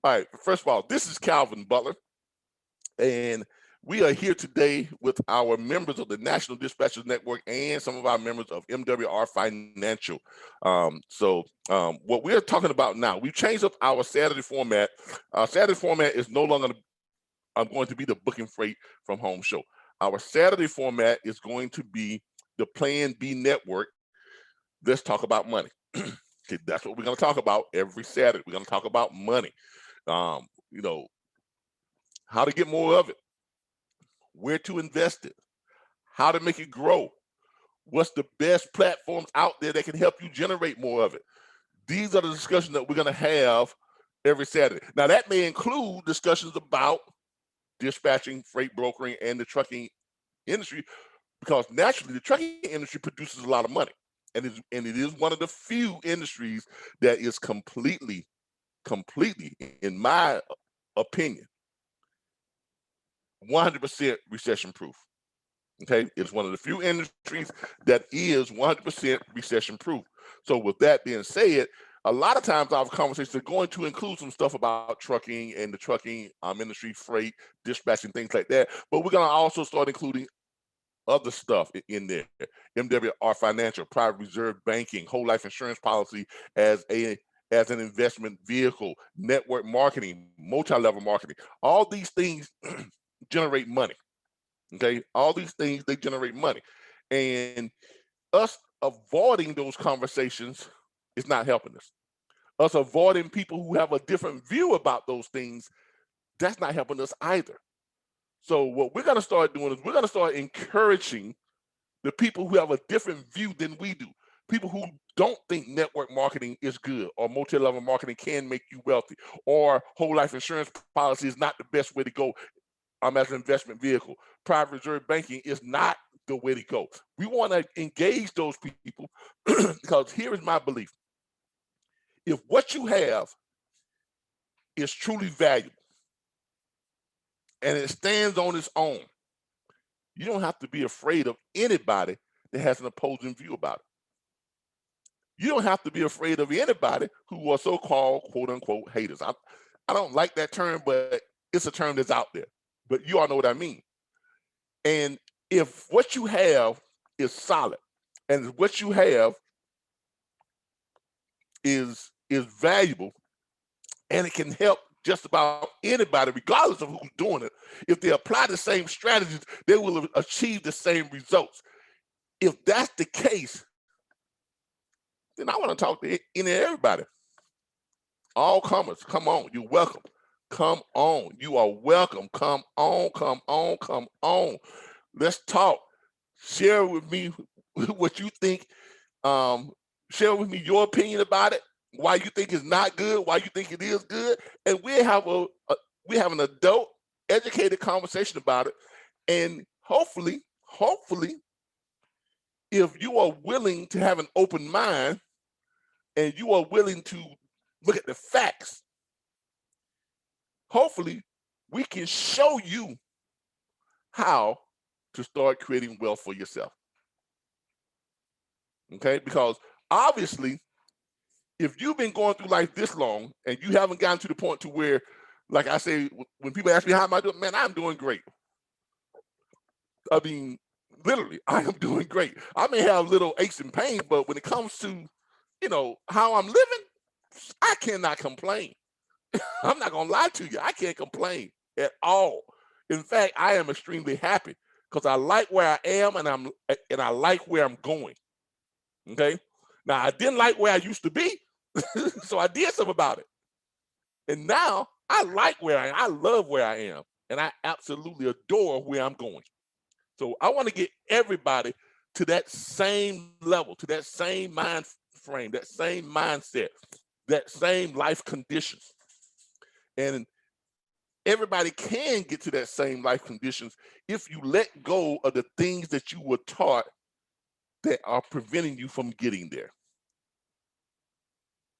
All right, first of all, this is Calvin Butler, and we are here today with our members of the National Dispatchers Network and some of our members of MWR Financial. What we're talking about now, we've changed up our Saturday format. Our Saturday format is no longer going to be the Booking Freight from Home show. Our Saturday format is going to be the Plan B Network. Let's talk about money. That's what we're going to talk about every Saturday. We're going to talk about money. You know, how to get more of it, where to invest it, how to make it grow, what's the best platforms out there that can help you generate more of it. These are the discussions that we're going to have every Saturday. Now, that may include discussions about dispatching, freight brokering, and the trucking industry, because naturally the trucking industry produces a lot of money. And it is one of the few industries that is completely, in my opinion, 100% recession proof. Okay, it's one of the few industries that is 100% recession proof. So with that being said, a lot of times our conversations are going to include some stuff about trucking and the trucking industry, freight, dispatching, things like that. But we're going to also start including other stuff in there. MWR Financial, private reserve banking, whole life insurance policy as an investment vehicle, network marketing, multi-level marketing. All these things generate money. Okay, all these things, they generate money. And us avoiding those conversations is not helping us. Us avoiding people who have a different view about those things, that's not helping us either. So what we're going to start doing is we're going to start encouraging the people who have a different view than we do. People who don't think network marketing is good, or multi-level marketing can make you wealthy, or whole life insurance policy is not the best way to go as an investment vehicle. Private reserve banking is not the way to go. We want to engage those people because here is my belief. If what you have is truly valuable and it stands on its own, you don't have to be afraid of anybody that has an opposing view about it. You don't have to be afraid of anybody who are so-called quote-unquote haters. I don't like that term, but it's a term that's out there. But you all know what I mean. And if what you have is solid and what you have is valuable and it can help just about anybody, regardless of who's doing it, if they apply the same strategies, they will achieve the same results. If that's the case, then I want to talk to any and everybody. All comers, come on, you're welcome. Come on, you are welcome. Come on, come on, come on. Let's talk. Share with me what you think. Share with me your opinion about it. Why you think it's not good? Why you think it is good? And we have an adult, educated conversation about it. And hopefully, if you are willing to have an open mind and you are willing to look at the facts, hopefully we can show you how to start creating wealth for yourself. Okay, because obviously, if you've been going through life this long and you haven't gotten to the point to where, like I say, when people ask me how am I doing, man, I'm doing great. I mean, literally, I am doing great. I may have little aches and pains, but when it comes to, how I'm living, I cannot complain. I'm not gonna lie to you. I can't complain at all. In fact, I am extremely happy because I like where I am and I like where I'm going. Okay. Now I didn't like where I used to be, so I did something about it. And now I like where I am. I love where I am, and I absolutely adore where I'm going. So I want to get everybody to that same level, to that same mind frame, that same mindset, that same life conditions. And everybody can get to that same life conditions if you let go of the things that you were taught that are preventing you from getting there.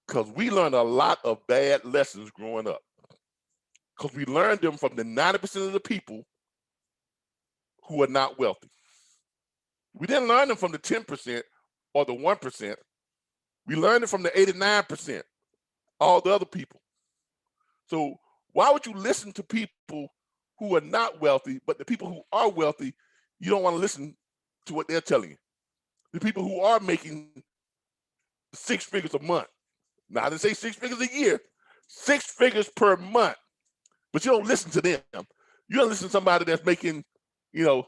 Because we learned a lot of bad lessons growing up. Because we learned them from the 90% of the people who are not wealthy. We didn't learn them from the 10% or the 1%. We learned it from the 89%, all the other people. So why would you listen to people who are not wealthy, but the people who are wealthy, you don't want to listen to what they're telling you? The people who are making 6 figures a month. Now, I didn't say 6 figures a year, 6 figures per month, but you don't listen to them. You don't listen to somebody that's making, you know,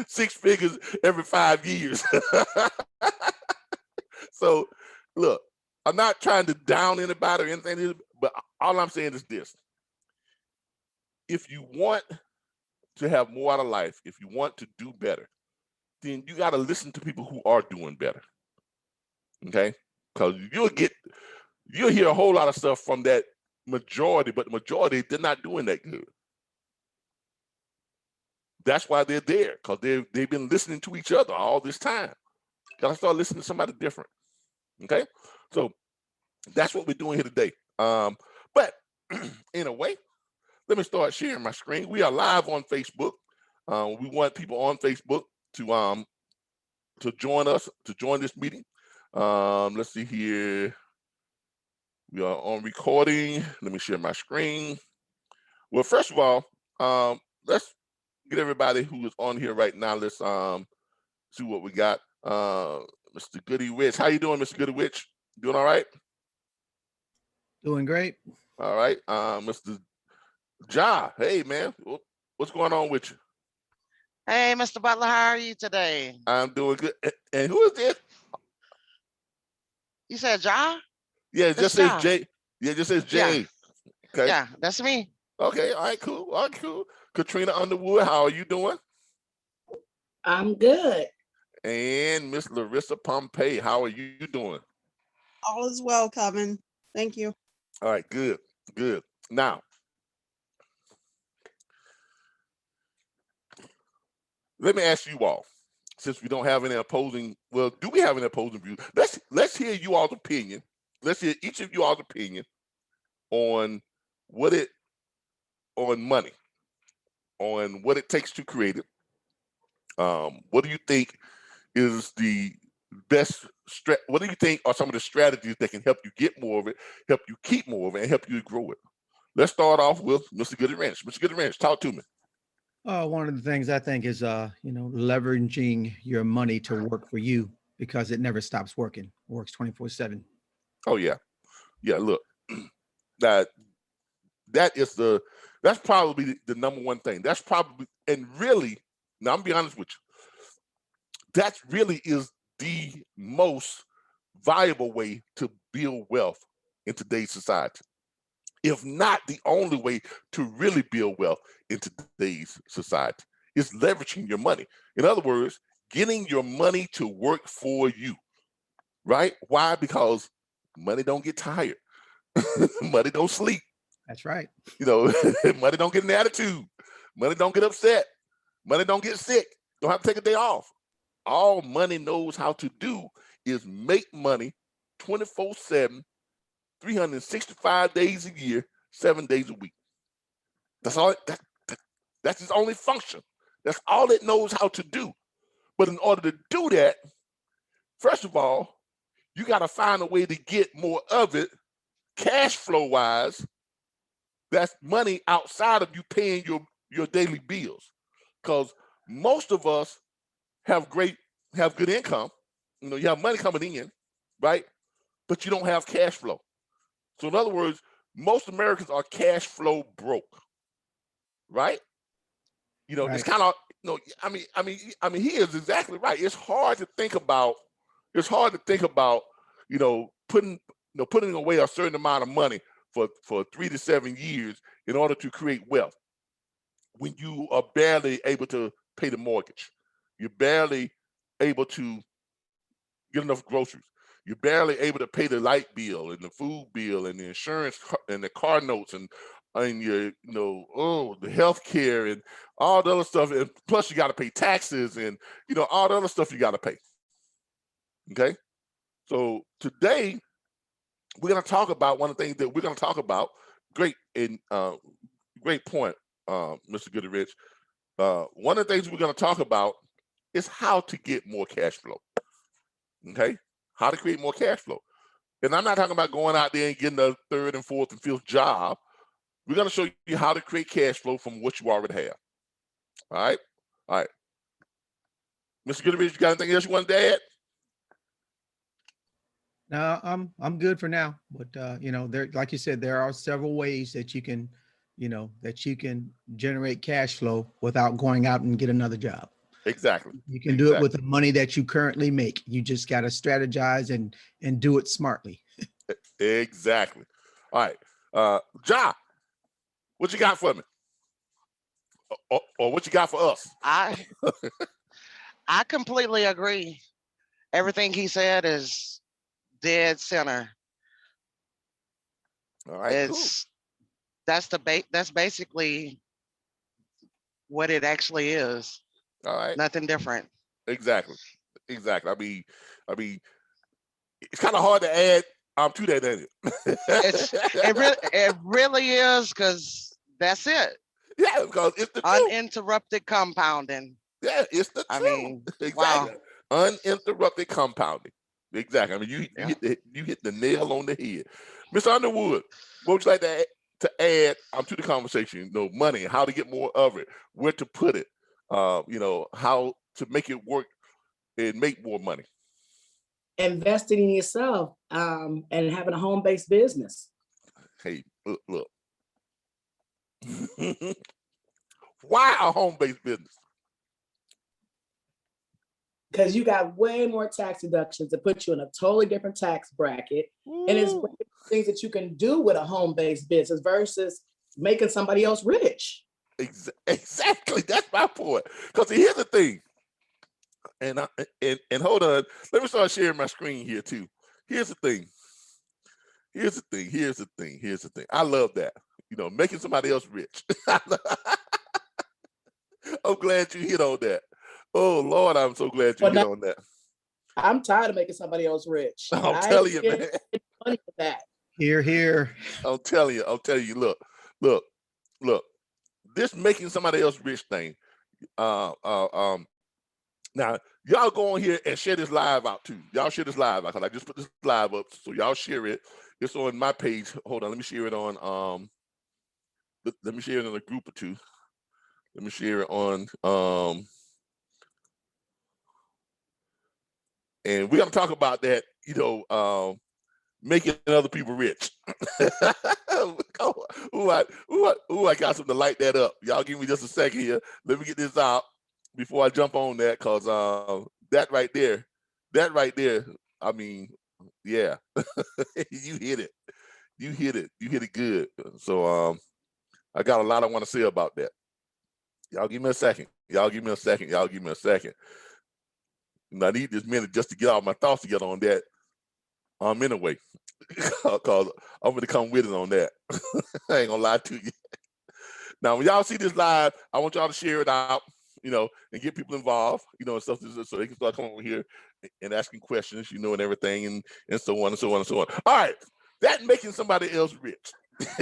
6 figures every 5 years. So, look, I'm not trying to down anybody or anything, but all I'm saying is this. If you want to have more out of life, if you want to do better, then you got to listen to people who are doing better. Okay? Because you'll hear a whole lot of stuff from that majority, but the majority, they're not doing that good. That's why they're there, because they've been listening to each other all this time. Gotta start listening to somebody different. Okay? So that's what we're doing here today. But in a way, let me start sharing my screen. We are live on Facebook. We want people on Facebook to join us, to join this meeting. Let's see here. We are on recording. Let me share my screen. Well, first of all, let's get everybody who is on here right now. Let's see what we got. Mr. Goody Witch. How you doing, Mr. Goody Witch? Doing all right? Doing great. All right. Mr. Ja, hey man, what's going on with you? Hey, Mr. Butler, how are you today? I'm doing good. And who is this? You said Ja? Yeah, it just says Ja. J. Yeah, it just says J. Yeah. Okay. Yeah, that's me. Okay. All right. Cool. All right. Cool. Katrina Underwood, how are you doing? I'm good. And Miss Larissa Pompey, how are you doing? All is well, Kevin. Thank you. All right. Good. Good. Now, let me ask you all, since we don't have any opposing, well, do we have any opposing views? Let's hear you all's opinion. Let's hear each of you all's opinion on on money, on what it takes to create it. What do you think is the best what do you think are some of the strategies that can help you get more of it, help you keep more of it, and help you grow it? Let's start off with Mr. Goody Ranch. Mr. Goody Ranch, talk to me. One of the things I think is, leveraging your money to work for you, because it never stops working. It works 24/7. Oh yeah, yeah. Look, that's probably the number one thing. That's probably, and really, now I'm gonna be honest with you, that really is the most viable way to build wealth in today's society, if not the only way to really build wealth in today's society, is leveraging your money. In other words, getting your money to work for you, right? Why? Because money don't get tired. Money don't sleep. That's right. Money don't get an attitude. Money don't get upset. Money don't get sick. Don't have to take a day off. All money knows how to do is make money 24/7, 365 days a year, 7 days a week. That's all. That's its only function. That's all it knows how to do. But in order to do that, first of all, you got to find a way to get more of it, cash flow wise. That's money outside of you paying your daily bills, because most of us have good income. You have money coming in, right? But you don't have cash flow. So in other words, most Americans are cash flow broke, right? Right. It's kind of, he is exactly right. It's hard to think about, putting away a certain amount of money for 3 to 7 years in order to create wealth when you are barely able to pay the mortgage. You're barely able to get enough groceries. You're barely able to pay the light bill and the food bill and the insurance and the car notes and your, the health care and all the other stuff. And plus you got to pay taxes and, all the other stuff you got to pay. Okay. So today we're going to talk about one of the things that we're going to talk about. Great point, Mr. Goody Rich. One of the things we're going to talk about is how to get more cash flow. Okay. How to create more cash flow. And I'm not talking about going out there and getting a third and fourth and fifth job. We're going to show you how to create cash flow from what you already have. All right. All right. Mr. Goodrich, you got anything else you want to add? No, I'm good for now. But you know, there, like you said, there are several ways that you can, you know, that you can generate cash flow without going out and get another job. Exactly. You can do it with the money that you currently make. You just got to strategize and do it smartly. Exactly. All right. Ja, what you got for me? Or what you got for us? I completely agree. Everything he said is dead center. All right. It's that's basically what it actually is. Cool. All right. Nothing different. Exactly. Exactly. I mean, it's kind of hard to add to that, ain't it? It really is, because that's it. Yeah, because it's the truth. Uninterrupted compounding. Yeah, it's the truth. I mean, exactly. wow. Uninterrupted compounding. Exactly. I mean, you hit the nail on the head. Mr. Underwood, what would you like to add to the conversation? You know, money, how to get more of it, where to put it, you know, how to make it work and make more money. Investing in yourself and having a home-based business. Hey, look. Why a home-based business? Because you got way more tax deductions to put you in a totally different tax bracket. Ooh. And it's things that you can do with a home-based business versus making somebody else rich. Exactly. That's my point. Because here's the thing. And hold on. Let me start sharing my screen here too. Here's the thing. Here's the thing. I love that. You know, making somebody else rich. I'm glad you hit on that. Oh Lord, I'm so glad you hit on that. I'm tired of making somebody else rich. I'm telling you, man. Money for that. Here. I'm telling you. Look. This making somebody else rich thing. Now y'all go on here and share this live out too. Y'all share this live out because I just put this live up, so y'all share it. It's on my page. Hold on, let me share it on. Let me share it in a group or two. Let me share it on and we're gonna talk about that, you know, making other people rich. I got something to light that up. Y'all give me just a second here. Let me get this out before I jump on that, because that right there, I mean, yeah. You hit it good. So I got a lot I want to say about that. Y'all give me a second. And I need this minute just to get all my thoughts together on that. Anyway, because I'm going to come with it on that. I ain't gonna lie to you. Now, when y'all see this live, I want y'all to share it out, you know, and get people involved, you know, and stuff, so they can start coming over here and asking questions, you know, and everything, and so on and so on and so on. All right, that making somebody else rich.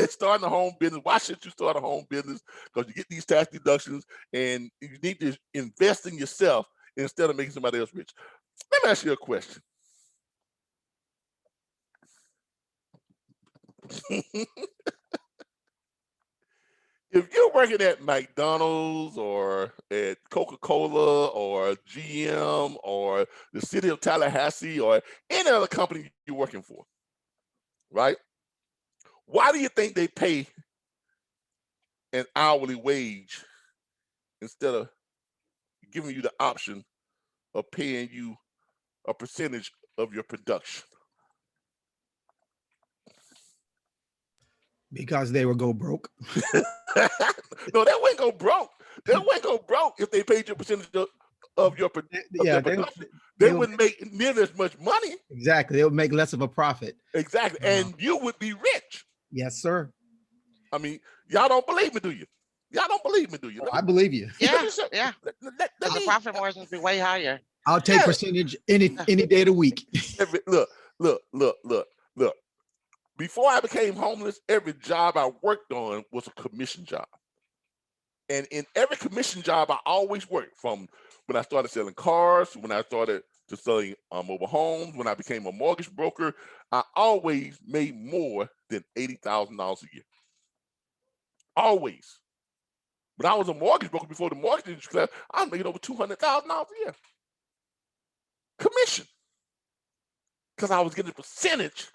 Starting a home business. Why should you start a home business? Because you get these tax deductions, and you need to invest in yourself instead of making somebody else rich. Let me ask you a question. If you're working at McDonald's or at Coca-Cola or GM or the city of Tallahassee or any other company you're working for, right? Why do you think they pay an hourly wage instead of giving you the option of paying you a percentage of your production? Because they will go broke. No, that wouldn't go broke. That wouldn't go broke if they paid you a percentage of your production. They wouldn't make nearly as much money. Exactly. They would make less of a profit. Exactly. And you would be rich. Yes, sir. I mean, y'all don't believe me, do you? Y'all don't believe me, do you? I believe you. Yeah, yeah. The profit margins be way higher. I'll take percentage any day of the week. Look. Before I became homeless, every job I worked on was a commission job. And in every commission job, I always worked, from when I started selling cars, when I started to selling mobile homes. When I became a mortgage broker, I always made more than $80,000 a year. Always. When I was a mortgage broker before the mortgage industry class, I was making over $200,000 a year. Commission. Because I was getting a percentage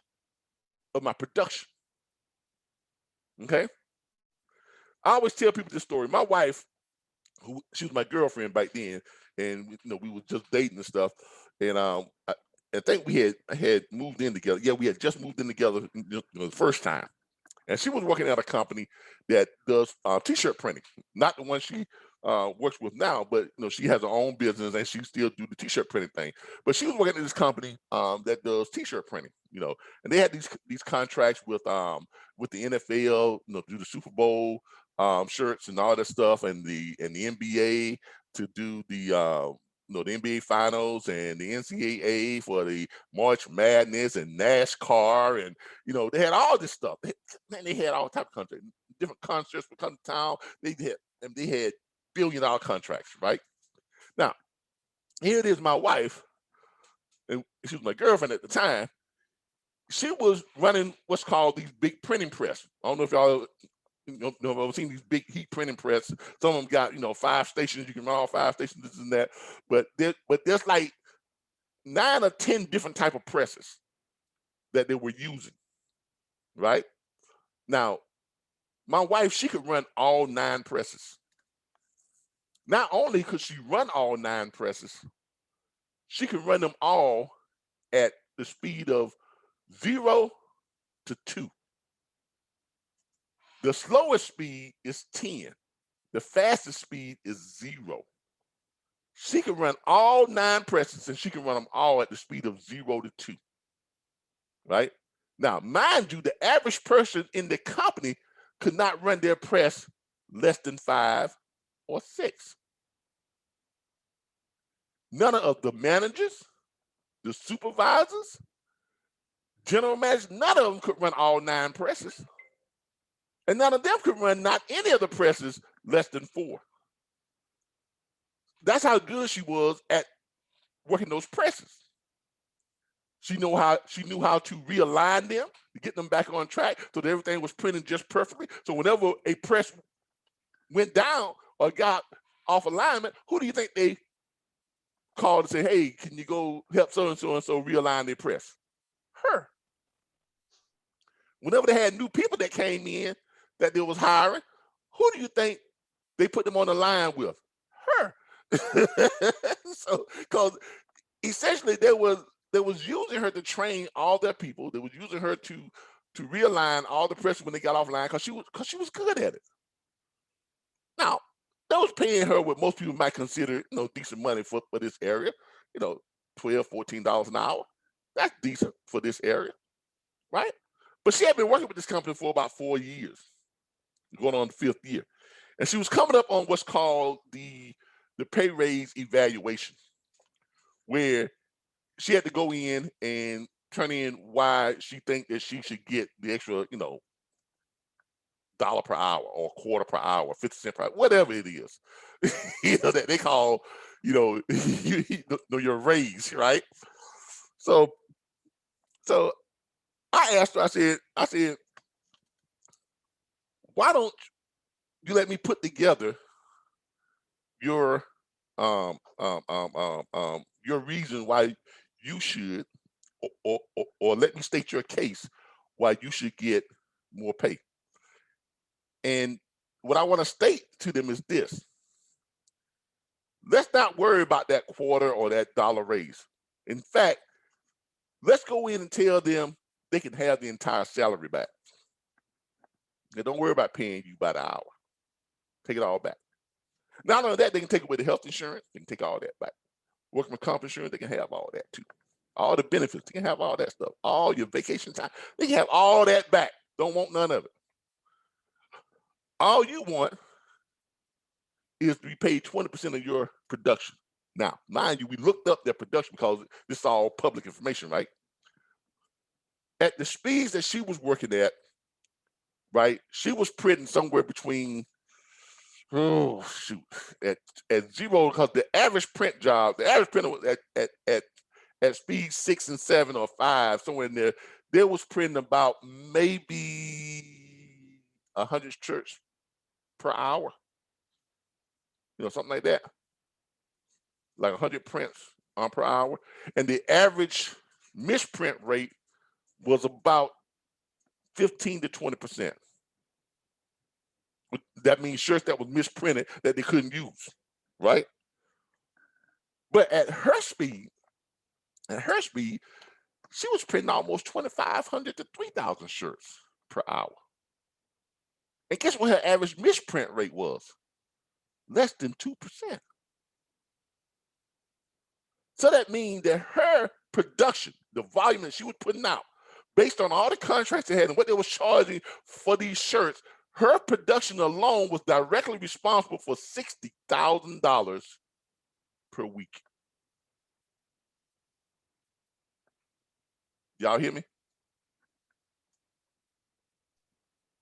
of my production. Okay? I always tell people this story. My wife, she was my girlfriend back then, and we were just dating and stuff. And I think we had moved in together. Yeah, we had just moved in together the first time. And she was working at a company that does t-shirt printing, not the one she works with now, but she has her own business and she still do the t-shirt printing thing. But she was working at this company that does t-shirt printing, and they had these contracts with the NFL, do the Super Bowl shirts and all that stuff, and the NBA to do the the NBA finals and the NCAA for the March Madness and NASCAR, and they had all this stuff. They had all type of contracts, different concerts would come to town. They had billion-dollar contracts, right? Now, here it is, my wife, and she was my girlfriend at the time. She was running what's called these big printing press. I don't know if y'all I've seen these big heat printing press. Some of them got 5 stations. You can run all 5 stations, this and that. But there's like 9 or 10 different type of presses that they were using, right? Now, my wife, she could run all 9 presses. Not only could she run all 9 presses, she could run them all at the speed of 0 to 2. The slowest speed is 10. The fastest speed is 0. She can run all 9 presses and she can run them all at the speed of 0 to 2. Right? Now, mind you, the average person in the company could not run their press less than 5 or 6. None of the managers, the supervisors, general managers, none of them could run all 9 presses. And none of them could run not any of the presses less than 4. That's how good she was at working those presses. She knew how to realign them to get them back on track so that everything was printed just perfectly. So whenever a press went down or got off alignment, who do you think they called to say, hey, can you go help so-and-so and so realign their press? Her. Whenever they had new people that came in that they was hiring, who do you think they put them on the line with? Her. So, because essentially they was using her to train all their people. They was using her to realign all the press when they got off line because she was good at it. Now, they was paying her what most people might consider decent money for this area, $12, $14 an hour. That's decent for this area, right? But she had been working with this company for about 4 years, going on the 5th year. And she was coming up on what's called the pay raise evaluation, where she had to go in and turn in why she think that she should get the extra, $1 per hour or quarter per hour, 50 cents per hour, whatever it is, that they call, your raise, right? So I asked her, I said, why don't you let me put together your reason why you should, or let me state your case why you should get more pay. And what I want to state to them is this: let's not worry about that quarter or that dollar raise. In fact, let's go in and tell them they can have the entire salary back. Now, don't worry about paying you by the hour. Take it all back. Not only that, they can take away the health insurance. They can take all that back. Workman's comp insurance, they can have all that too. All the benefits, they can have all that stuff. All your vacation time, they can have all that back. Don't want none of it. All you want is to be paid 20% of your production. Now, mind you, we looked up their production because this is all public information, right? At the speeds that she was working at, right, she was printing somewhere between, at 0, because the average print job, the average printer was at at speed 6 and 7 or 5, somewhere in there, they was printing about maybe 100 shirts per hour. Something like that. Like 100 prints per hour. And the average misprint rate was about 15 to 20%. That means shirts that was misprinted that they couldn't use, right? But at her speed, she was printing almost 2,500 to 3,000 shirts per hour. And guess what her average misprint rate was? Less than 2%. So that means that her production, the volume that she was putting out, based on all the contracts they had and what they was charging for these shirts, her production alone was directly responsible for $60,000 per week. Y'all hear me?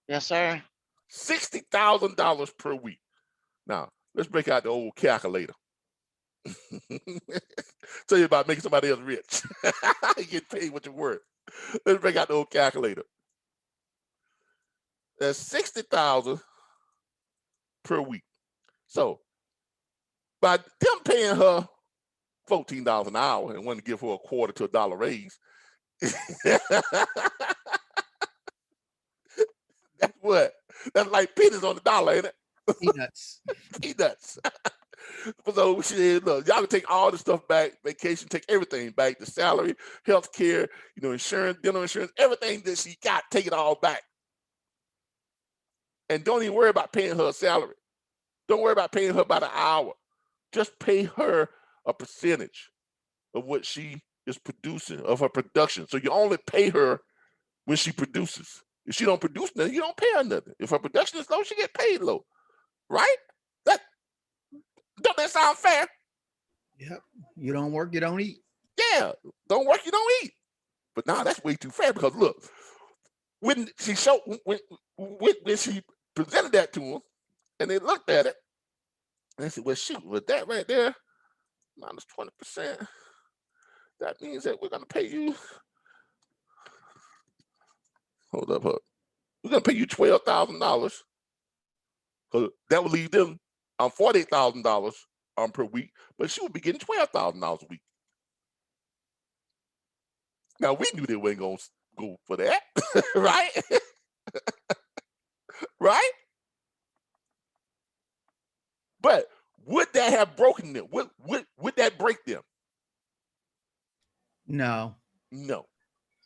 Yes, sir. $60,000 per week. Now, let's break out the old calculator. Tell you about making somebody else rich. You get paid what you're worth. Let's break out the old calculator. That's $60,000 per week. So by them paying her $14 an hour and wanting to give her a quarter to $1 raise, that's what? That's like pennies on the dollar, ain't it? Peanuts. Peanuts. So she said, look, y'all can take all the stuff back, vacation, take everything back, the salary, health care, insurance, dental insurance, everything that she got, take it all back. And don't even worry about paying her a salary. Don't worry about paying her by the hour. Just pay her a percentage of what she is producing, of her production. So you only pay her when she produces. If she don't produce nothing, you don't pay her nothing. If her production is low, she get paid low. Right? Don't that sound fair? Yep. You don't work, you don't eat. Yeah. Don't work, you don't eat. But now that's way too fair, because look, when she when she presented that to them and they looked at it and they said, well, shoot, with that right there, minus 20%, that means that we're gonna pay you. Hold up. We're gonna pay you $12,000. So that would leave them $48,000 per week, but she would be getting $12,000 a week. Now we knew they weren't gonna go for that, right? Right? But would that have broken them? Would that break them? No. No,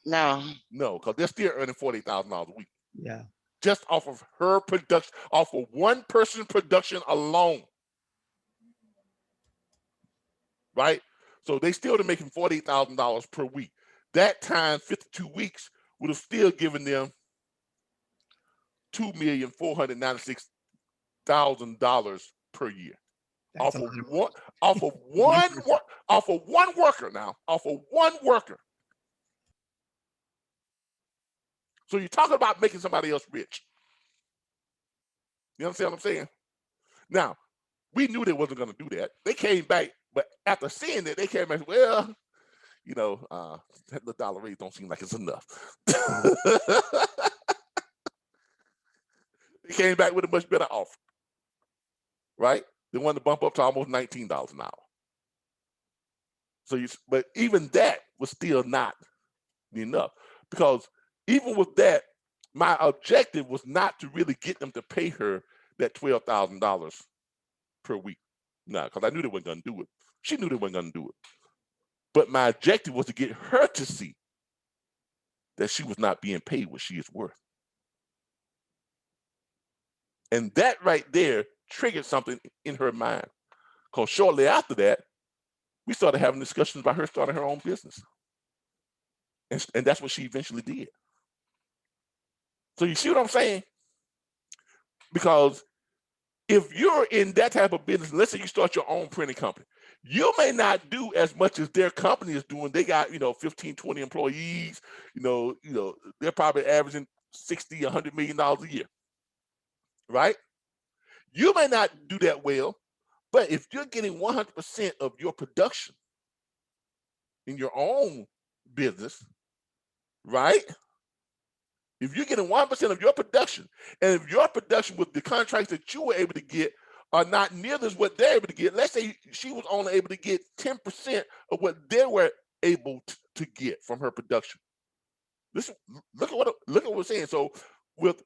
No. because they're still earning $40,000 a week. Yeah. Just off of her production, off of one person's production alone. Right? So they still are making $48,000 per week. That times 52 weeks would have still given them $2,496,000 per year. That's Off a of lot one worker now. Off of one worker. So you're talking about making somebody else rich. You understand what I'm saying? Now, we knew they wasn't going to do that. They came back, but after seeing it, they came back, well, that the dollar raise don't seem like it's enough. They came back with a much better offer, right? They wanted to bump up to almost $19 an hour. So, but even that was still not enough, because even with that, my objective was not to really get them to pay her that $12,000 per week. No, because I knew they weren't going to do it. She knew they weren't going to do it. But my objective was to get her to see that she was not being paid what she is worth. And that right there triggered something in her mind. Because shortly after that, we started having discussions about her starting her own business. And that's what she eventually did. So you see what I'm saying? Because if you're in that type of business, let's say you start your own printing company, you may not do as much as their company is doing. They got, 15, 20 employees, they're probably averaging $60, $100 million a year, right? You may not do that well, but if you're getting 100% of your production in your own business, right? If you're getting 1% of your production, and if your production with the contracts that you were able to get are not near as what they're able to get, let's say she was only able to get 10% of what they were able to get from her production. Listen, look at what we're saying. So with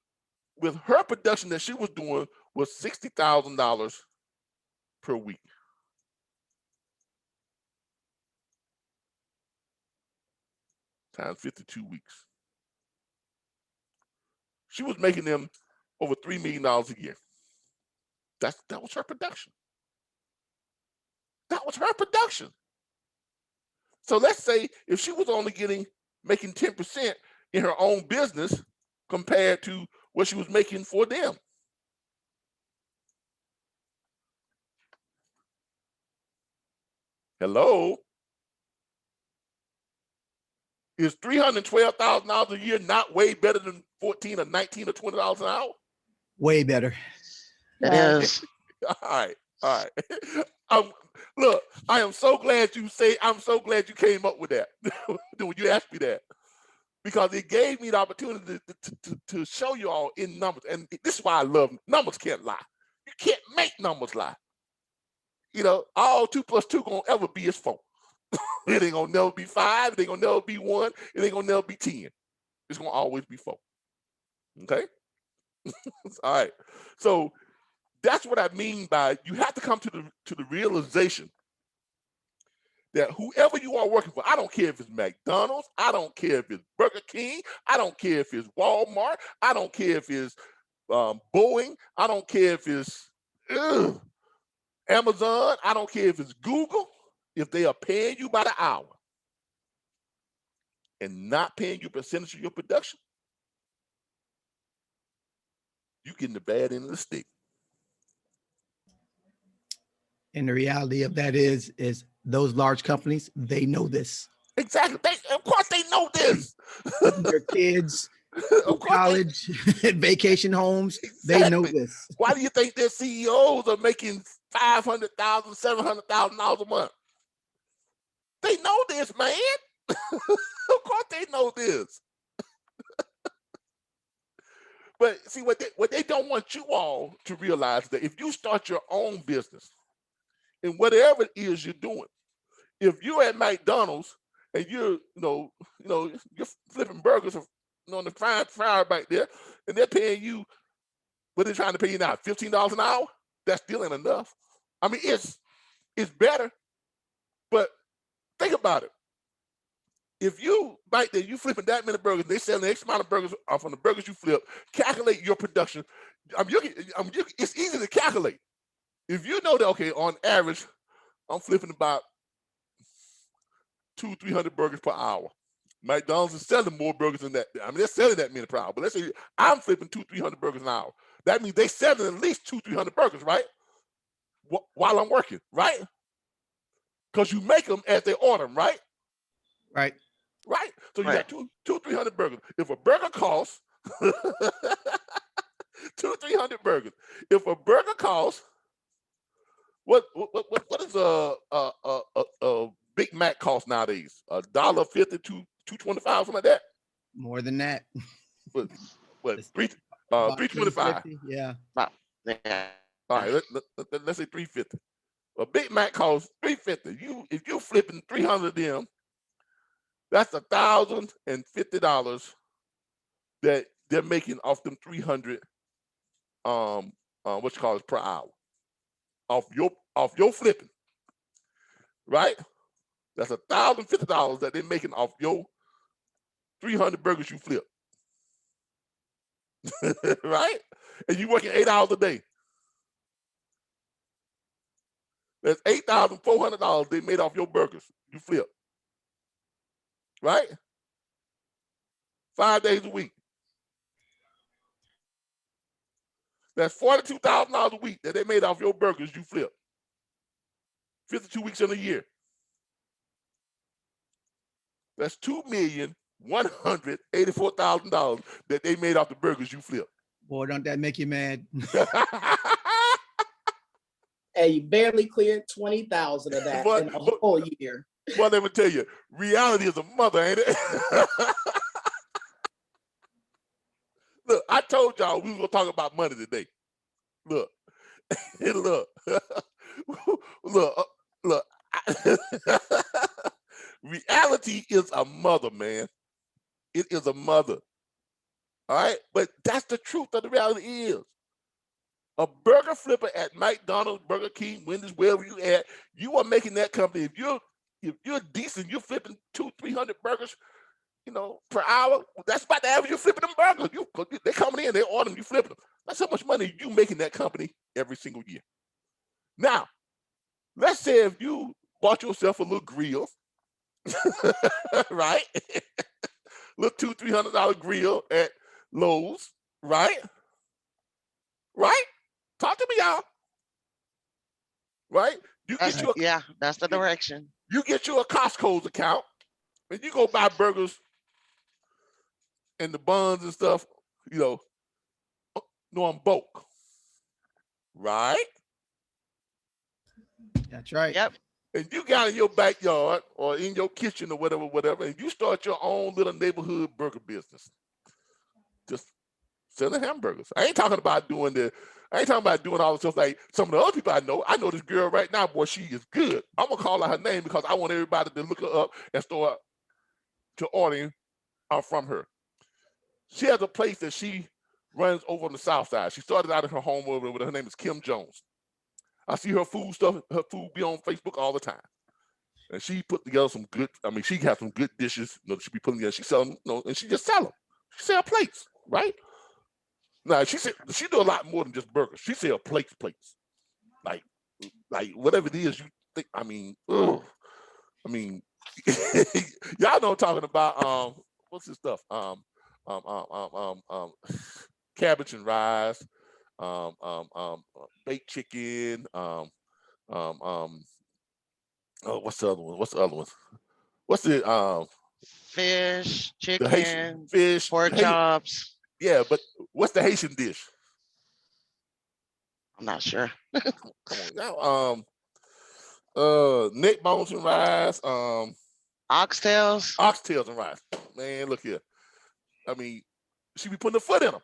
her production that she was doing was $60,000 per week. Times 52 weeks. She was making them over $3 million a year. That was her production. That was her production. So let's say if she was only making 10% in her own business compared to what she was making for them. Hello? Is $312,000 a year not way better than $14 or $19 or $20 an hour? Way better. It is. All right. Look, I'm so glad you came up with that when you asked me that, because it gave me the opportunity to show you all in numbers. And this is why I love numbers. Can't lie. You can't make numbers lie. You know, all 2 + 2 gonna ever be is 4. It ain't gonna never be 5. It ain't gonna never be 1. It ain't gonna never be 10. It's gonna always be 4. Okay. All right. So that's what I mean by you have to come to the realization that whoever you are working for, I don't care if it's McDonald's, I don't care if it's Burger King, I don't care if it's Walmart, I don't care if it's Boeing, I don't care if it's Amazon, I don't care if it's Google, if they are paying you by the hour and not paying you a percentage of your production, you getting the bad end of the stick. And the reality of that is those large companies, they know this. Exactly. Of course they know this. Their kids, Of course college, vacation homes, they know this. Why do you think their CEOs are making $500,000, $700,000 a month? They know this, man. Of course they know this. But see, what they don't want you all to realize is that if you start your own business in whatever it is you're doing, if you're at McDonald's and you're flipping burgers on the fryer back there, and they're paying you, what they're trying to pay you now, $15 an hour? That still ain't enough. I mean, it's better, but think about it. If you right there, you flipping that many burgers, they selling the X amount of burgers from the burgers you flip, calculate your production. It's easy to calculate. If you know that, okay, on average, I'm flipping about 200-300 burgers per hour. McDonald's is selling more burgers than that. I mean, they're selling that many per hour. But let's say I'm flipping 200-300 burgers an hour. That means they selling at least 200-300 burgers, right? While I'm working, right? Because you make them as they order them, right? Right. Right. So you Right. got 200-300 burgers. If a burger costs 200-300 burgers, if a burger costs what is a Big Mac cost nowadays? $1.50 to $2.25, something like that. More than that. What It's $3.25? $3.50, yeah. Yeah. All right, let's say $3.50. A Big Mac costs $3.50. If you're flipping 300 of them, that's $1,050 that they're making off them 300 per hour off your flipping, right? That's $1,050 that they're making off your 300 burgers you flip, right? And you working 8 hours a day. That's $8,400 they made off your burgers you flip, right? 5 days a week. That's $42,000 a week that they made off your burgers you flip. 52 weeks in a year. That's $2,184,000 that they made off the burgers you flip. Boy, don't that make you mad? And you barely cleared 20,000 of that But- in a whole year. Well, let me tell you, reality is a mother, ain't it? Look, I told y'all we were gonna talk about money today. Look, look, look, look. Reality is a mother, man. It is a mother. All right, but that's the truth of the reality is. A burger flipper at McDonald's, Burger King, Wendy's, wherever you at, you are making that company. If you're decent, you're flipping 200-300 burgers, per hour. That's about the average you're flipping them burgers. They coming in, they order them, you flipping them. That's how much money you making that company every single year. Now, let's say if you bought yourself a little grill, right? Little $200-300 grill at Lowe's, right? Right? Talk to me, y'all. Right? That's the direction. You get you a Costco's account, and you go buy burgers and the buns and stuff, on bulk. Right? That's right. Yep. And you got in your backyard or in your kitchen or whatever, and you start your own little neighborhood burger business. Just selling hamburgers. I ain't talking about doing all the stuff like some of the other people I know. I know this girl right now, boy, she is good. I'm gonna call out her name because I want everybody to look her up and start to ordering from her. She has a place that she runs over on the south side. She started out in her home over with her name is Kim Jones. I see her food be on Facebook all the time. And she put together she has some good dishes, she be putting together. She sell them, and she just sell them. She sell plates, right? Now she do a lot more than just burgers. She sell plates. Like whatever it is you think, y'all know I'm talking about what's this stuff? Cabbage and rice, baked chicken, what's the other one? What's the Fish, the Haitian chicken, fish, pork chops. Yeah, but what's the Haitian dish? I'm not sure. Come on now. Neck bones and rice, Oxtails. oxtails and rice. Man, look here. She be putting her foot in them.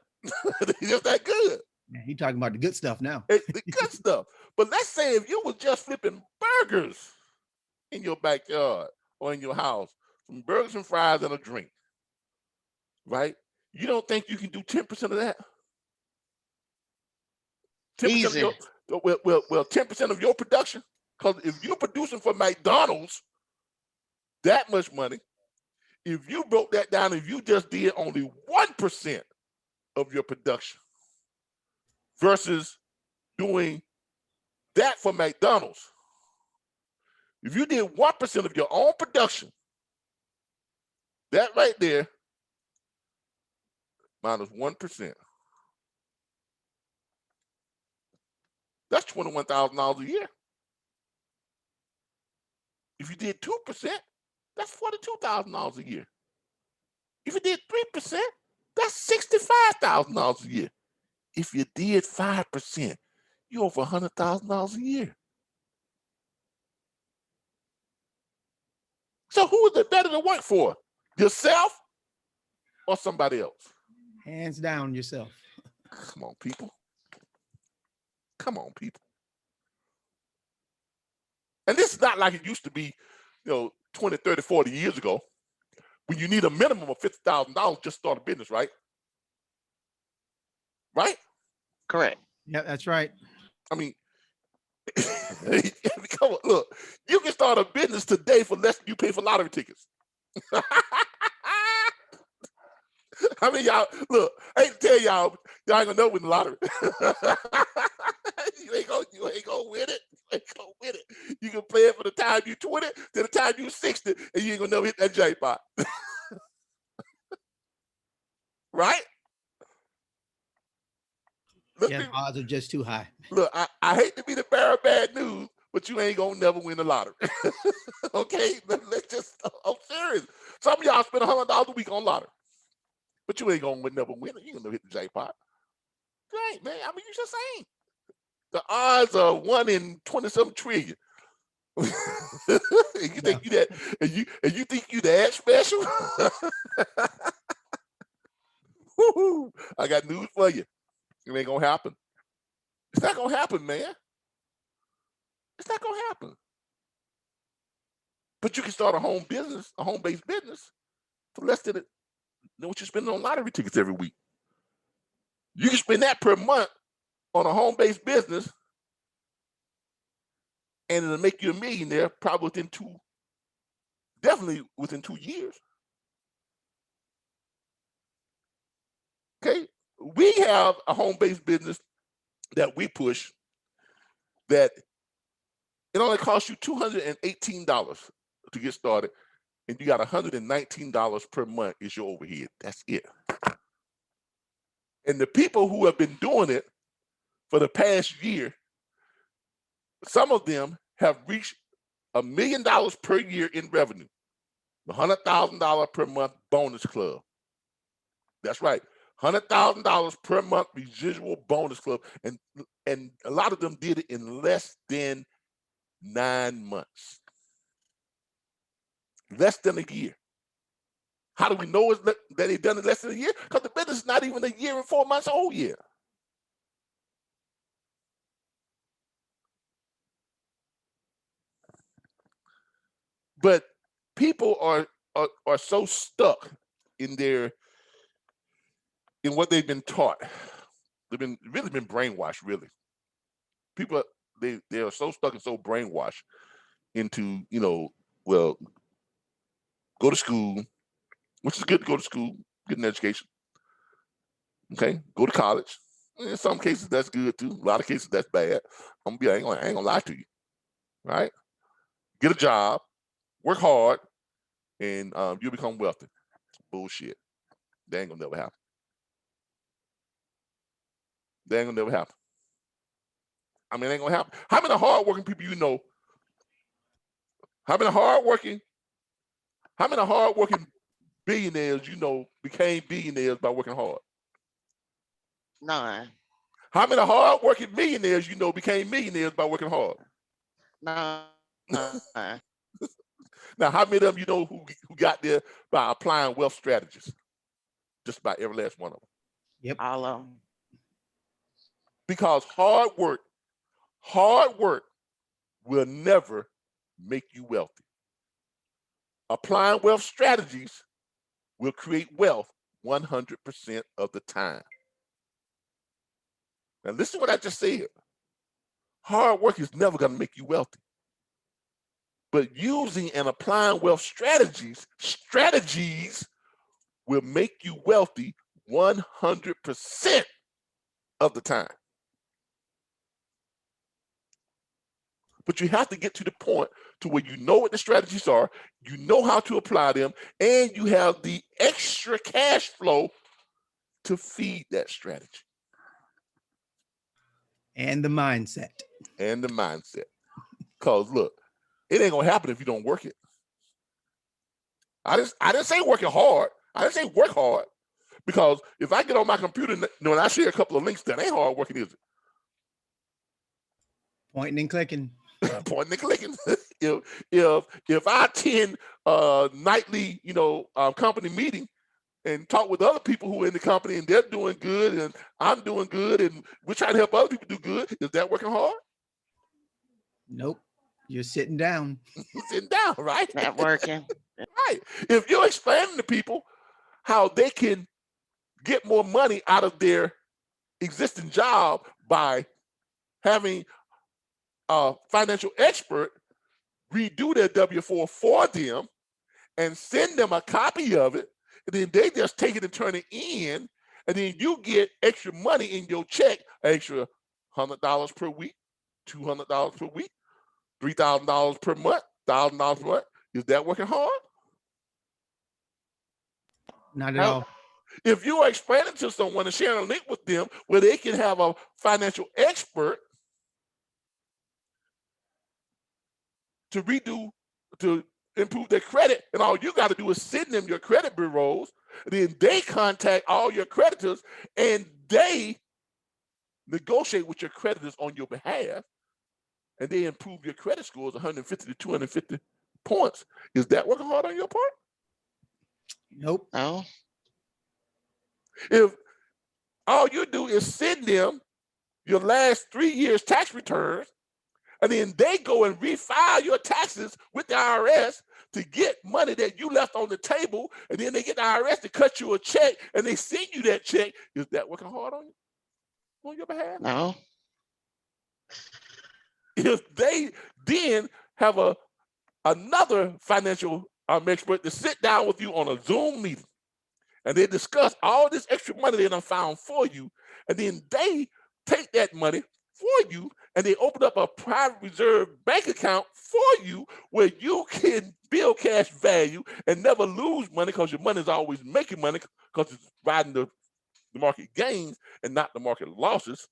Just that good. Man, he talking about the good stuff now. The good stuff. But let's say if you was just flipping burgers in your backyard or in your house, some burgers and fries and a drink, right? You don't think you can do 10% of that? 10% Easy. of your 10% of your production? Because if you're producing for McDonald's that much money, if you broke that down, if you just did only 1% of your production versus doing that for McDonald's, if you did 1% of your own production, that right there, minus 1%, that's $21,000 a year. If you did 2%, that's $42,000 a year. If you did 3%, that's $65,000 a year. If you did 5%, you're over $100,000 a year. So who is it better to work for? Yourself or somebody else? Hands down yourself. Come on, people. Come on, people. And this is not like it used to be, 20, 30, 40 years ago, when you need a minimum of $50,000 just to start a business, right? Right? Correct. Yeah, that's right. Come on, look, you can start a business today for less than you pay for lottery tickets. Y'all, look, I hate to tell y'all ain't gonna know win the lottery. You ain't gonna win it. You ain't gonna win it. You can play it from the time you 20 to the time you 60, and you ain't gonna never hit that jackpot. Right? Look, Yeah, odds are just too high. Look, I hate to be the bearer of bad news, but you ain't gonna never win the lottery. Okay? I'm serious. Some of y'all spend $100 a week on lottery, but you ain't gonna never win it. You ain't gonna hit the jackpot. You ain't, man. You just ain't. The odds are 1 in 20-something trillion. And you think you that, and you think you that special? Woo-hoo. I got news for you. It ain't gonna happen. It's not gonna happen, man. It's not gonna happen. But you can start a home business, a home-based business, for less than what you're spending on lottery tickets every week. You can spend that per month on a home-based business, and it'll make you a millionaire probably definitely within 2 years. Okay, we have a home-based business that we push that it only costs you $218 to get started, and you got $119 per month is your overhead. That's it. And the people who have been doing it for the past year, some of them have reached $1 million per year in revenue. The $100,000 per month bonus club. That's right. $100,000 per month residual bonus club. And a lot of them did it in less than 9 months. Less than a year. How do we know that they've done it less than a year? Because the business is not even a year and 4 months old yet. But people are so stuck in what they've been taught. They've really been brainwashed, really. People, they are so stuck and so brainwashed into, well, go to school, which is good to go to school, get an education. Okay, go to college. In some cases, that's good too. A lot of cases, that's bad. I ain't gonna lie to you. Right? Get a job, work hard, and you'll become wealthy. Bullshit. That ain't gonna never happen. That ain't gonna never happen. I mean, it ain't gonna happen. How many hardworking people you know? How many hardworking billionaires you know became billionaires by working hard? None. How many hardworking millionaires you know became millionaires by working hard? None. Now, how many of them you know who got there by applying wealth strategies? Just about every last one of them. Yep. All of them. Because hard work will never make you wealthy. Applying wealth strategies will create wealth 100% of the time. Now listen to what I just said. Hard work is never going to make you wealthy. But using and applying wealth strategies will make you wealthy 100% of the time. But you have to get to the point to where you know what the strategies are, you know how to apply them, and you have the extra cash flow to feed that strategy. And the mindset. Because look, it ain't gonna happen if you don't work it. I didn't say working hard. I didn't say work hard. Because if I get on my computer and I share a couple of links, that ain't hard working, is it? Pointing and clicking. Pointing and clicking. if I attend a nightly, company meeting and talk with other people who are in the company and they're doing good and I'm doing good and we're trying to help other people do good, is that working hard? Nope. You're sitting down. Sitting down, right? Networking. Right. If you're explaining to people how they can get more money out of their existing job by having a financial expert redo their W-4 for them and send them a copy of it, and then they just take it and turn it in, and then you get extra money in your check, extra $100 per week, $200 per week, $3,000 per month, $1,000 per month. Is that working hard? Not at all. If you are explaining to someone and sharing a link with them where they can have a financial expert to improve their credit, and all you got to do is send them your credit bureaus, then they contact all your creditors and they negotiate with your creditors on your behalf, and they improve your credit scores 150 to 250 points. Is that working hard on your part? Nope. No. If all you do is send them your last 3 years tax returns, and then they go and refile your taxes with the IRS to get money that you left on the table, and then they get the IRS to cut you a check, and they send you that check, is that working hard on you, on your behalf? No. If they then have another financial expert to sit down with you on a Zoom meeting, and they discuss all this extra money they done found for you, and then they take that money for you, and they open up a private reserve bank account for you where you can build cash value and never lose money, because your money is always making money because it's riding the market gains and not the market losses.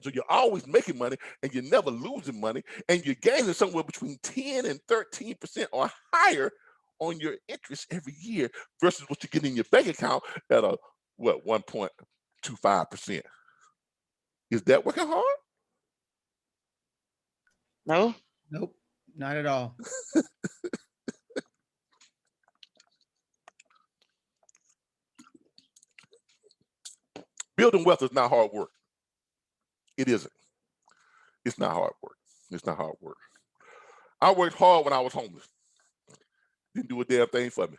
So you're always making money and you're never losing money, and you're gaining somewhere between 10 and 13% or higher on your interest every year versus what you get in your bank account at a 1.25%. Is that working hard? No. Nope. Not at all. Building wealth is not hard work. It isn't. It's not hard work. It's not hard work. I worked hard when I was homeless. Didn't do a damn thing for me.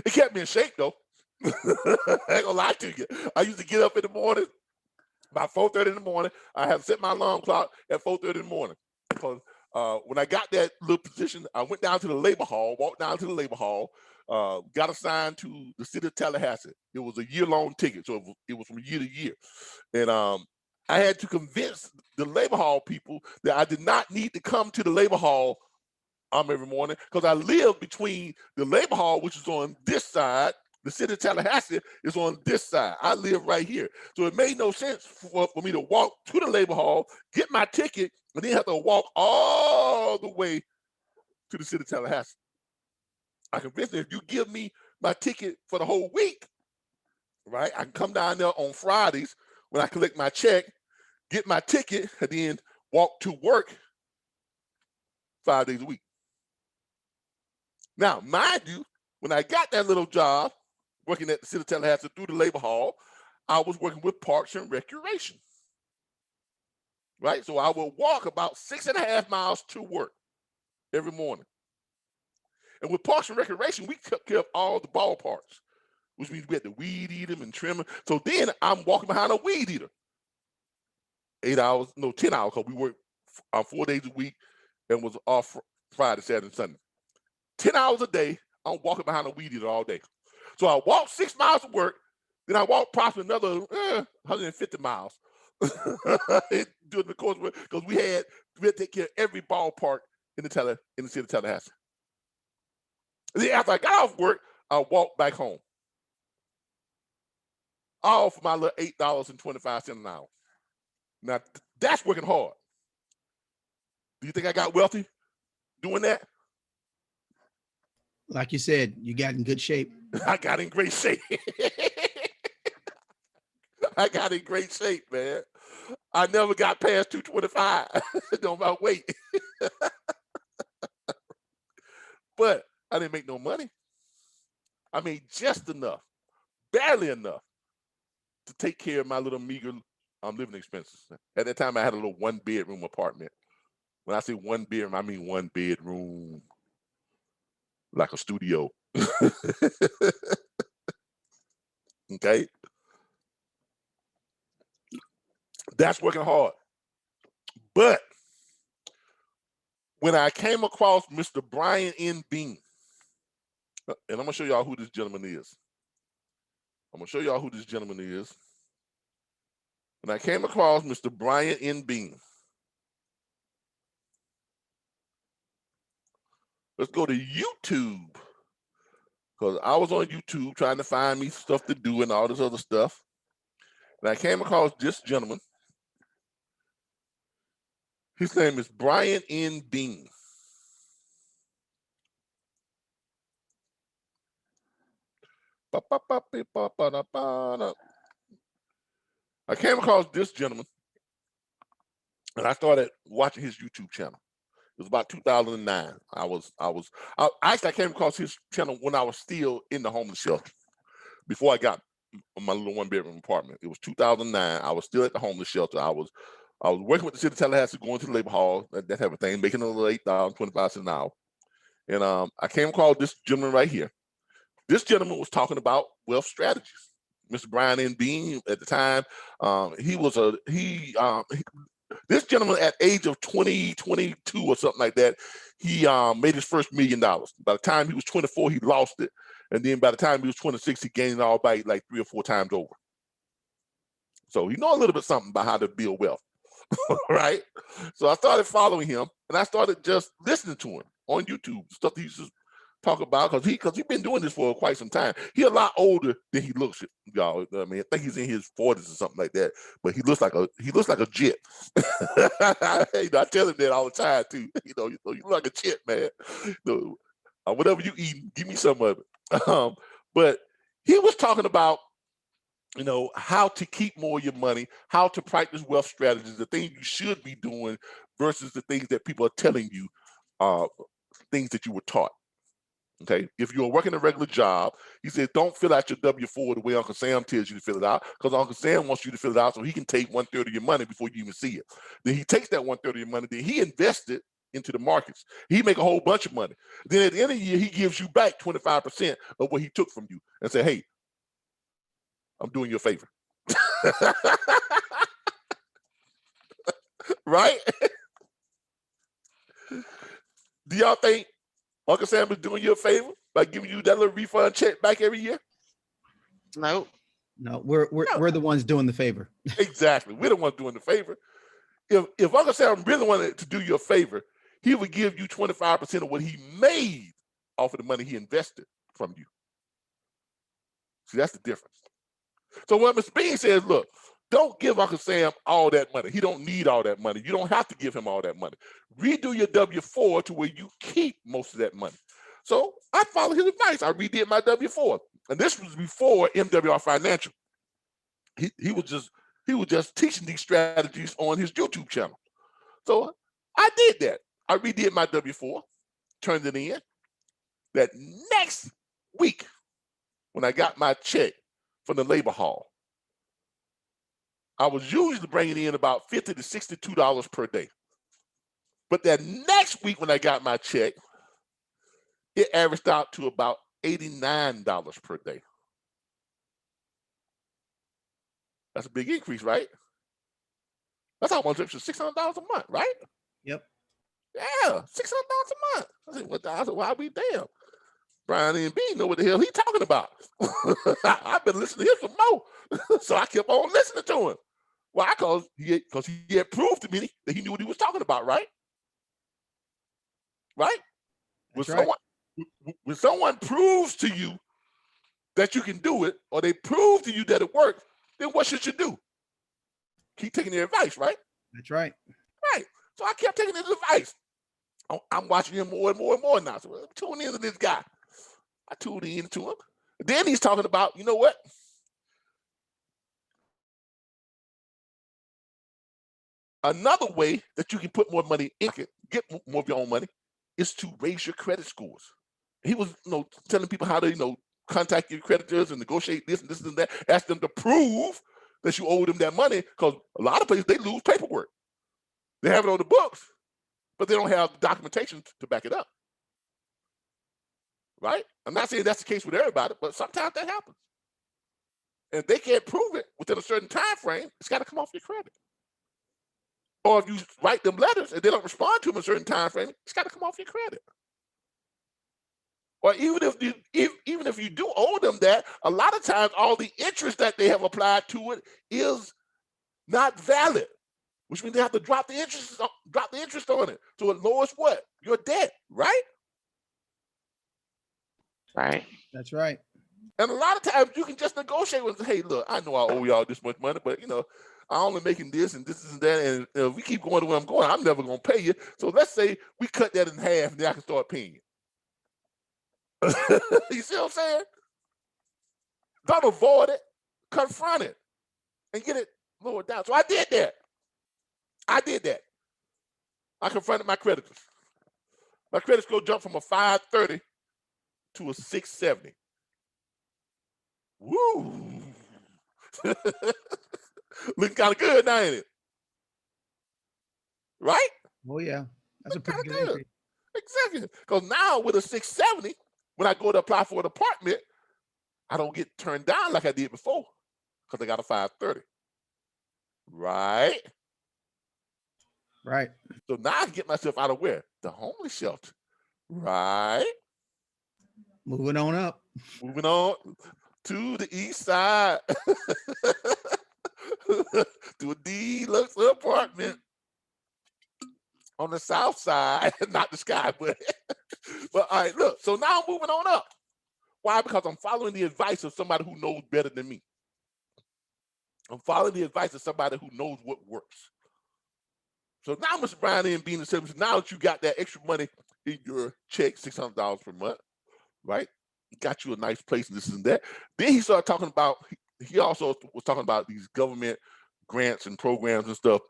It kept me in shape though. I ain't gonna lie to you. I used to get up in the morning, about 4:30 in the morning. I had set my alarm clock at 4:30 in the morning. Because when I got that little position, I went down to the labor hall, walked down to the labor hall, got assigned to the city of Tallahassee. It was a year-long ticket, so it was from year to year. And I had to convince the labor hall people that I did not need to come to the labor hall every morning, because I live between the labor hall, which is on this side. The city of Tallahassee is on this side. I live right here. So it made no sense for me to walk to the labor hall, get my ticket, and then have to walk all the way to the city of Tallahassee. I convinced them, if you give me my ticket for the whole week, right, I can come down there on Fridays when I collect my check, get my ticket, and then walk to work 5 days a week. Now, mind you, when I got that little job working at the city of Tallahassee through the labor hall, I was working with Parks and Recreation, right? So I would walk about 6.5 miles to work every morning. And with Parks and Recreation, we took care of all the ballparks, which means we had to weed eat them and trim them. So then I'm walking behind a weed eater. 10 hours, because we worked 4 days a week and was off Friday, Saturday, and Sunday. 10 hours a day, I'm walking behind a weed eater all day. So I walked 6 miles to work, then I walked probably another 150 miles during the course, because we had to take care of every ballpark in the city of Tallahassee. And then after I got off work, I walked back home. All for my little $8.25 an hour. Now, that's working hard. Do you think I got wealthy doing that? Like you said, you got in good shape. I got in great shape. I got in great shape, man. I never got past 225 on my weight. But I didn't make no money. I made just enough, barely enough, to take care of my little meager living expenses. At that time, I had a little 1-bedroom apartment. When I say 1 bedroom, I mean 1 bedroom, like a studio. Okay? That's working hard. But when I came across Mr. Brian N. Bean, and I'm going to show y'all who this gentleman is. When I came across Mr. Brian N. Bean, let's go to YouTube, because I was on YouTube trying to find me stuff to do and all this other stuff. And I came across this gentleman. His name is Brian N. Bean. I came across this gentleman and I started watching his YouTube channel. It was about 2009. I came across his channel when I was still in the homeless shelter before I got my little 1-bedroom apartment. It was 2009. I was still at the homeless shelter. I was working with the city of Tallahassee, going to the labor hall, that type of thing, making a little $8.25 an hour. And I came across this gentleman right here. This gentleman was talking about wealth strategies. Mr. Brian N. Bean at the time, this gentleman at age of 20, 22 or something like that, he made his first $1 million. By the time he was 24, he lost it. And then by the time he was 26, he gained it all back like 3 or 4 times over. So he know a little bit something about how to build wealth, right? So I started following him, and I started just listening to him on YouTube, stuff he used to talk about, because he's been doing this for quite some time. He's a lot older than he looks, y'all. I mean, I think he's in his 40s or something like that, but he looks like a jet. I tell him that all the time too. You look like a jet, man. Whatever you eat, give me some of it. But he was talking about, how to keep more of your money, how to practice wealth strategies, the things you should be doing versus the things that people are telling you, things that you were taught. Okay, if you're working a regular job, he said, don't fill out your W-4 the way Uncle Sam tells you to fill it out, because Uncle Sam wants you to fill it out so he can take 1/3 of your money before you even see it. Then he takes that 1/3 of your money, then he invests it into the markets. He make a whole bunch of money. Then at the end of the year, he gives you back 25% of what he took from you and say, hey, I'm doing you a favor. Right? Do y'all think Uncle Sam is doing you a favor by giving you that little refund check back every year? Nope. No, we're the ones doing the favor. Exactly. We're the ones doing the favor. If Uncle Sam really wanted to do you a favor, he would give you 25% of what he made off of the money he invested from you. See, that's the difference. So what Mr. Bean says, look, don't give Uncle Sam all that money. He don't need all that money. You don't have to give him all that money. Redo your W-4 to where you keep most of that money. So I followed his advice. I redid my W-4. And this was before MWR Financial. He was just teaching these strategies on his YouTube channel. So I did that. I redid my W-4, turned it in. That next week, when I got my check from the labor hall, I was usually bringing in about $50 to $62 per day. But that next week when I got my check, it averaged out to about $89 per day. That's a big increase, right? That's almost $600 a month, right? Yep. Yeah, $600 a month. I said, why we damn? Brian N. B know what the hell he talking about. I've been listening to him some more. So I kept on listening to him. Why? Because he had proved to me that he knew what he was talking about, right? Right? When someone proves to you that you can do it, or they prove to you that it works, then what should you do? Keep taking their advice, right? That's right. Right. So I kept taking his advice. I'm watching him more and more and more now. So I'm tuning into this guy. I tuned into him. Then he's talking about, you know what? Another way that you can put more money in, get more of your own money, is to raise your credit scores. He was, telling people how to, contact your creditors and negotiate this and that. Ask them to prove that you owe them that money, because a lot of places they lose paperwork. They have it on the books, but they don't have the documentation to back it up. Right? I'm not saying that's the case with everybody, but sometimes that happens. And if they can't prove it within a certain time frame, it's got to come off your credit. Or if you write them letters and they don't respond to them in a certain time frame, it's got to come off your credit. Or even if you do owe them that, a lot of times all the interest that they have applied to it is not valid, which means they have to drop the interest on it. So it lowers what? Your debt, right? Right. That's right. And a lot of times you can just negotiate with them. Hey, look, I know I owe y'all this much money, but I'm only making this and this and that. And if we keep going to where I'm going, I'm never going to pay you. So let's say we cut that in half and then I can start paying you. You see what I'm saying? Don't avoid it, confront it, and get it lowered down. So I did that. I confronted my creditors. My credit score jumped from a 530 to a 670. Woo! Looking kind of good now, ain't it? Right? Oh yeah, that's a pretty Kinda good good. increase. Exactly. Because now with a 670, when I go to apply for an apartment, I don't get turned down like I did before because I got a 530. Right? Right. So now I can get myself out of where? The homeless shelter. Right? Moving on up. Moving on to the east side. To a deluxe apartment on the south side, not the sky, but all right, look. So now I'm moving on up. Why? Because I'm following the advice of somebody who knows better than me. I'm following the advice of somebody who knows what works. So now, Mr. Brian and being the service, now that you got that extra money in your check, $600 per month, right? Got you a nice place and this and that. Then he started talking about, he also was talking about these government grants and programs and stuff,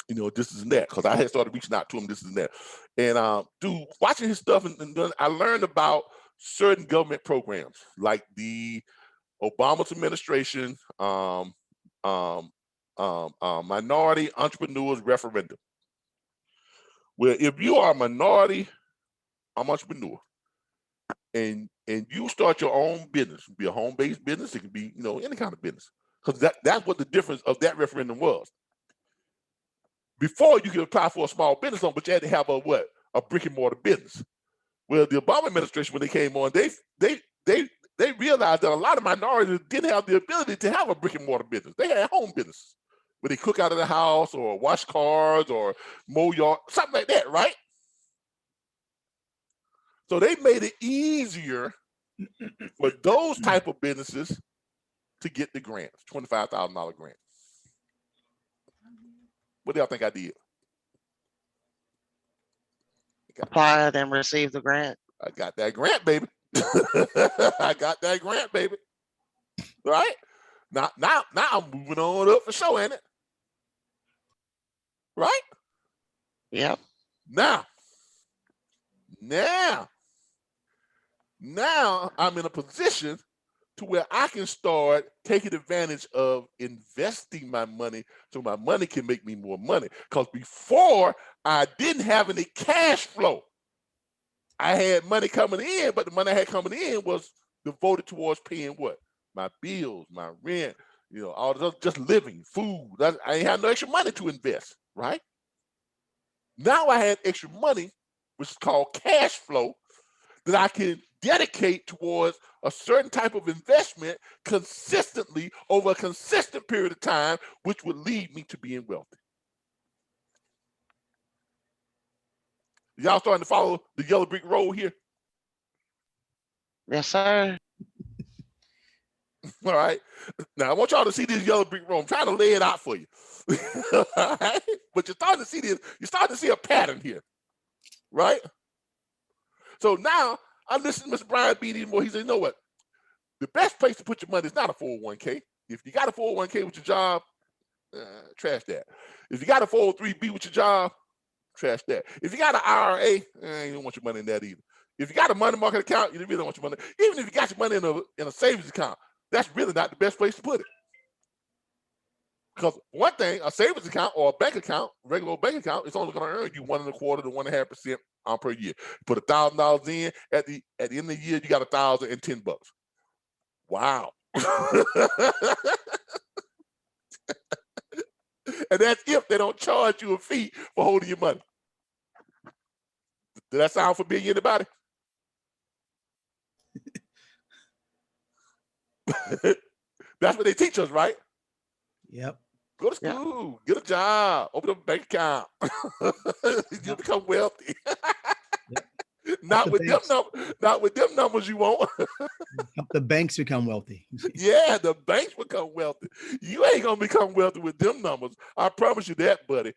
you know, this and that, because I had started reaching out to him, this and that. And dude, watching his stuff, and then I learned about certain government programs, like the Obama administration minority entrepreneurs referendum, where if you are a minority entrepreneur and you start your own business, it can be a home-based business, it can be, you know, any kind of business, because that's what the difference of that referendum was. Before, you could apply for a small business loan, but you had to have a what? A brick and mortar business. Well, the Obama administration, when they came on, they realized that a lot of minorities didn't have the ability to have a brick and mortar business. They had home business where they cook out of the house or wash cars or mow yard, something like that, right? So they made it easier for those type of businesses to get the grants, $25,000 grant. What do y'all think I did? Applied and received the grant. I got that grant, baby. I got that grant, baby. Right? Now I'm moving on up for sure, ain't it? Right? Yep. Now I'm in a position to where I can start taking advantage of investing my money so my money can make me more money. Because before, I didn't have any cash flow. I had money coming in, but the money I had coming in was devoted towards paying what? My bills, my rent, you know, all the just living, food. I ain't have no extra money to invest, right? Now I had extra money, which is called cash flow, that I can dedicate towards a certain type of investment consistently over a consistent period of time, which would lead me to being wealthy. Y'all starting to follow the yellow brick road here? Yes, sir. All right. Now I want y'all to see this yellow brick road. I'm trying to lay it out for you. All right? But you're starting to see this, you're starting to see a pattern here, right? So now I listen to Mr. Brian B. anymore. He said, you know what? The best place to put your money is not a 401k. If you got a 401k with your job, trash that. If you got a 403b with your job, trash that. If you got an IRA, you don't want your money in that either. If you got a money market account, you really don't want your money. Even if you got your money in a savings account, that's really not the best place to put it. Because one thing, a savings account or a bank account, regular bank account, it's only going to earn you 1.25% to 1.5% per year. Put $1,000 in, at the end of the year, you got $1,010. Wow. And that's if they don't charge you a fee for holding your money. Does that sound familiar to anybody? That's what they teach us, right? Yep. Go to school, get a job, open up a bank account. You'll become wealthy. Not with them numbers you won't. Help the banks become wealthy. Yeah, the banks become wealthy. You ain't gonna become wealthy with them numbers. I promise you that, buddy.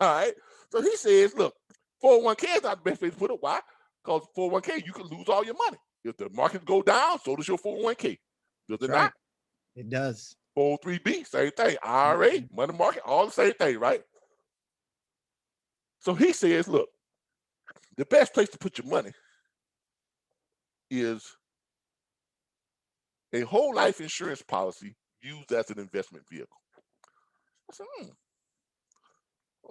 All right. So he says, look, 401k is not the best place to put it. Why? Because 401k, you can lose all your money. If the markets go down, so does your 401k. Does it not? It does. 403b, same thing. IRA, money market, all the same thing, right? So he says, look, the best place to put your money is a whole life insurance policy used as an investment vehicle. I said,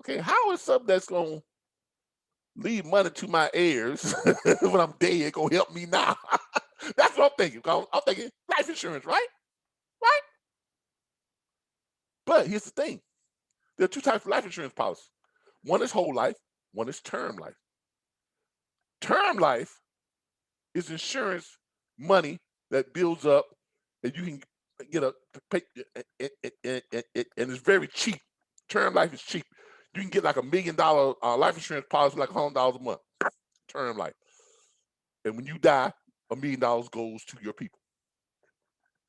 okay, how is something that's going to leave money to my heirs when I'm dead going to help me now? That's what I'm thinking. I'm thinking life insurance, right? Right? But here's the thing. There are two types of life insurance policies. One is whole life, one is term life. Term life is insurance money that builds up and you can get a pay, and it's very cheap. Term life is cheap. You can get like $1 million life insurance policy, like $100 a month. Term life. And when you die, $1 million goes to your people.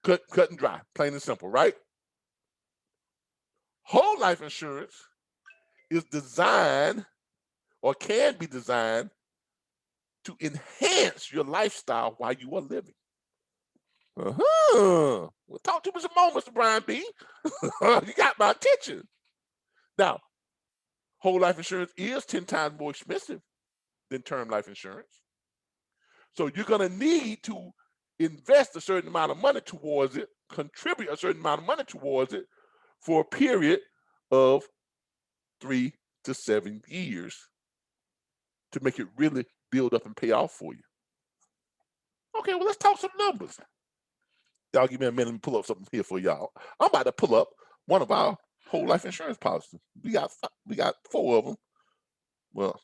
Cut and dry, plain and simple, right? Whole life insurance is designed or can be designed to enhance your lifestyle while you are living. We'll talk to me some more, Mr. Brian B. You got my attention. Now, whole life insurance is 10 times more expensive than term life insurance. So you're going to need to invest a certain amount of money towards it, contribute a certain amount of money towards it for a period of 3 to 7 years to make it really build up and pay off for you. Okay, well, let's talk some numbers. Y'all give me a minute and pull up something here for y'all. I'm about to pull up one of our whole life insurance policies. We got 4 of them. Well,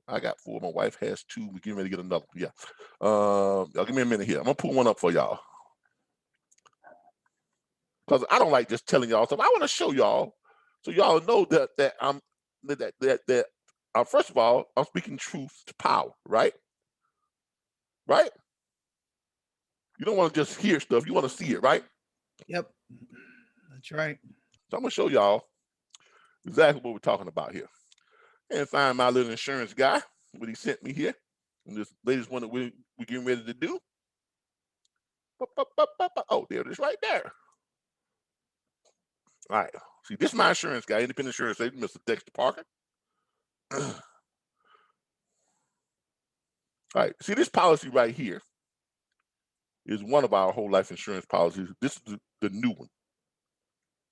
I got 4. My wife has 2. We're getting ready to get another. Yeah. Y'all give me a minute here. I'm gonna pull one up for y'all because I don't like just telling y'all stuff. I want to show y'all so y'all know that I'm that first of all, I'm speaking truth to power, right? Right? You don't want to just hear stuff. You want to see it, right? Yep. That's right. So I'm going to show y'all exactly what we're talking about here. And find my little insurance guy, what he sent me here. And this latest one that we're getting ready to do. Oh, there it is right there. All right. See, this is my insurance guy, independent insurance agent, Mr. Dexter Parker. All right. See, this policy right here is one of our whole life insurance policies. This is the new one.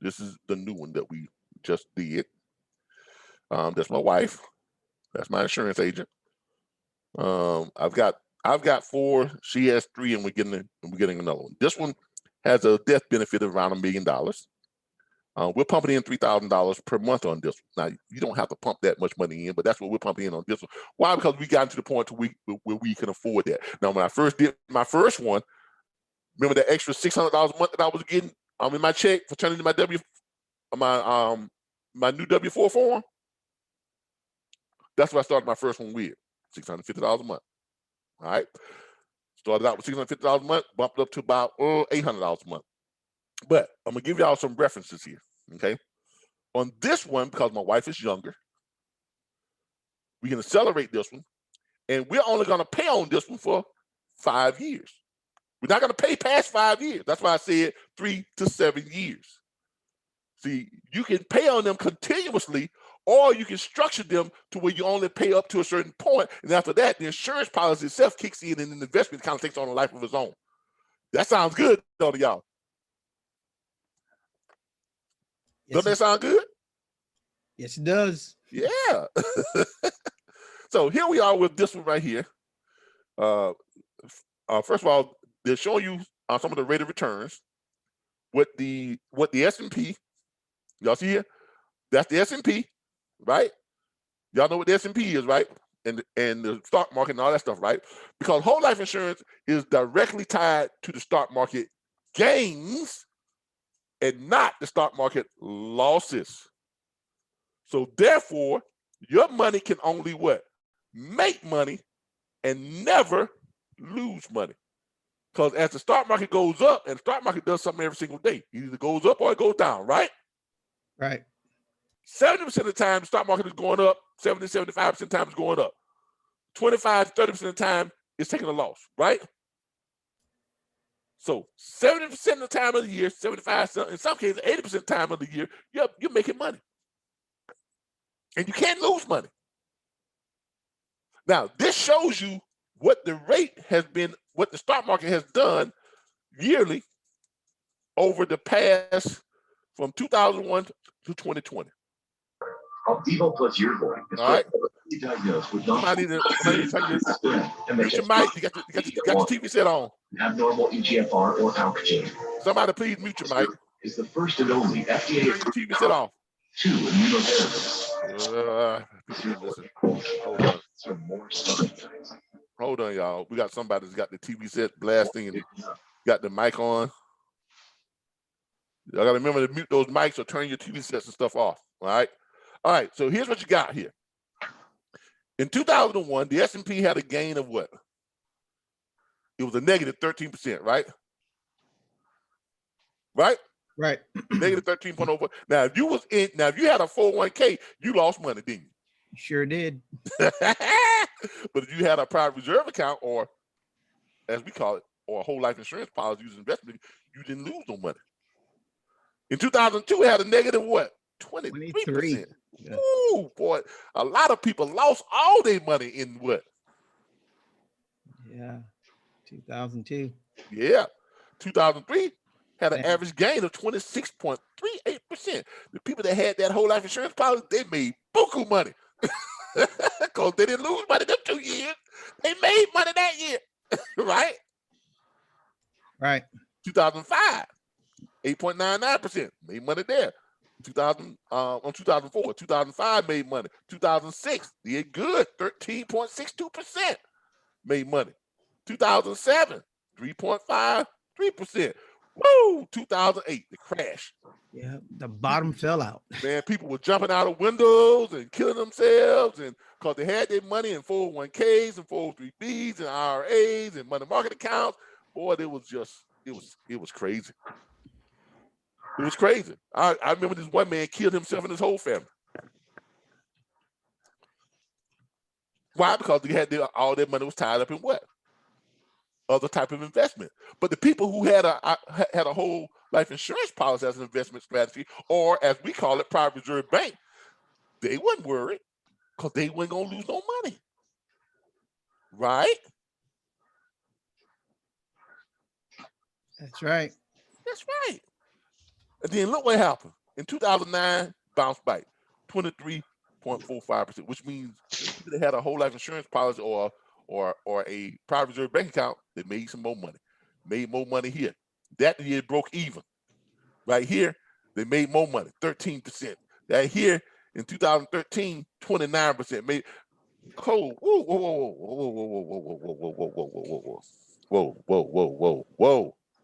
This is the new one that we just did. That's my wife. That's my insurance agent. I've got 4. She has 3, and we're getting another one. This one has a death benefit of around $1 million. We're pumping in $3,000 per month on this one. Now, you don't have to pump that much money in, but that's what we're pumping in on this one. Why? Because we got to the point where we can afford that. Now, when I first did my first one, remember that extra $600 a month that I was getting in my check for turning in my new W-4 form? That's what I started my first one with, $650 a month. All right. Started out with $650 a month, bumped up to about $800 a month. But I'm gonna give y'all some references here. Okay. On this one, because my wife is younger, we can accelerate this one, and we're only gonna pay on this one for 5 years. We're not gonna pay past 5 years. That's why I said 3 to 7 years. See, you can pay on them continuously, or you can structure them to where you only pay up to a certain point, and after that, the insurance policy itself kicks in, and the investment kind of takes on a life of its own. That sounds good, don't it, y'all? Yes, Doesn't that sound good? Yes, it does. Yeah. So here we are with this one right here. First of all, they're showing you some of the rate of returns. What the S&P, y'all see here? That's the S&P, right? Y'all know what the S&P is, right? And the stock market and all that stuff, right? Because whole life insurance is directly tied to the stock market gains and not the stock market losses. So therefore, your money can only what? Make money and never lose money. Because as the stock market goes up, and the stock market does something every single day, it either goes up or it goes down, right? Right. 70% of the time, the stock market is going up. 70, 75% of the time it's going up. 25, 30% of the time, it's taking a loss, right? So 70% of the time of the year, 75, in some cases, 80% of the time of the year, you're making money. And you can't lose money. Now, this shows you what the rate has been, what the stock market has done yearly over the past from 2001 to 2020. Optimal plus your boy is all right. diagnosed with Somebody need to turn mute your mic. You got your TV set on. Abnormal EGFR or ALK gene. Somebody please mute your mic. Is the first and only FDA Turn your TV set off. to immunotherapies. Listen. Hold on, y'all. We got somebody that's got the TV set blasting and got the mic on. Y'all gotta remember to mute those mics or turn your TV sets and stuff off. All right. All right. So here's what you got here. In 2001, the S&P had a gain of what? It was a negative 13%, right? Right? Right. Negative 13.04. Now, if you had a 401k, you lost money, didn't you? Sure did. But if you had a private reserve account, or as we call it, or a whole life insurance policy using investment, you didn't lose no money. In 2002, it had a negative what? 23%. Yeah. Ooh, boy, a lot of people lost all their money in what? Yeah. 2002. Yeah. 2003 had an average gain of 26.38%. The people that had that whole life insurance policy, they made buku money. Because they didn't lose money them 2 years. They made money that year. Right? Right. 2005, 8.99%. Made money there. 2004, 2005 made money. 2006 did good, 13.62% made money. 2007, 3.53%. Woo! 2008, the crash. Yeah, the bottom fell out. Man, people were jumping out of windows and killing themselves, and because they had their money in 401ks and 403bs and IRAs and money market accounts. Boy, it was crazy. It was crazy. I remember this one man killed himself and his whole family. Why? Because they had all their money was tied up in what? Other type of investment. But the people who had a whole life insurance policy as an investment strategy, or as we call it, private reserve bank, they wasn't worried because they weren't gonna lose no money. Right? That's right. That's right. And then look what happened. In 2009, bounced back 23.45%, which means people that had a whole life insurance policy or a private reserve bank account, they made some more money. Made more money here. That year broke even. Right here, they made more money, 13%. That here in 2013, 29% made. Oh,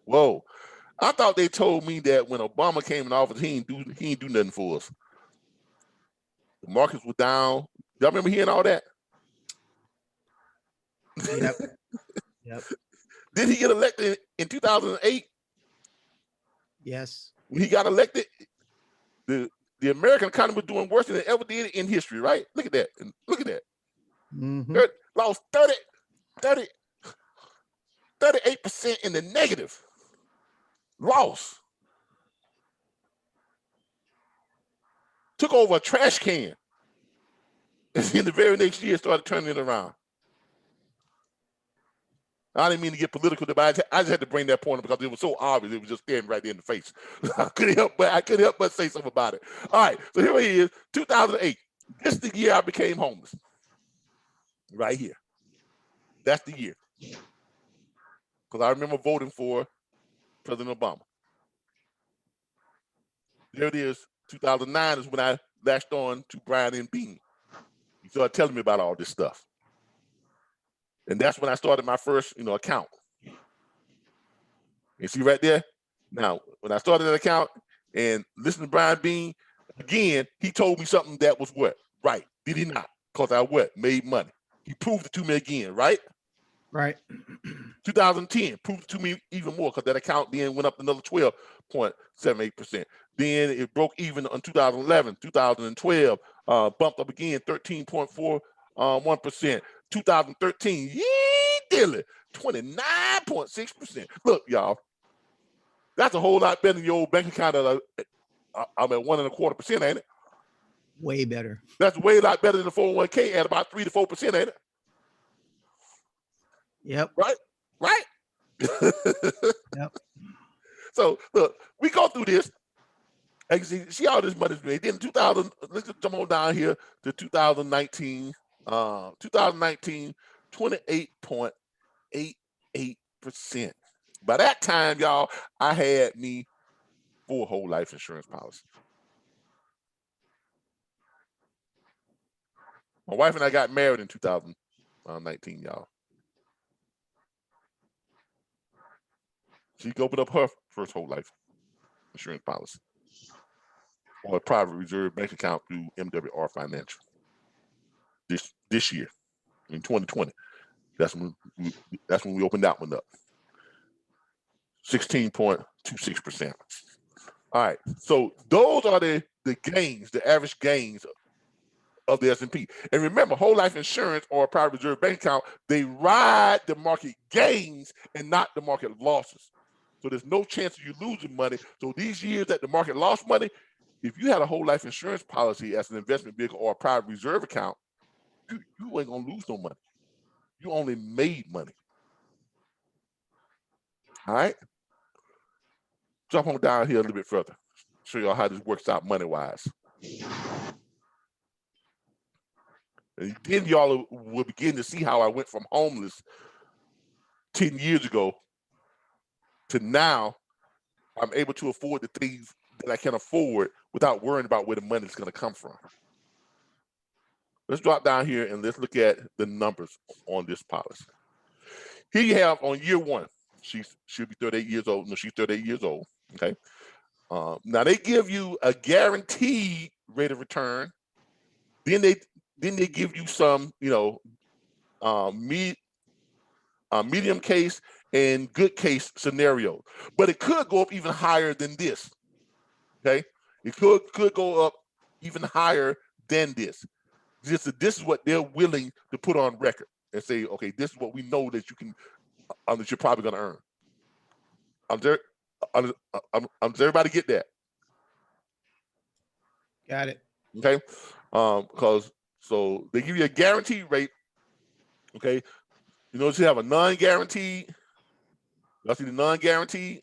whoa. I thought they told me that when Obama came in office, he ain't do nothing for us. The markets were down. Y'all remember hearing all that? Yep. Yep. Did he get elected in 2008? Yes. When he got elected, the American economy was doing worse than it ever did in history, right? Look at that. And look at that. Mm-hmm. Lost 38% in the negative. Loss. Took over a trash can. And in the very next year, started turning it around. I didn't mean to get political, but I just had to bring that point up because it was so obvious. It was just staring right there in the face. I couldn't help but say something about it. All right, so here he is, 2008. This is the year I became homeless. Right here. That's the year. Because I remember voting for President Obama. There it is. 2009 is when I latched on to Brian and Bean. He started telling me about all this stuff. And that's when I started my first, account. You see right there? Now, when I started that account and listened to Brian Bean, again, he told me something that was what? Right. Did he not? Because I what? Made money. He proved it to me again, right? Right. 2010 proved it to me even more because that account then went up another 12.78%. Then it broke even on 2011, 2012, bumped up again 13.41%. 2013, dilly, 29.6%. Look, y'all, that's a whole lot better than your old bank account. I'm at 1.25%, ain't it? Way better. That's way a lot better than the 401k at about 3 to 4%, ain't it? Yep. Right? Yep. So look, we go through this. And you see all this money's made. Then 2000, let's just jump on down here to 2019. 2019, 28.88%. By that time, y'all, I had me 4 whole life insurance policies. My wife and I got married in 2019, y'all. She opened up her first whole life insurance policy or a private reserve bank account through MWR Financial. This year, in 2020, that's when we opened that one up. 16.26%. All right, so those are the gains, the average gains of the S&P. And remember, whole life insurance or a private reserve bank account, they ride the market gains and not the market losses. So there's no chance of you losing money. So these years that the market lost money, if you had a whole life insurance policy as an investment vehicle or a private reserve account, you ain't gonna lose no money. You only made money. All right. Jump on down here a little bit further. Show y'all how this works out money-wise. And then y'all will begin to see how I went from homeless 10 years ago to now I'm able to afford the things that I can afford without worrying about where the money is going to come from. Let's drop down here and let's look at the numbers on this policy. Here you have on year 1, she'll be 38 years old. No, she's 38 years old. Okay. Now they give you a guaranteed rate of return. Then they give you some, medium case and good case scenario, but it could go up even higher than this. Okay, it could go up even higher than this. This is what they're willing to put on record and say, okay, this is what we know that you can, that you're probably going to earn. Does everybody get that? Got it. Okay, because so they give you a guaranteed rate. Okay, you notice you have a non-guaranteed. Y'all see the non-guaranteed?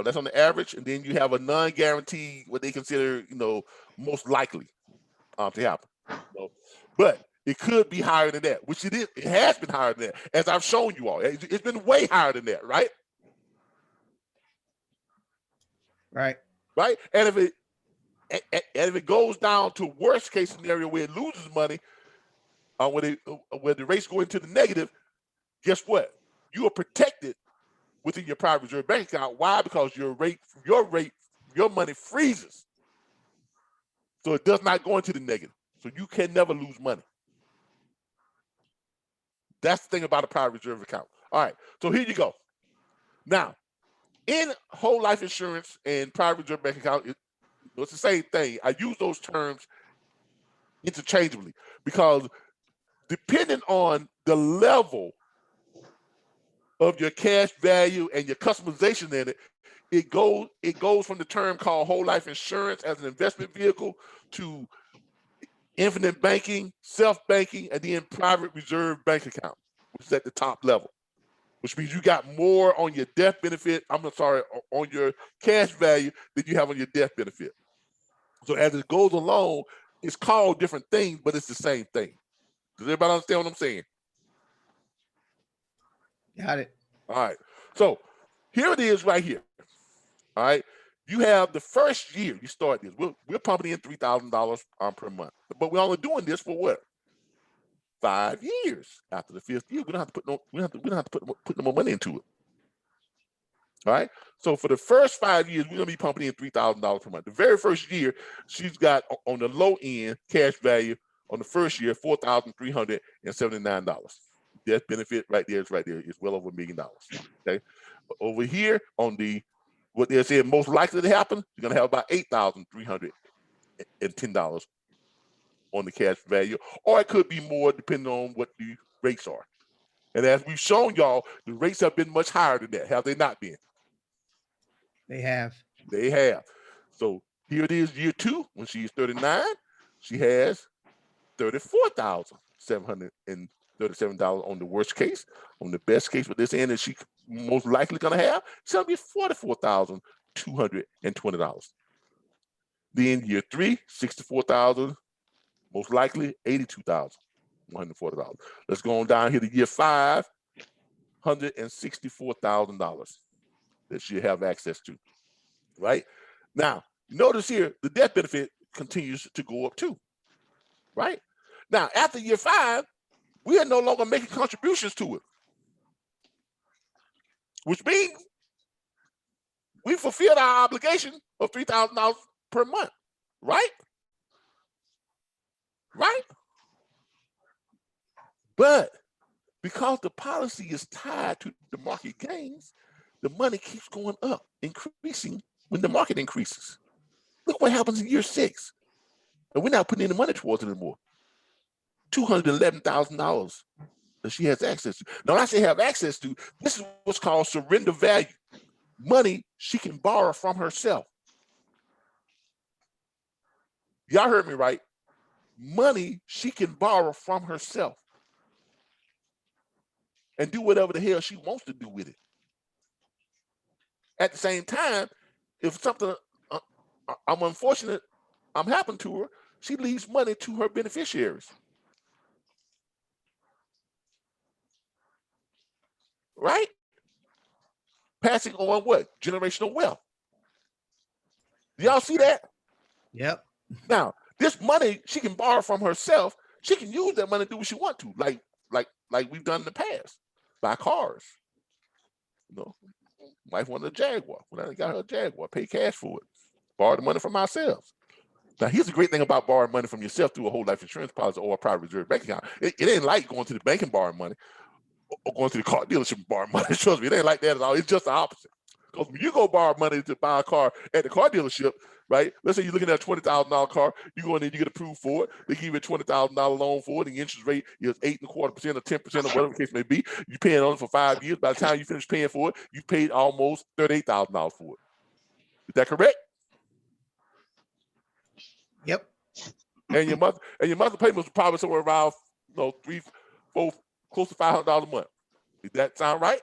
That's on the average, and then you have a non-guaranteed, what they consider, most likely to happen. But it could be higher than that, which it is. It has been higher than that, as I've shown you all. It's been way higher than that, right? Right. Right. And if it goes down to worst case scenario where it loses money, where the rates go into the negative, guess what? You are protected within your private reserve bank account. Why? Because your money freezes. So it does not go into the negative. So you can never lose money. That's the thing about a private reserve account. All right. So here you go. Now, in whole life insurance and private reserve bank account, it's the same thing. I use those terms interchangeably because depending on the level of your cash value and your customization in it, it goes from the term called whole life insurance as an investment vehicle to infinite banking, self-banking, and then private reserve bank account, which is at the top level, which means you got more on your death benefit, on your cash value than you have on your death benefit. So as it goes along, it's called different things, but it's the same thing. Does everybody understand what I'm saying? Got it. All right. So here it is right here. All right. You have the first year you start this. We're pumping in $3,000 per month, but we're only doing this for what? 5 years. After the 5th year, we don't have to put no more money into it. All right. So for the first 5 years, we're gonna be pumping in $3,000 per month. The very first year, she's got on the low end cash value on the first year $4,379. Death benefit right there is well over $1 million. Okay. But over here on what they're saying most likely to happen, you're gonna have about $8,310 on the cash value, or it could be more depending on what the rates are. And as we've shown y'all, the rates have been much higher than that. Have they not been? They have. They have. So here it is, year 2, when she's 39, she has $34,730 $37 on the worst case. On the best case with this end that she most likely gonna have, it's gonna be $44,220. Then year 3, $64,000, most likely $82,140. Let's go on down here to year 5, $164,000 that you have access to, right? Now, notice here, the death benefit continues to go up too, right? Now, after year 5, we are no longer making contributions to it, which means we fulfilled our obligation of $3,000 per month, right? Right? But because the policy is tied to the market gains, the money keeps going up, increasing when the market increases. Look what happens in year 6. And we're not putting any money towards it anymore. $211,000 that she has access to. Now, when I say have access to, this is what's called surrender value. Money she can borrow from herself. Y'all heard me right. Money she can borrow from herself and do whatever the hell she wants to do with it. At the same time, if something I'm unfortunate, happened to her, she leaves money to her beneficiaries. Right? Passing on what? Generational wealth. Do y'all see that? Yep. Now, this money she can borrow from herself. She can use that money to do what she wants to, like we've done in the past. Buy cars. You know, wife wanted a Jaguar. When I got her a Jaguar, pay cash for it. Borrow the money from ourselves. Now, here's the great thing about borrowing money from yourself through a whole life insurance policy or a private reserve bank account. It ain't like going to the bank and borrowing money or going to the car dealership and borrowing money. Trust me, it ain't like that at all. It's just the opposite. Because when you go borrow money to buy a car at the car dealership, right? Let's say you're looking at a $20,000 car, you go in there, you get approved for it. They give you a $20,000 loan for it. The interest rate is 8.25% or 10% or whatever the case may be. You're paying on it for 5 years. By the time you finish paying for it, you paid almost $38,000 for it. Is that correct? Yep. And your monthly payments are probably somewhere around, $300, $400, close to $500 a month. Does that sound right?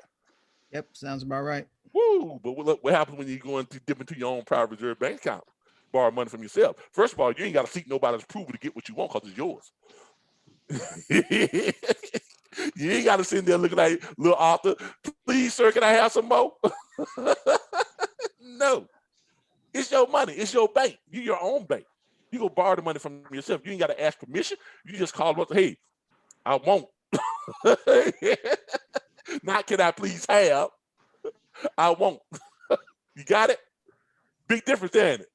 Yep. Sounds about right. Woo! But what happens when you go into dip into your own private reserve bank account, borrow money from yourself? First of all, you ain't got to seek nobody's approval to get what you want because it's yours. You ain't got to sit there looking like little Arthur. Please, sir, can I have some more? No, it's your money. It's your bank. You're your own bank. You go borrow the money from yourself. You ain't got to ask permission. You just call them up. Hey, I won't. Not can I please have? I won't. You got it? Big difference, ain't it?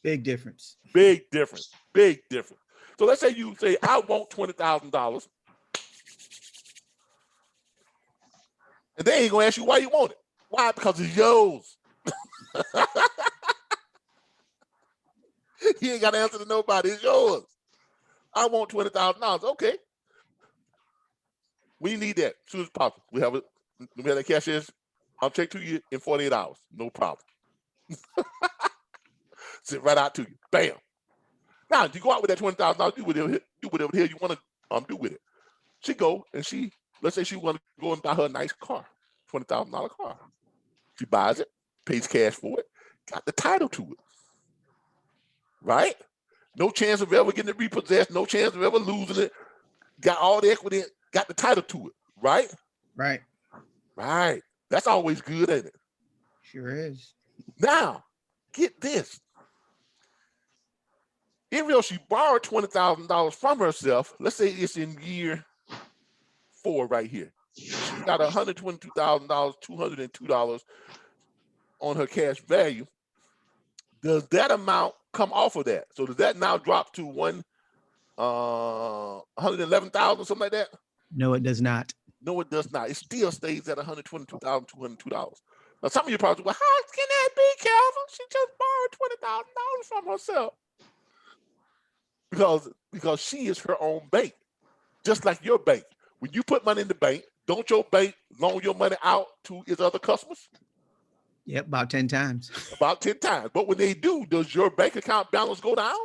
Big difference. Big difference. Big difference. So let's say you say, I want $20,000. And they ain't going to ask you why you want it. Why? Because it's yours. You ain't got to answer to nobody. It's yours. I want $20,000. Okay. We need that as soon as possible. We have that cashier's. I'll check to you in 48 hours. No problem. Sit right out to you. Bam. Now, you go out with that $20,000, do whatever the hell you want to do with it. She go and let's say she want to go and buy her a nice car, $20,000 car. She buys it, pays cash for it, got the title to it. Right? No chance of ever getting it repossessed, no chance of ever losing it. Got all the equity, got the title to it. Right? Right. Right. That's always good, ain't it? Sure is. Now, get this. If she borrowed $20,000 from herself, let's say it's in year 4 right here. She's got $122,000, $202 on her cash value. Does that amount come off of that? So does that now drop to $111,000, something like that? No, it does not. No, it does not. It still stays at $122,202. Now, some of you probably, well, how can that be, Calvin? She just borrowed $20,000 from herself. Because she is her own bank, just like your bank. When you put money in the bank, don't your bank loan your money out to its other customers? Yep, about 10 times. About 10 times. But when they do, does your bank account balance go down?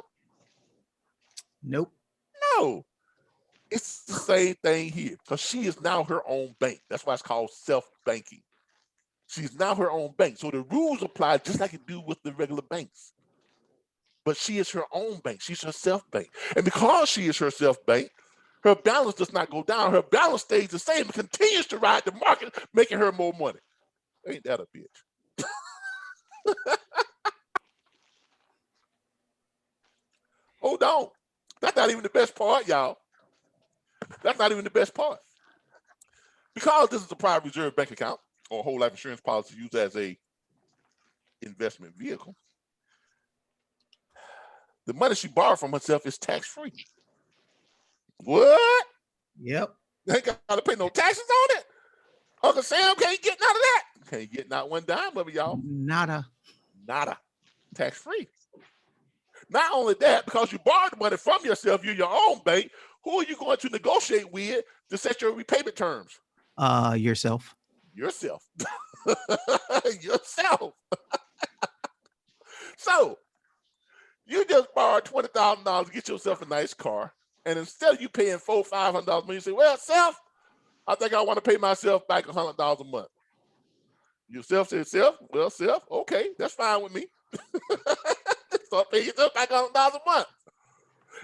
Nope. No. It's the same thing here because she is now her own bank. That's why it's called self-banking. She's now her own bank. So the rules apply just like it do with the regular banks. But she is her own bank. She's her self-bank. And because she is her self-bank, her balance does not go down. Her balance stays the same and continues to ride the market, making her more money. Ain't that a bitch? Hold on. That's not even the best part, y'all. That's not even the best part. Because this is a private reserve bank account or whole life insurance policy used as a investment vehicle, the money she borrowed from herself is tax-free. What? Yep. They ain't got to pay no taxes on it. Uncle Sam can't get none of that. Can't get not one dime of it, y'all. Nada. Nada. Tax-free. Not only that, because you borrowed the money from yourself, you're your own bank, who are you going to negotiate with to set your repayment terms? Yourself. Yourself. Yourself. So you just borrowed $20,000 to get yourself a nice car, and instead of you paying $400-500, you say, "Well, self, I think I want to pay myself back $100 a month." Yourself says, "Self, well, self, okay, that's fine with me." Start paying yourself back $100 a month.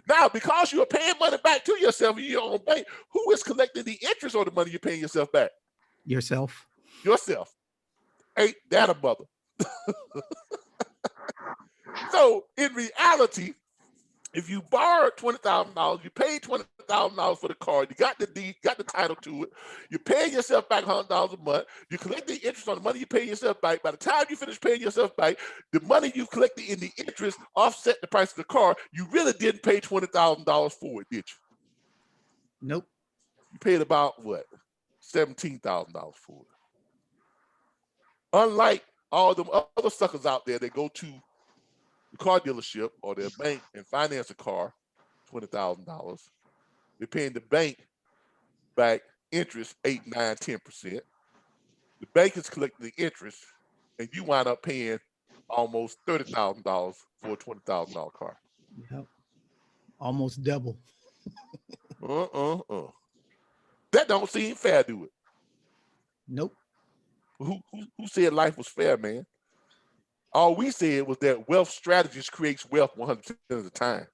Now, because you are paying money back to yourself in your own bank, who is collecting the interest on the money you're paying yourself back? Yourself. Yourself. Ain't that a mother? So, in reality, if you borrowed $20,000, you paid $20,000 for the car, you got the deed, got the title to it, you're paying yourself back $100 a month, you collect the interest on the money you pay yourself back. By the time you finish paying yourself back, the money you collected in the interest offset the price of the car. You really didn't pay $20,000 for it, did you? Nope. You paid about what? $17,000 for it. Unlike all them other suckers out there that go to the car dealership or their bank and finance a car, $20,000. They're paying the bank back interest 8, 9, 10%. The bank is collecting the interest, and you wind up paying almost $30,000 for a $20,000 car. Yep. Almost double. That don't seem fair, do it? Nope. Who said life was fair, man? All we said was that wealth strategist creates wealth 100% of the time.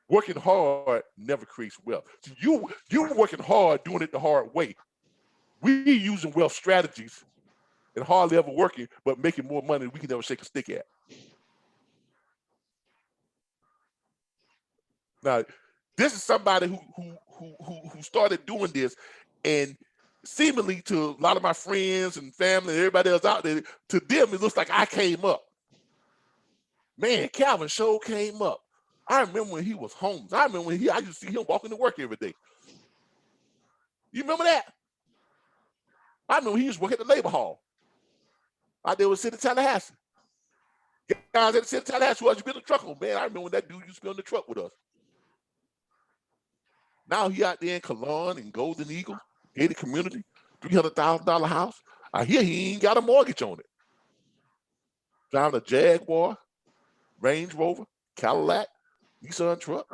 Working hard never creates wealth. So you working hard, doing it the hard way. We using wealth strategies and hardly ever working, but making more money than we can never shake a stick at. Now, this is somebody who started doing this, and seemingly to a lot of my friends and family and everybody else out there, to them, it looks like I came up. Man, Calvin Show came up. I remember when he was homeless. I remember when I used to see him walking to work every day. You remember that? I remember he used to work at the labor hall out there with City Tallahassee. Guys at the City Tallahassee who used to be on the truck. Oh, man, I remember when that dude used to be on the truck with us. Now he out there in Cologne and Golden Eagle, gated community, $300,000 house. I hear he ain't got a mortgage on it. Driving a Jaguar, Range Rover, Cadillac, Nissan truck.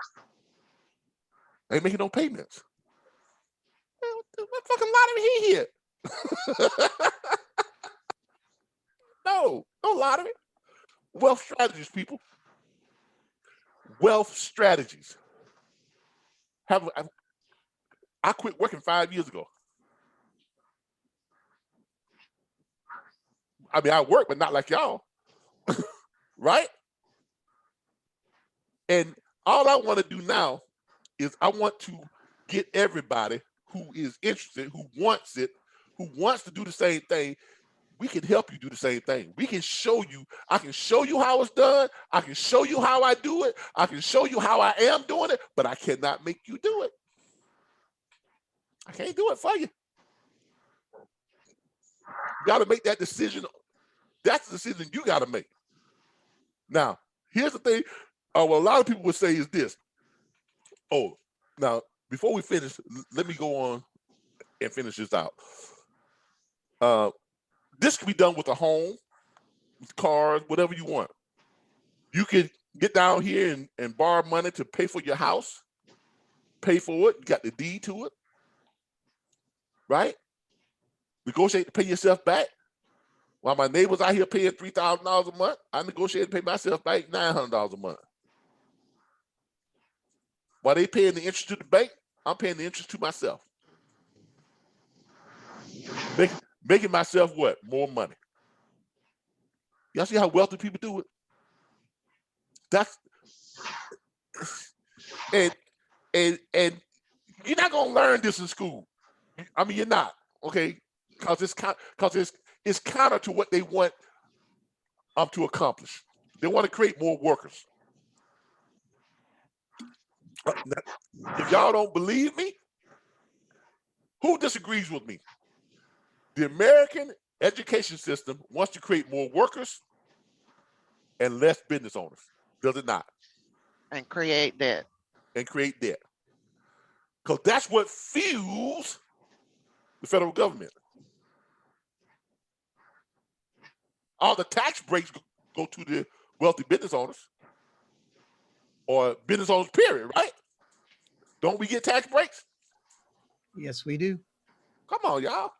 Ain't making no payments. What fucking lottery he hit? No lottery. Wealth strategies, people. Wealth strategies. I quit working 5 years ago. I mean, I work, but not like y'all. Right? And all I want to do now is I want to get everybody who is interested, who wants it, who wants to do the same thing. We can help you do the same thing. We can show you. I can show you how it's done. I can show you how I do it. I can show you how I am doing it, but I cannot make you do it. I can't do it for you. You got to make that decision. That's the decision you got to make. Now, here's the thing. What a lot of people would say is this. Oh, now, before we finish, let me go on and finish this out. This can be done with a home, with cars, whatever you want. You can get down here and borrow money to pay for your house. pay for it. You got the deed to it, right? Negotiate to pay yourself back. While my neighbors out here paying $3,000 a month, I negotiate to pay myself back $900 a month. While they paying the interest to the bank, I'm paying the interest to myself. Making myself what? More money. Y'all see how wealthy people do it? That's and you're not gonna learn this in school. I mean, you're not, okay? Because it's counter to what they want to accomplish. They want to create more workers. If y'all don't believe me, who disagrees with me? The American education system wants to create more workers and less business owners, does it not? And create debt. And create debt. Because that's what fuels the federal government. All the tax breaks go to the wealthy business owners or business owners, period, right? Don't we get tax breaks? Yes, we do. Come on, y'all.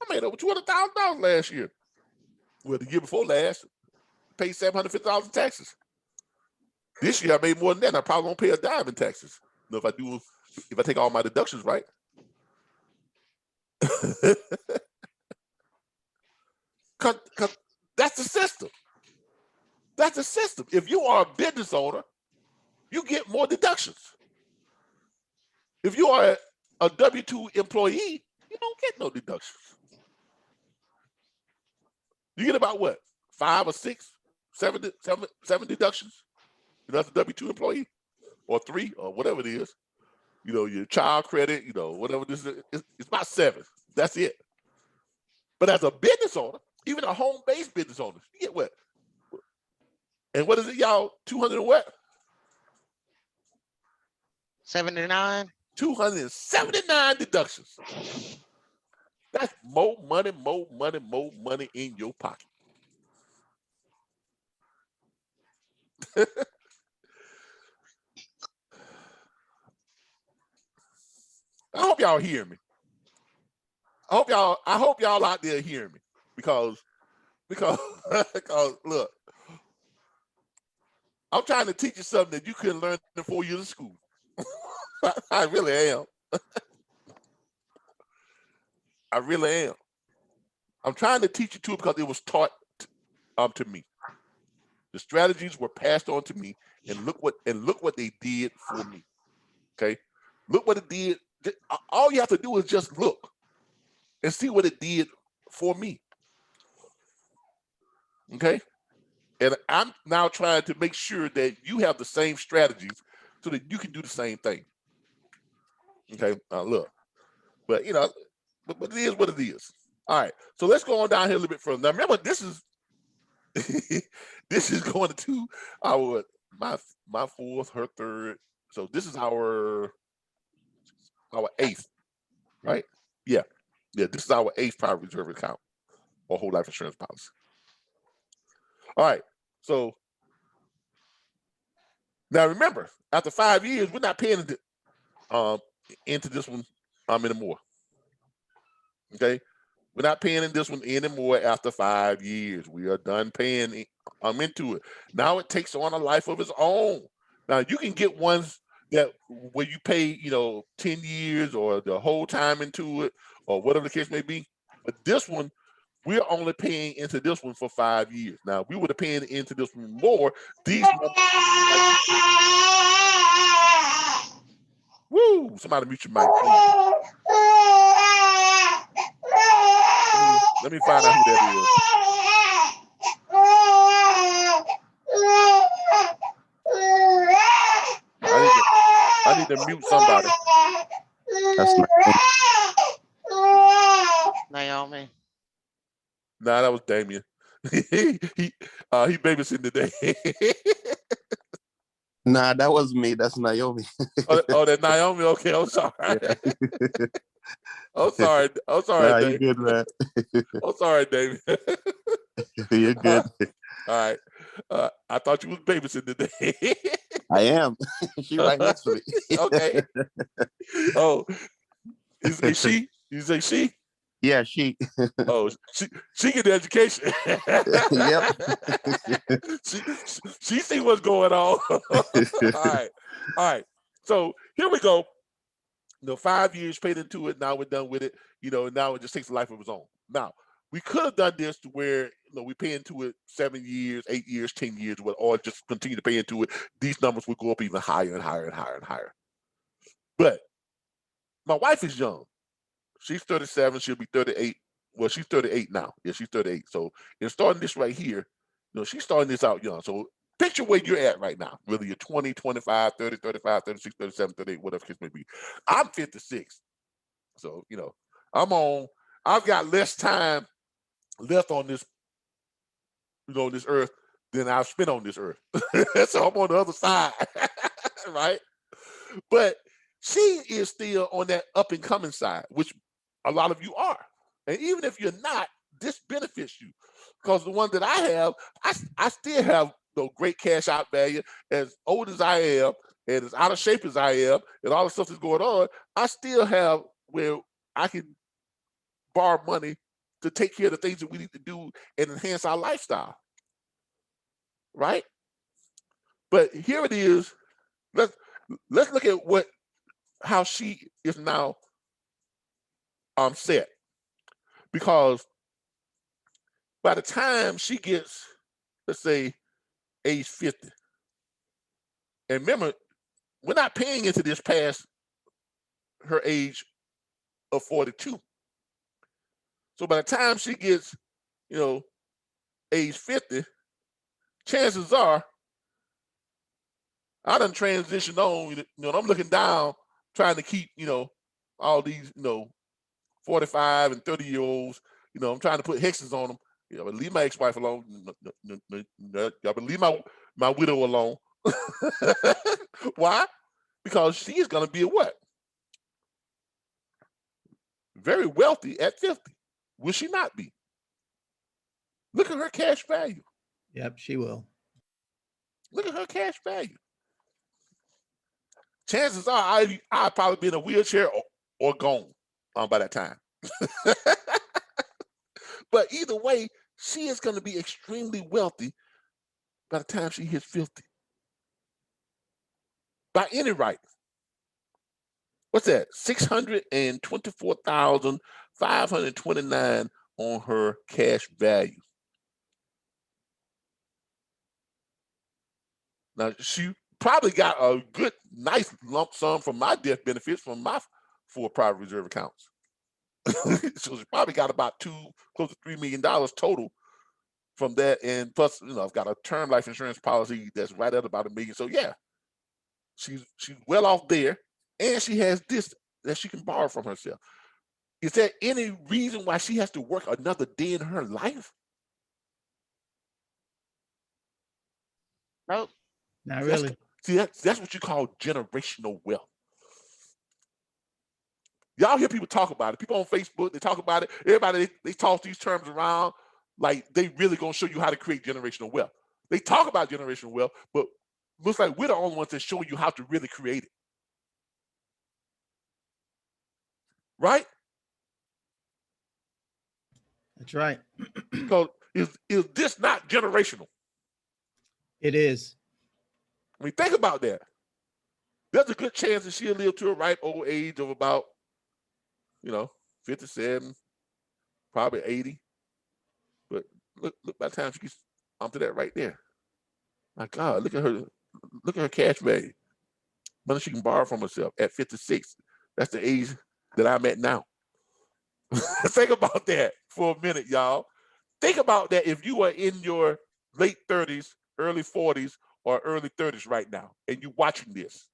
I made over $200,000 last year. Well, the year before last, paid $750 in taxes. This year I made more than that. I probably won't pay a dime in taxes. You know, if I take all my deductions right. Cause that's the system. That's the system. If you are a business owner, you get more deductions. If you are a W-2 employee, you don't get no deductions. You get about what? 5 or 6, 7 deductions. You know, that's a W-2 employee, or 3, or whatever it is. You know, your child credit, you know, whatever this is, it's about 7. That's it. But as a business owner, even a home-based business owner, you get what? And what is it, y'all? 200 and what? 79. 279 deductions. That's more money in your pocket. I hope y'all hear me. I hope y'all out there hear me because look, I'm trying to teach you something that you couldn't learn in 4 years of school. I really am. I really am. I'm trying to teach you to it because it was taught to me. The strategies were passed on to me, and look what they did for me. Okay, look what it did. All you have to do is just look and see what it did for me. Okay, and I'm now trying to make sure that you have the same strategies so that you can do the same thing. Okay, look, but you know, but it is what it is. All right, so let's go on down here a little bit further. Now, remember, this is this is going to our my fourth, her third. So this is our 8th, right? Yeah. This is our 8th private reserve account or whole life insurance policy. All right. So now remember, after 5 years, we're not paying into this one anymore. Okay. We're not paying in this one anymore after 5 years. We are done paying into it. Now it takes on a life of its own. Now you can get ones that where you pay, you know, 10 years or the whole time into it or whatever the case may be. But this one, we're only paying into this one for 5 years. Now, we would have paying into this one more. These numbers, woo! Somebody mute your mic, please. Let me find out who that is. I need to mute somebody. That's Naomi. Nah, that was Damien. he babysitting today. Nah, that was me. That's Naomi. oh, that Naomi. Okay, I'm sorry. Yeah. I'm sorry. Nah, Dave. you good, man. I'm sorry, David. You're good. All right. I thought you was babysitting today. I am. She right next to me. Okay. Oh, is it she? You say she? Yeah, she. Oh, she get the education. Yep. she see what's going on. All right. All right. So here we go. 5 years paid into it. Now we're done with it. Now it just takes a life of its own. Now, we could have done this to where we pay into it 7 years, 8 years, 10 years, or just continue to pay into it. These numbers would go up even higher and higher and higher and higher. But my wife is young. She's 37. She'll be 38. Well, she's 38 now. Yeah, she's 38. So in starting this right here, she's starting this out young. So picture where you're at right now, whether you're 20, 25, 30, 35, 36, 37, 38, whatever the case may be. I'm 56. So, I've got less time left on this, this earth than I've spent on this earth. So I'm on the other side, right? But she is still on that up and coming side, which a lot of you are. And even if you're not, this benefits you, because the one that I have, I still have great cash out value. As old as I am and as out of shape as I am and all the stuff that's going on, I still have where I can borrow money to take care of the things that we need to do and enhance our lifestyle, right? But here it is. Let's look at how she is now set, because by the time she gets, let's say, age 50, and remember, we're not paying into this past her age of 42. So by the time she gets, age 50, chances are I done transitioned on. I'm looking down, trying to keep, all these, 45 and 30-year-olds. I'm trying to put hexes on them. But leave my ex-wife alone. Y'all better leave my widow alone. Why? Because she is going to be a what? Very wealthy at 50. Will she not be? Look at her cash value. Yep, she will. Look at her cash value. Chances are I'll probably be in a wheelchair or gone by that time. But either way, she is going to be extremely wealthy by the time she hits 50. By any right. What's that? 624,529 on her cash value. Now, she probably got a good, nice lump sum from my death benefits from my 4 private reserve accounts. So she probably got about close to $3 million total from that. And plus, I've got a term life insurance policy that's right at about $1 million. So yeah, she's well off there, and she has this that she can borrow from herself. Is there any reason why she has to work another day in her life? Nope. Not really. That's what you call generational wealth. Y'all hear people talk about it. People on Facebook, they talk about it. Everybody, they toss these terms around like they really gonna show you how to create generational wealth. They talk about generational wealth, but looks like we're the only ones that show you how to really create it. Right? That's right. Because is this not generational? It is. I mean, think about that. There's a good chance that she'll live to a ripe old age of about, 57, probably 80. But look by the time she gets onto that right there. My God, look at her cash value. Money she can borrow from herself at 56. That's the age that I'm at now. Think about that for a minute, y'all. Think about that if you are in your late 30s, early 40s, or early 30s right now, and you're watching this.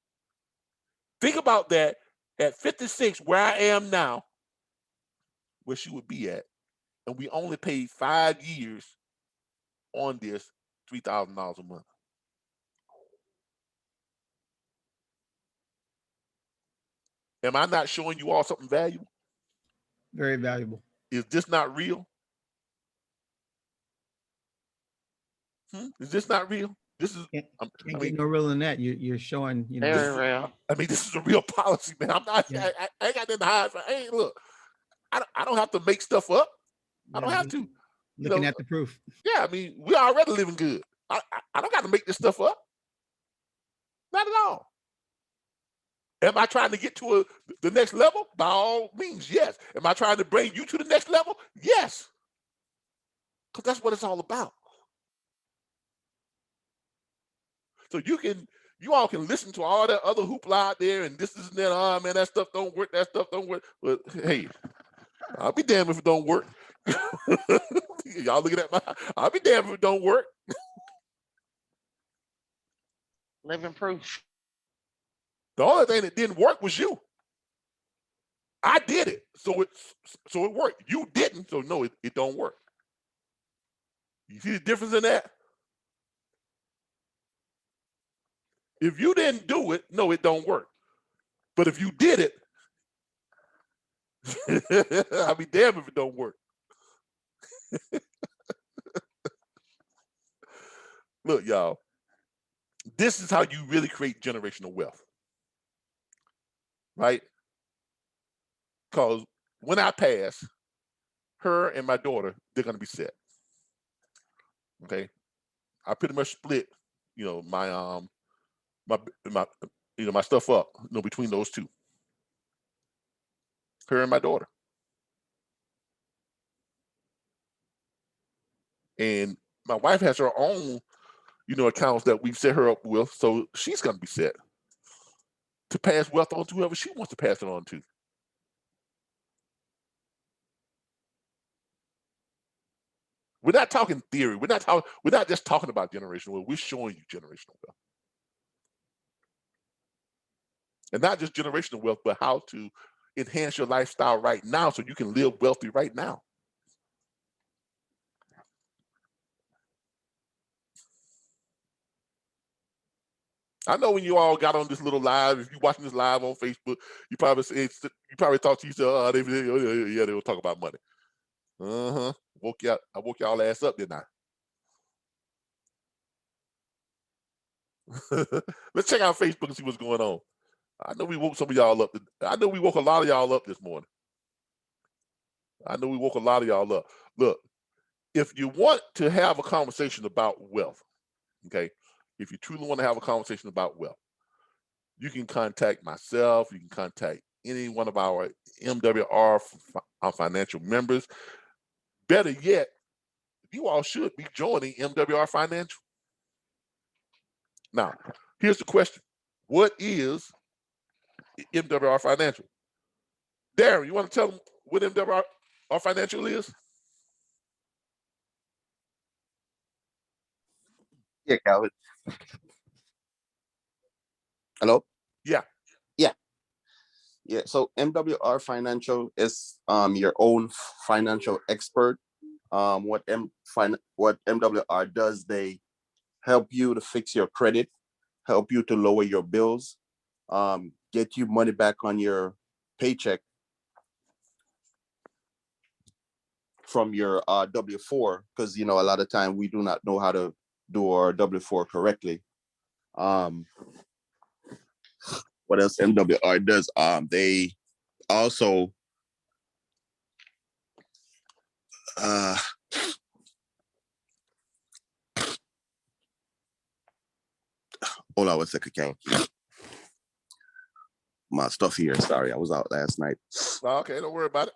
Think about that at 56, where I am now, where she would be at. And we only paid 5 years on this, $3,000 a month. Am I not showing you all something valuable? Very valuable. Is this not real? Is this not real? this is, Can't, I can't mean, get no realer than that. You're showing, you know, Very real. I mean, this is a real policy, man. I'm not, Yeah. I ain't got nothing to hide. Hey, look, I don't have to make stuff up. I don't yeah, have to. You looking know, at the proof. yeah, I mean, we already living good. I don't got to make this stuff up. Not at all. Am I trying to get to the next level? By all means, yes. Am I trying to bring you to the next level? Yes. Because that's what it's all about. So you all can listen to all that other hoopla out there and this and that. Oh man, that stuff don't work. That stuff don't work. But hey, I'll be damned if it don't work. Y'all looking at I'll be damned if it don't work. Living proof. The only thing that didn't work was you. I did it, so it worked. You didn't, so no, it don't work. You see the difference in that? If you didn't do it, no, it don't work. But if you did it, I'll be damned if it don't work. Look, y'all, this is how you really create generational wealth, right? Because when I pass, her and my daughter, they're gonna be set. Okay, I pretty much split, you know, my my stuff up, you know, between those two, her and my daughter, and my wife has her own, you know, accounts that we've set her up with, so she's gonna be set to pass wealth on to whoever she wants to pass it on to. We're not talking theory. We're not just talking about generational wealth. We're showing you generational wealth. And not just generational wealth, but how to enhance your lifestyle right now so you can live wealthy right now. I know when you all got on this little live, if you're watching this live on Facebook, you probably thought to yourself, they will talk about money. I woke y'all ass up, didn't I? Let's check out Facebook and see what's going on. I know we woke some of y'all up. I know we woke a lot of y'all up this morning. I know we woke a lot of y'all up. Look, if you want to have a conversation about wealth, okay, if you truly want to have a conversation about wealth, you can contact myself. You can contact any one of our MWR our financial members. Better yet, you all should be joining MWR Financial. Now, here's the question. What is MWR Financial? Darren, you want to tell them what MWR Financial is? Yeah, Calvin. Hello? Yeah. Yeah. So MWR Financial is your own financial expert. What MWR does, they help you to fix your credit, help you to lower your bills, get you money back on your paycheck from your W-4, because a lot of time we do not know how to do our W-4 correctly. What else MWR does? They also hold on one second, Ken. My stuff here. Sorry, I was out last night. Okay, don't worry about it.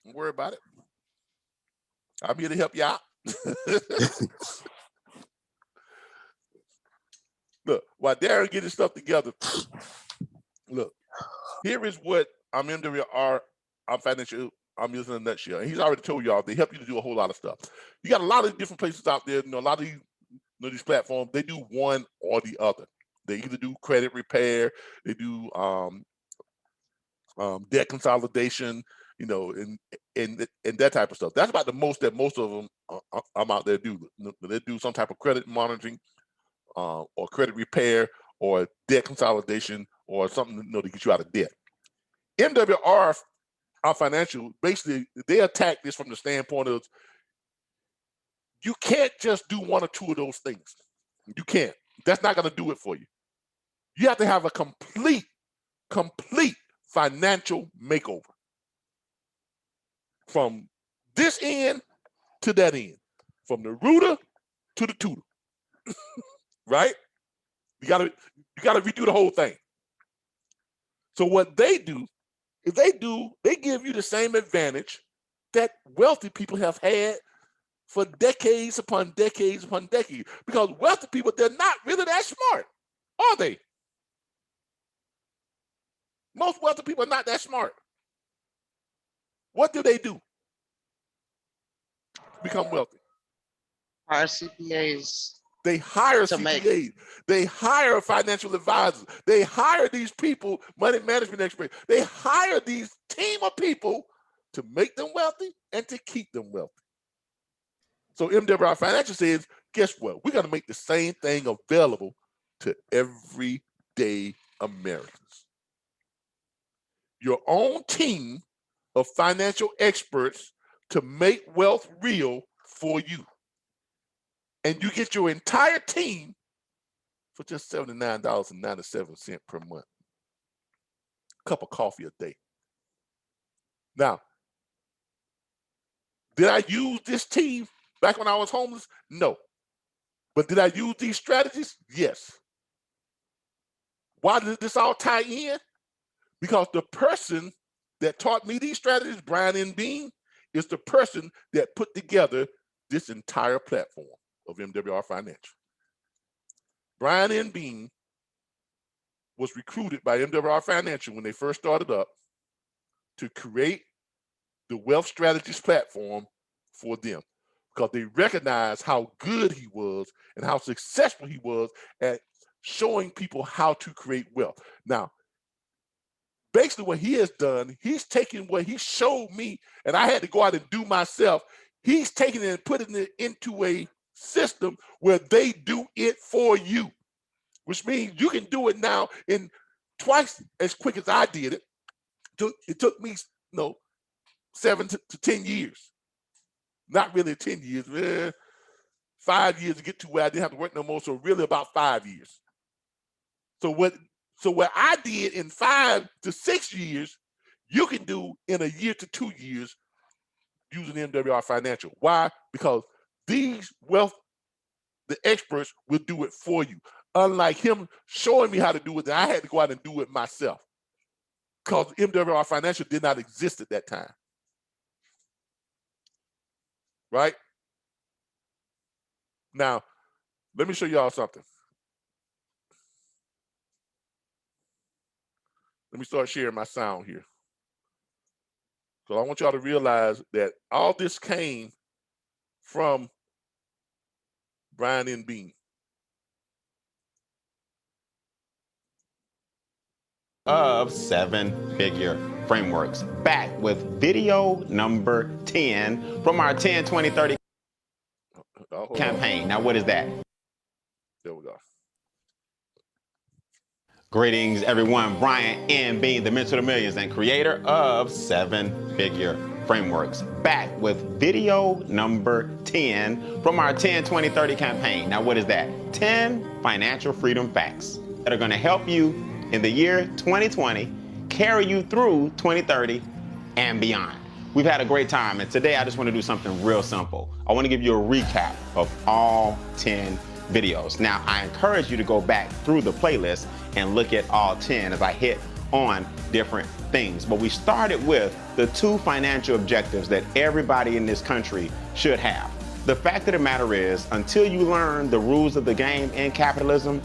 Don't worry about it. I'm here to help you out. Look, while Darren get his stuff together, look, here is what I'm MWR, I'm financial, I'm using in a nutshell. And he's already told y'all they help you to do a whole lot of stuff. You got a lot of different places out there, a lot of these platforms, they do one or the other. They either do credit repair, they do debt consolidation, and that type of stuff. That's about the most that most of them I'm out there do. They do some type of credit monitoring, or credit repair, or debt consolidation, or something to get you out of debt. MWR, our financial, basically they attack this from the standpoint of You can't just do one or two of those things. You can't. That's not going to do it for you. You have to have a complete financial makeover. From this end to that end. From the rooter to the tutor. Right? You gotta redo the whole thing. So what they do is they give you the same advantage that wealthy people have had for decades upon decades upon decades. Because wealthy people, they're not really that smart, are they? Most wealthy people are not that smart. What do they do to become wealthy? Our CPAs. They hire To CPAs. They hire financial advisors. They hire these people, money management experts. They hire these team of people to make them wealthy and to keep them wealthy. So MWR Financial says, guess what? We're going to make the same thing available to everyday Americans. Your own team of financial experts to make wealth real for you. And you get your entire team for just $79.97 per month. Cup of coffee a day. Now, did I use this team back when I was homeless? No. But did I use these strategies? Yes. Why did this all tie in? Because the person that taught me these strategies, Brian N. Bean, is the person that put together this entire platform of MWR Financial. Brian N. Bean was recruited by MWR Financial when they first started up to create the Wealth Strategist platform for them because they recognized how good he was and how successful he was at showing people how to create wealth. Now, basically what he has done, he's taken what he showed me and I had to go out and do myself. He's taking it and putting it into a system where they do it for you, which means you can do it now in twice as quick as I did it. It took me, 7 to 10 years. Not really 10 years, 5 years to get to where I didn't have to work no more. So really about 5 years. So what I did in 5 to 6 years, you can do in a year to 2 years using MWR Financial. Why? Because the experts will do it for you. Unlike him showing me how to do it, I had to go out and do it myself. Because MWR Financial did not exist at that time. Right? Now, let me show y'all something. Let me start sharing my sound here. So I want y'all to realize that all this came from Brian N. Bean. Of 7-figure frameworks, back with video number 10 from our 10, 20, 30 campaign. Now, what is that? There we go. Greetings, everyone. Brian N. Bean, the mentor of millions and creator of 7-figure frameworks, back with video number 10 from our 10, 20, 30 campaign. Now, what is that? 10 financial freedom facts that are going to help you in the year 2020, carry you through 2030 and beyond. We've had a great time, and today I just want to do something real simple. I want to give you a recap of all 10 videos. Now, I encourage you to go back through the playlist and look at all 10 as I hit on different things. But we started with the 2 financial objectives that everybody in this country should have. The fact of the matter is, until you learn the rules of the game in capitalism,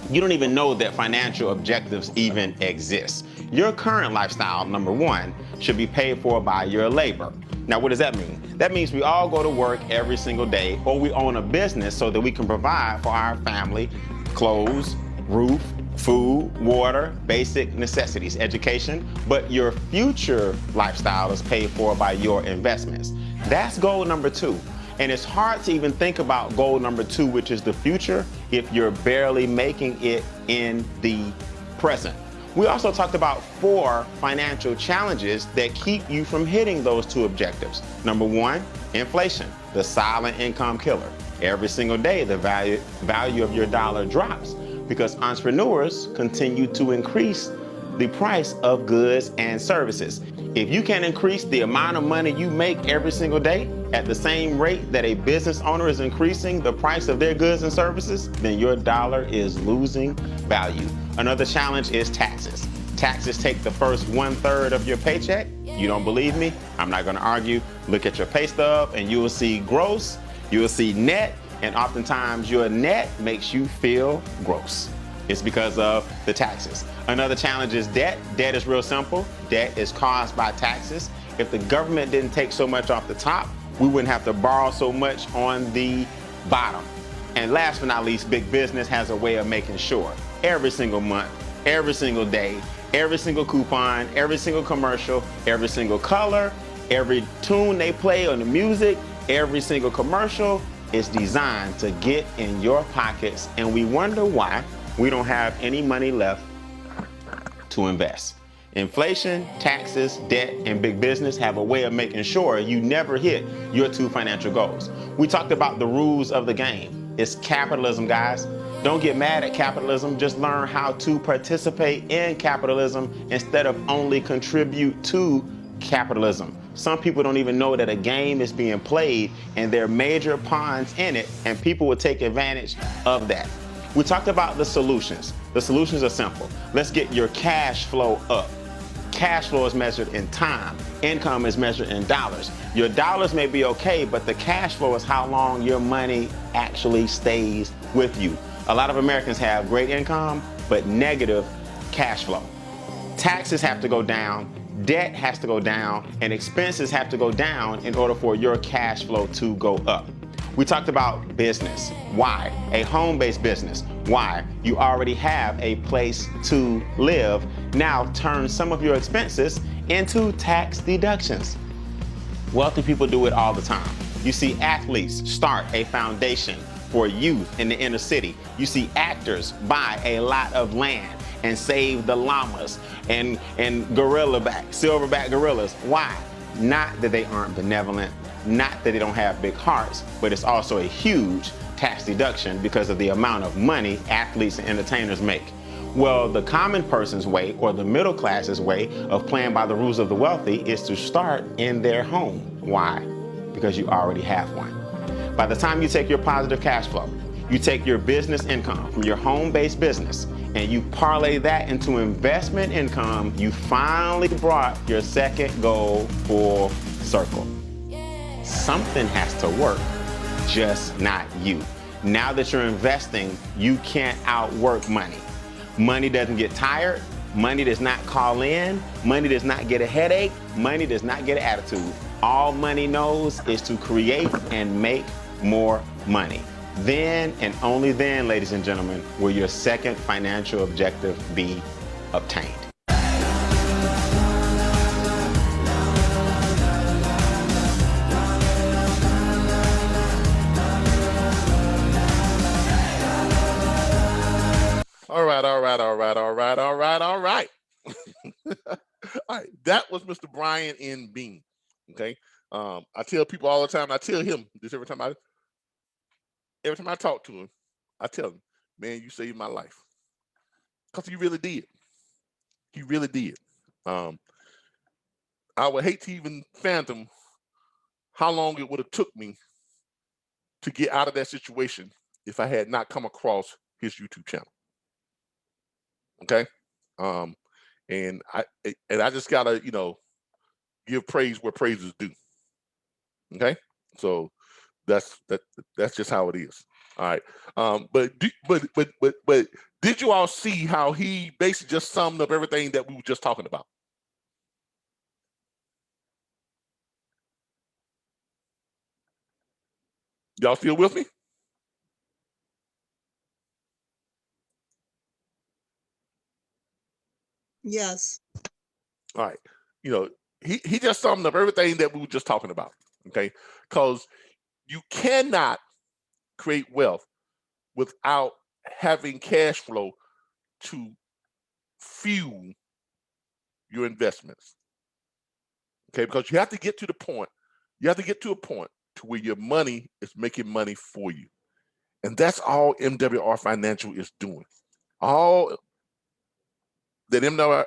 you don't even know that financial objectives even exist. Your current lifestyle, number 1, should be paid for by your labor. Now, what does that mean? That means we all go to work every single day, or we own a business so that we can provide for our family, clothes, roof, food, water, basic necessities, education, but your future lifestyle is paid for by your investments. That's goal number 2. And it's hard to even think about goal number 2, which is the future, if you're barely making it in the present. We also talked about 4 financial challenges that keep you from hitting those 2 objectives. Number 1, inflation. the silent income killer. Every single day, the value of your dollar drops because entrepreneurs continue to increase the price of goods and services. If you can increase the amount of money you make every single day at the same rate that a business owner is increasing the price of their goods and services, then your dollar is losing value. Another challenge is taxes. Taxes take the first 1/3 of your paycheck. You don't believe me? I'm not going to argue. Look at your pay stub and you will see gross, you will see net, and oftentimes your net makes you feel gross. It's because of the taxes. Another challenge is debt. Debt is real simple. Debt is caused by taxes. If the government didn't take so much off the top, we wouldn't have to borrow so much on the bottom. And last but not least, big business has a way of making sure every single month, every single day, every single coupon, every single commercial, every single color, every tune they play on the music, every single commercial is designed to get in your pockets, and we wonder why we don't have any money left to invest. Inflation, taxes, debt, and big business have a way of making sure you never hit your 2 financial goals. We talked about the rules of the game. It's capitalism, guys. Don't get mad at capitalism. Just learn how to participate in capitalism instead of only contribute to capitalism. Some people don't even know that a game is being played and there are major pawns in it, and people will take advantage of that. We talked about the solutions. The solutions are simple. Let's get your cash flow up. Cash flow is measured in time. Income is measured in dollars. Your dollars may be okay, but the cash flow is how long your money actually stays with you. A lot of Americans have great income, but negative cash flow. Taxes have to go down, debt has to go down, and expenses have to go down in order for your cash flow to go up. We talked about business. Why? A home-based business. Why? You already have a place to live. Now turn some of your expenses into tax deductions. Wealthy people do it all the time. You see athletes start a foundation for youth in the inner city. You see actors buy a lot of land and save the llamas and silverback gorillas. Why? Not that they aren't benevolent, not that they don't have big hearts, but it's also a huge tax deduction because of the amount of money athletes and entertainers make. Well, the common person's way, or the middle class's way of playing by the rules of the wealthy, is to start in their home. Why? Because you already have one. By the time you take your positive cash flow, you take your business income from your home-based business, and you parlay that into investment income, you finally brought your second goal full circle. Something has to work, just not you. Now that you're investing, you can't outwork money. Money doesn't get tired. Money does not call in. Money does not get a headache. Money does not get an attitude. All money knows is to create and make more money. Then and only then, ladies and gentlemen, will your second financial objective be obtained. All right. All right, that was Mr. Brian N. Bean. Okay. I tell people all the time, I tell him this every time I talk to him, I tell him, man, you saved my life. Because he really did. He really did. I would hate to even fathom how long it would have took me to get out of that situation if I had not come across his YouTube channel. Okay. And I just gotta, give praise where praise is due. Okay. So that's just how it is. All right. But did you all see how he basically just summed up everything that we were just talking about? Y'all still with me? Yes. All right. He just summed up everything that we were just talking about. Okay. Because you cannot create wealth without having cash flow to fuel your investments. Okay. Because you have to get to a point to where your money is making money for you. And that's all MWR Financial is doing. All that MWR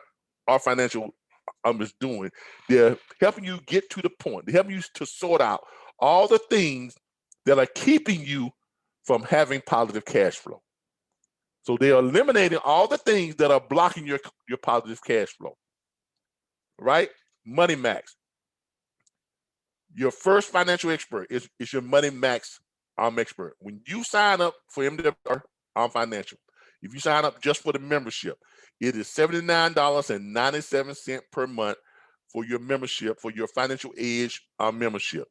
Financial is doing, they're helping you get to the point. They're helping you to sort out all the things that are keeping you from having positive cash flow. So they are eliminating all the things that are blocking your positive cash flow, right? Money Max. Your first financial expert is your Money Max expert. When you sign up for MWR Financial, if you sign up just for the membership, it is $79.97 per month for your membership, for your Financial Edge membership.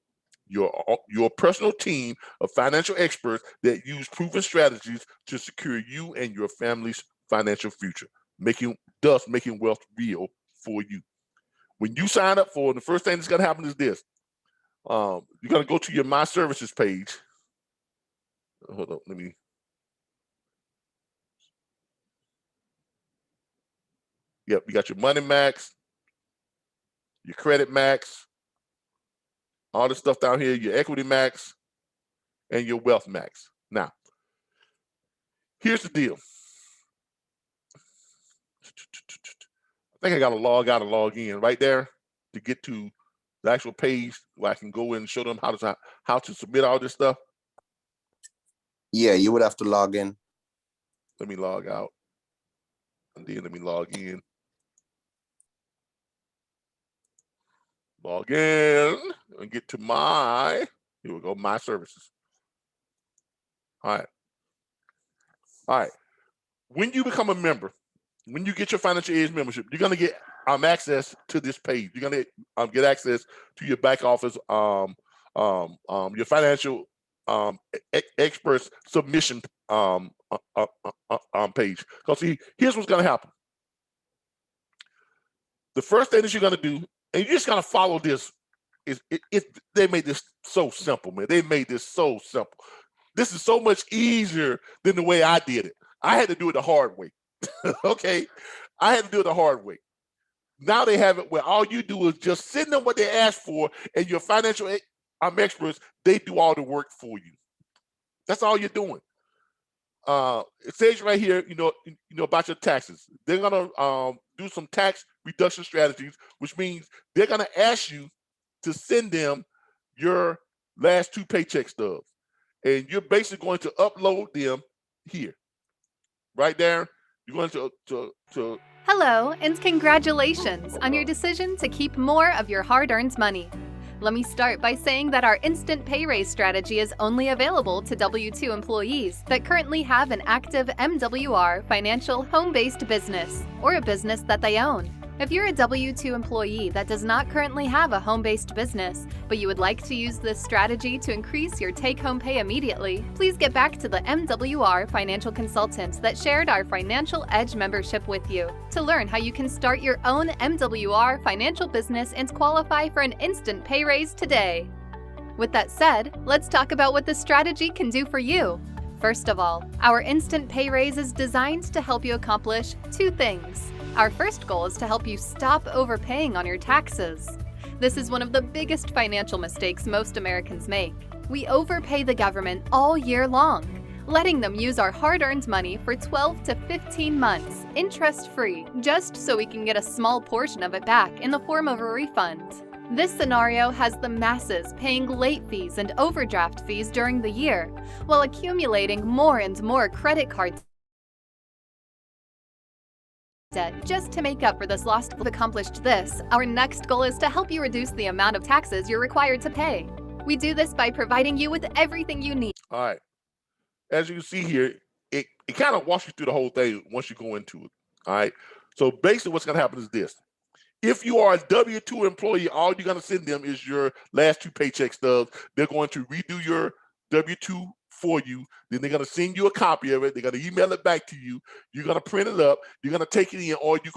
Your personal team of financial experts that use proven strategies to secure you and your family's financial future, making wealth real for you. When you sign up for it, the first thing that's going to happen is this. You're going to go to your My Services page. Hold on, let me. Yep, you got your Money Max, your Credit Max, all this stuff down here, your Equity Max, and your Wealth Max. Now, here's the deal. I think I got to log out and log in right there to get to the actual page where I can go in and show them how to submit all this stuff. Yeah, you would have to log in. Let me log out, and then let me log in. Log in and get to here we go, My Services. All right. When you become a member, when you get your Financial Edge membership, you're gonna get access to this page. You're gonna get access to your back office, your financial experts submission page. Because see, here's what's gonna happen. The first thing that you're gonna do, and you're just gonna follow this. They made this so simple, man. They made this so simple. This is so much easier than the way I did it. I had to do it the hard way. Okay, I had to do it the hard way. Now they have it where all you do is just send them what they ask for, and your financial experts, they do all the work for you. That's all you're doing. It says right here, you know about your taxes. They're gonna do some tax reduction strategies, which means they're gonna ask you to send them your last 2 paycheck stubs, and you're basically going to upload them here, right there. You're going to Hello, and congratulations on your decision to keep more of your hard-earned money. Let me start by saying that our instant pay raise strategy is only available to W-2 employees that currently have an active MWR financial home-based business or a business that they own. If you're a W-2 employee that does not currently have a home-based business, but you would like to use this strategy to increase your take-home pay immediately, please get back to the MWR financial consultants that shared our Financial Edge membership with you to learn how you can start your own MWR financial business and qualify for an instant pay raise today. With that said, let's talk about what this strategy can do for you. First of all, our instant pay raise is designed to help you accomplish 2 things. Our first goal is to help you stop overpaying on your taxes. This is one of the biggest financial mistakes most Americans make. We overpay the government all year long, letting them use our hard-earned money for 12 to 15 months, interest-free, just so we can get a small portion of it back in the form of a refund. This scenario has the masses paying late fees and overdraft fees during the year, while accumulating more and more credit card debt just to make up for this lost. We've accomplished this. Our next goal is to help you reduce the amount of taxes you're required to pay. We do this by providing you with everything you need. All right. As you can see here, it kind of walks you through the whole thing once you go into it. All right. So basically what's going to happen is this. If you are a W-2 employee, all you're going to send them is your last 2 paycheck stubs. They're going to redo your W-2 for you. Then they're going to send you a copy of it. They're going to email it back to you. You're going to print it up. You're going to take it in, or you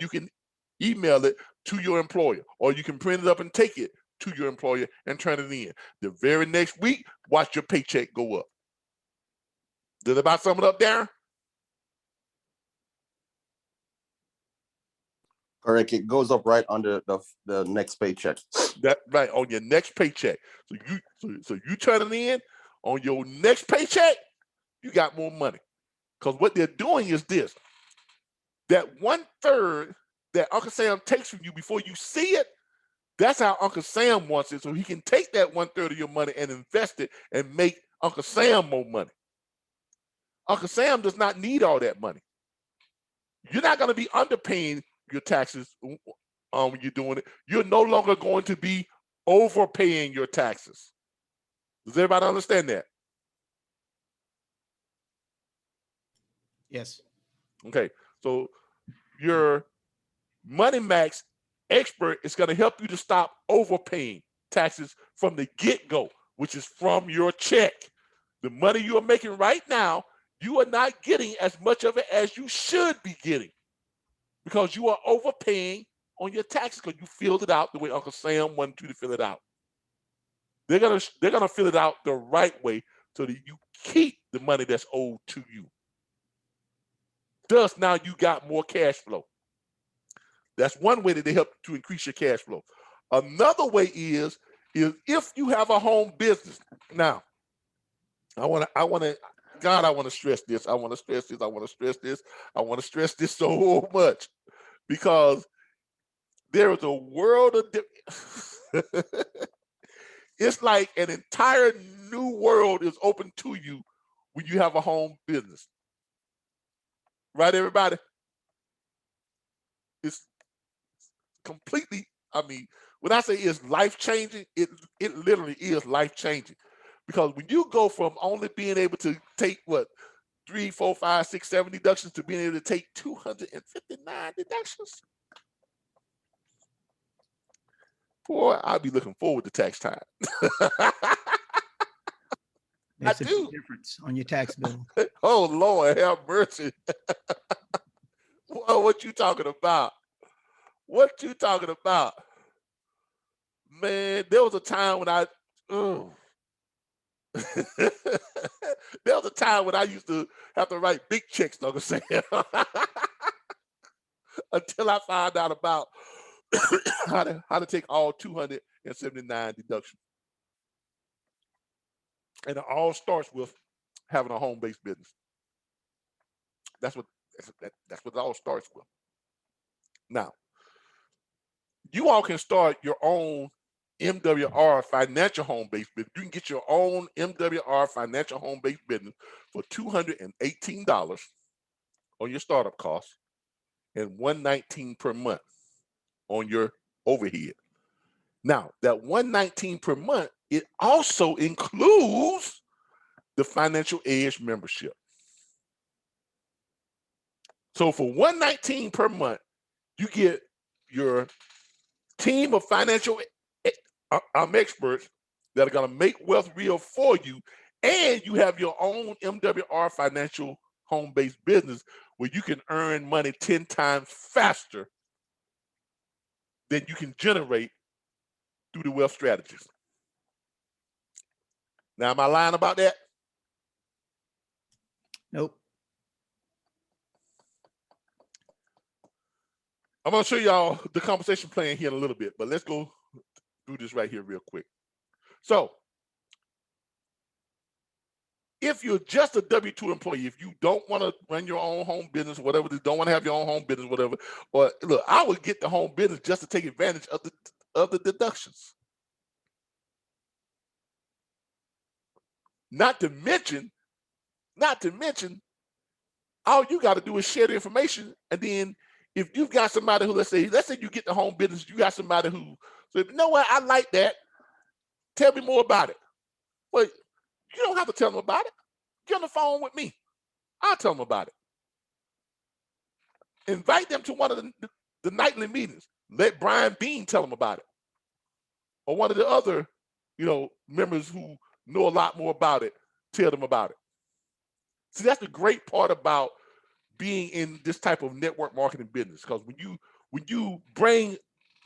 can email it to your employer, or you can print it up and take it to your employer and turn it in. The very next week, watch your paycheck go up. Did I about sum it up, Darren? Correct. It goes up right under the next paycheck. That right on your next paycheck. So you turn it in on your next paycheck, you got more money. Because what they're doing is this: that 1/3 that Uncle Sam takes from you before you see it, that's how Uncle Sam wants it. So he can take that 1/3 of your money and invest it and make Uncle Sam more money. Uncle Sam does not need all that money. You're not going to be underpaying your taxes when you're doing it. You're no longer going to be overpaying your taxes. Does everybody understand that? Yes. Okay, so your Money Max expert is going to help you to stop overpaying taxes from the get-go, which is from your check. The money you are making right now, you are not getting as much of it as you should be getting because you are overpaying on your taxes because you filled it out the way Uncle Sam wanted you to fill it out. They're gonna fill it out the right way so that you keep the money that's owed to you. Thus, now you got more cash flow. That's one way that they help to increase your cash flow. Another way is if you have a home business. Now, I want to stress this. I want to stress this. I want to stress this. I want to stress this so much because there is a world of it's like an entire new world is open to you when you have a home business. Right, everybody? It's completely, I mean, when I say it's life-changing, it literally is life-changing. Because when you go from only being able to take, 3, 4, 5, 6, 7 deductions to being able to take 259 deductions, boy, I'll be looking forward to tax time. Makes I a do. big difference on your tax bill. Oh, Lord, have mercy. Well, what you talking about? What you talking about? Man, there was a time when there was a time when I used to have to write big checks, Uncle Sam, until I found out about how to take all 279 deductions. And it all starts with having a home-based business. That's what it all starts with. Now, you all can start your own MWR financial home-based business. You can get your own MWR financial home-based business for $218 on your startup costs and $119 per month on your overhead. Now, that $119 per month, it also includes the Financial Edge membership. So for $119 per month, you get your team of financial experts that are going to make wealth real for you, and you have your own MWR financial home-based business where you can earn money 10 times faster than you can generate through the wealth strategist. Now, am I lying about that? Nope. I'm going to show y'all the compensation plan here in a little bit, but let's go do this right here real quick. So, if you're just a W-2 employee, if you don't want to run your own home business, whatever, don't want to have your own home business, whatever, or look, I would get the home business just to take advantage of the deductions. Not to mention, all you got to do is share the information, and then if you've got somebody who, let's say you get the home business, you got somebody who said, you know what, I like that. Tell me more about it. Well, you don't have to tell them about it. Get on the phone with me. I'll tell them about it. Invite them to one of the nightly meetings. Let Brian Bean tell them about it. Or one of the other, members who know a lot more about it, tell them about it. See, that's the great part about being in this type of network marketing business, because when you bring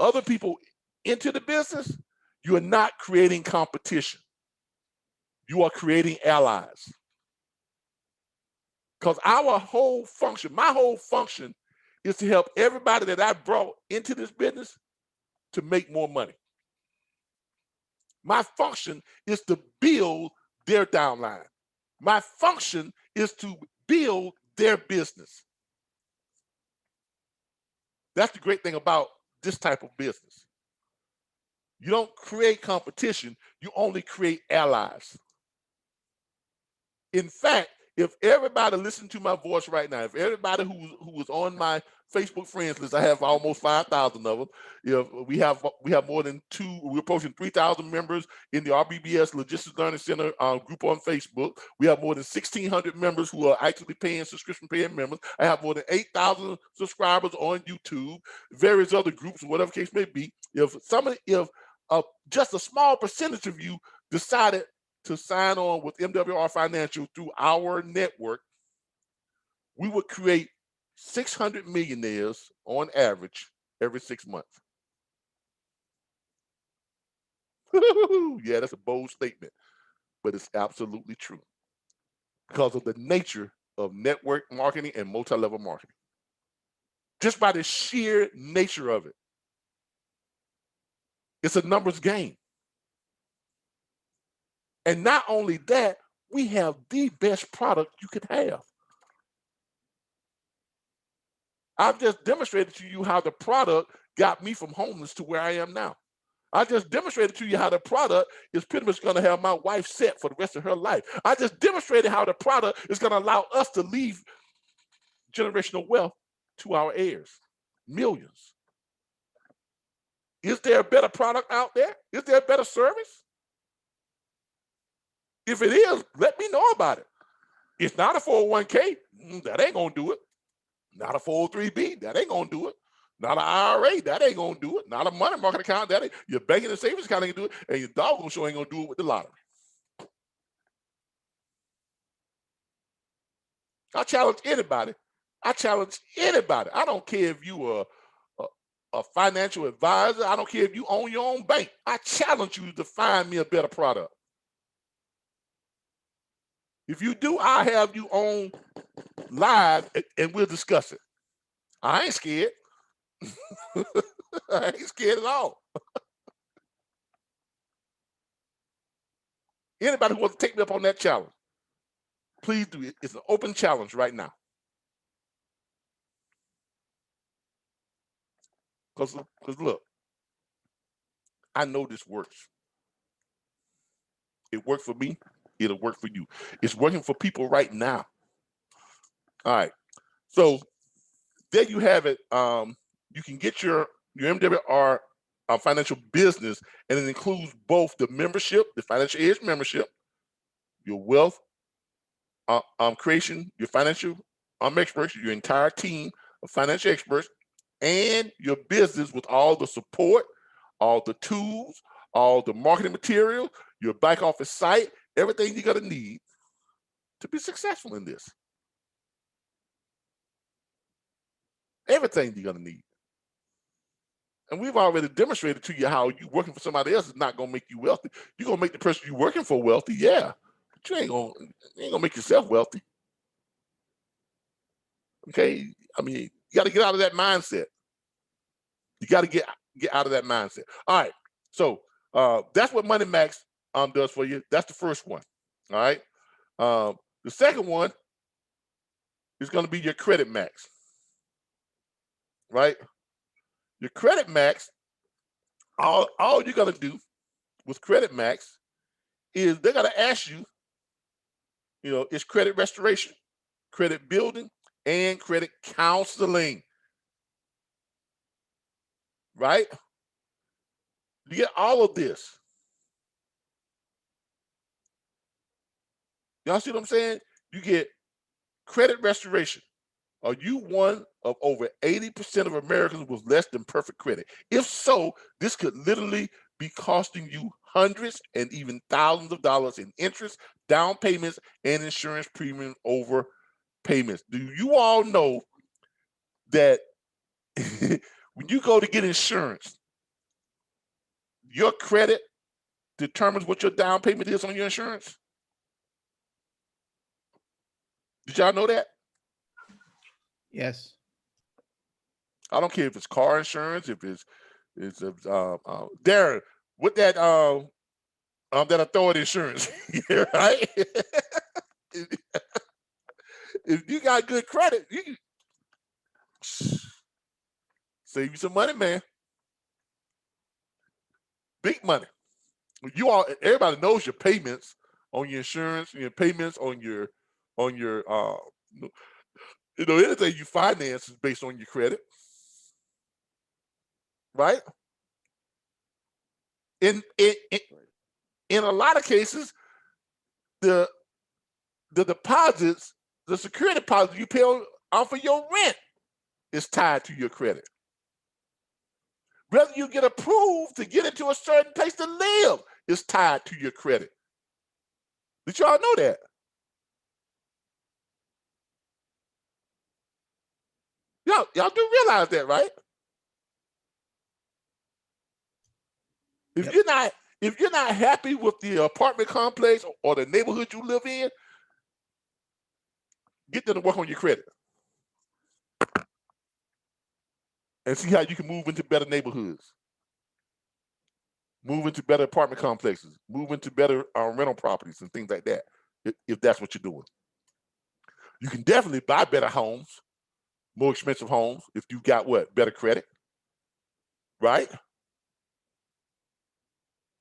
other people into the business, you are not creating competition. You are creating allies. Because my whole function is to help everybody that I brought into this business to make more money. My function is to build their downline. My function is to build their business. That's the great thing about this type of business. You don't create competition, you only create allies. In fact, if everybody listening to my voice right now, if everybody who is on my Facebook friends list, I have almost 5,000 of them. If we have more than we're approaching 3,000 members in the RBBS Logistics Learning Center group on Facebook. We have more than 1,600 members who are actually paying subscription paying members. I have more than 8,000 subscribers on YouTube, various other groups, whatever case may be. If just a small percentage of you decided to sign on with MWR Financial through our network, we would create 600 millionaires on average every 6 months. Yeah, that's a bold statement, but it's absolutely true because of the nature of network marketing and multi-level marketing. Just by the sheer nature of it. It's a numbers game. And not only that, we have the best product you could have. I've just demonstrated to you how the product got me from homeless to where I am now. I just demonstrated to you how the product is pretty much going to have my wife set for the rest of her life. I just demonstrated how the product is going to allow us to leave generational wealth to our heirs, millions. Is there a better product out there? Is there a better service? If it is, let me know about it. It's not a 401k, that ain't going to do it. Not a 403b, that ain't gonna do it. Not an IRA, that ain't gonna do it. Not a money market account, that ain't. Your banking and savings account ain't gonna do it, and your doggone sure ain't gonna do it with the lottery. I challenge anybody. I don't care if you are a financial advisor. I don't care if you own your own bank. I challenge you to find me a better product. If you do, I'll have you on live and we'll discuss it. I ain't scared. I ain't scared at all. Anybody who wants to take me up on that challenge, please do it. It's an open challenge right now. Because look, I know this works. It worked for me. It'll work for you. It's working for people right now. All right. So there you have it. You can get your MWR financial business, and it includes both the membership, the Financial Edge membership, your wealth creation, your financial experts, your entire team of financial experts, and your business with all the support, all the tools, all the marketing material, your back office site, everything you're going to need to be successful in this. Everything you're going to need. And we've already demonstrated to you how you working for somebody else is not going to make you wealthy. You're going to make the person you're working for wealthy, yeah. But you ain't going to make yourself wealthy. Okay? I mean, you got to get out of that mindset. You got to get out of that mindset. All right. So that's what Money Max does for you. That's the first one. All right. The second one is going to be your Credit Max. Right? Your Credit Max, all you're going to do with Credit Max is they're going to ask you, it's credit restoration, credit building, and credit counseling. Right? You get all of this. Y'all see what I'm saying? You get credit restoration. Are you one of over 80% of Americans with less than perfect credit? If so, this could literally be costing you hundreds and even thousands of dollars in interest, down payments, and insurance premium over payments. Do you all know that when you go to get insurance, your credit determines what your down payment is on your insurance? Did y'all know that? Yes. I don't care if it's car insurance, if it's Darren, with that that authority insurance, yeah, right? If you got good credit, you can save you some money, man. Big money. Everybody knows your payments on your insurance, your payments on your anything you finance is based on your credit, right? In a lot of cases, the deposits, the security deposit you pay off of your rent is tied to your credit. Whether you get approved to get into a certain place to live is tied to your credit. Did y'all know that? Y'all do realize that, right? If you're not happy with the apartment complex or the neighborhood you live in, get them to work on your credit and see how you can move into better neighborhoods, move into better apartment complexes, move into better rental properties and things like that, if that's what you're doing. You can definitely buy better homes, more expensive homes, if you got better credit, right?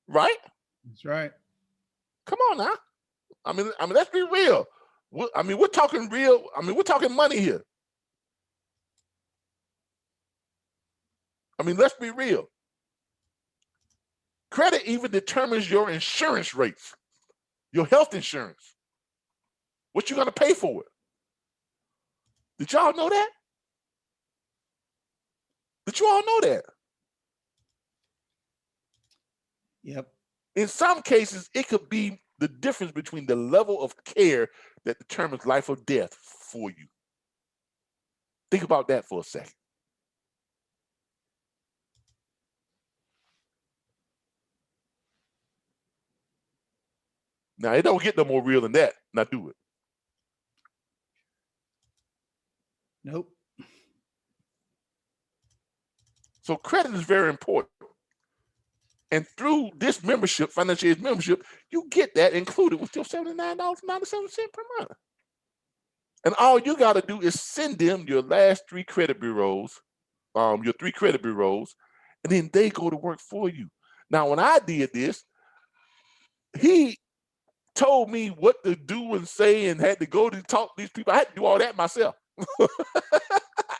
Right? That's right. Come on now. I mean, let's be real. We're talking real. We're talking money here. Let's be real. Credit even determines your insurance rates, your health insurance, what you're going to pay for it. Did y'all know that? Did you all know that? Yep. In some cases, it could be the difference between the level of care that determines life or death for you. Think about that for a second. Now, it don't get no more real than that. Now, do it. Nope. So credit is very important. And through this membership, financial aid membership, you get that included with your $79.97 per month. And all you got to do is send them your last 3 credit bureaus, your 3 credit bureaus, and then they go to work for you. Now, when I did this, he told me what to do and say and had to go to talk to these people. I had to do all that myself. Like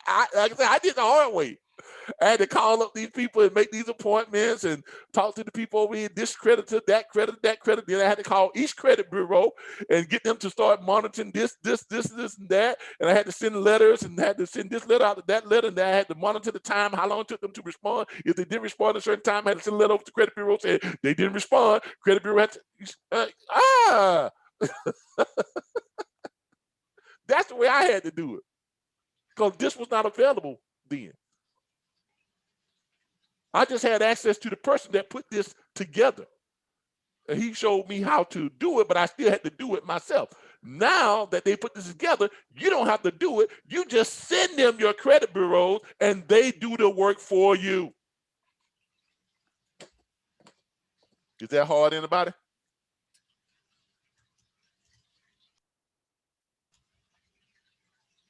I said, I did the hard way. I had to call up these people and make these appointments and talk to the people over here, this creditor, that creditor, that creditor. Then I had to call each credit bureau and get them to start monitoring this, and that. And I had to send letters and had to send this letter out to that letter. And then I had to monitor the time, how long it took them to respond. If they didn't respond at a certain time, I had to send a letter over to the credit bureau saying they didn't respond. Credit bureau had to, That's the way I had to do it, because this was not available then. I just had access to the person that put this together. And he showed me how to do it, but I still had to do it myself. Now that they put this together, you don't have to do it. You just send them your credit bureaus and they do the work for you. Is that hard, anybody?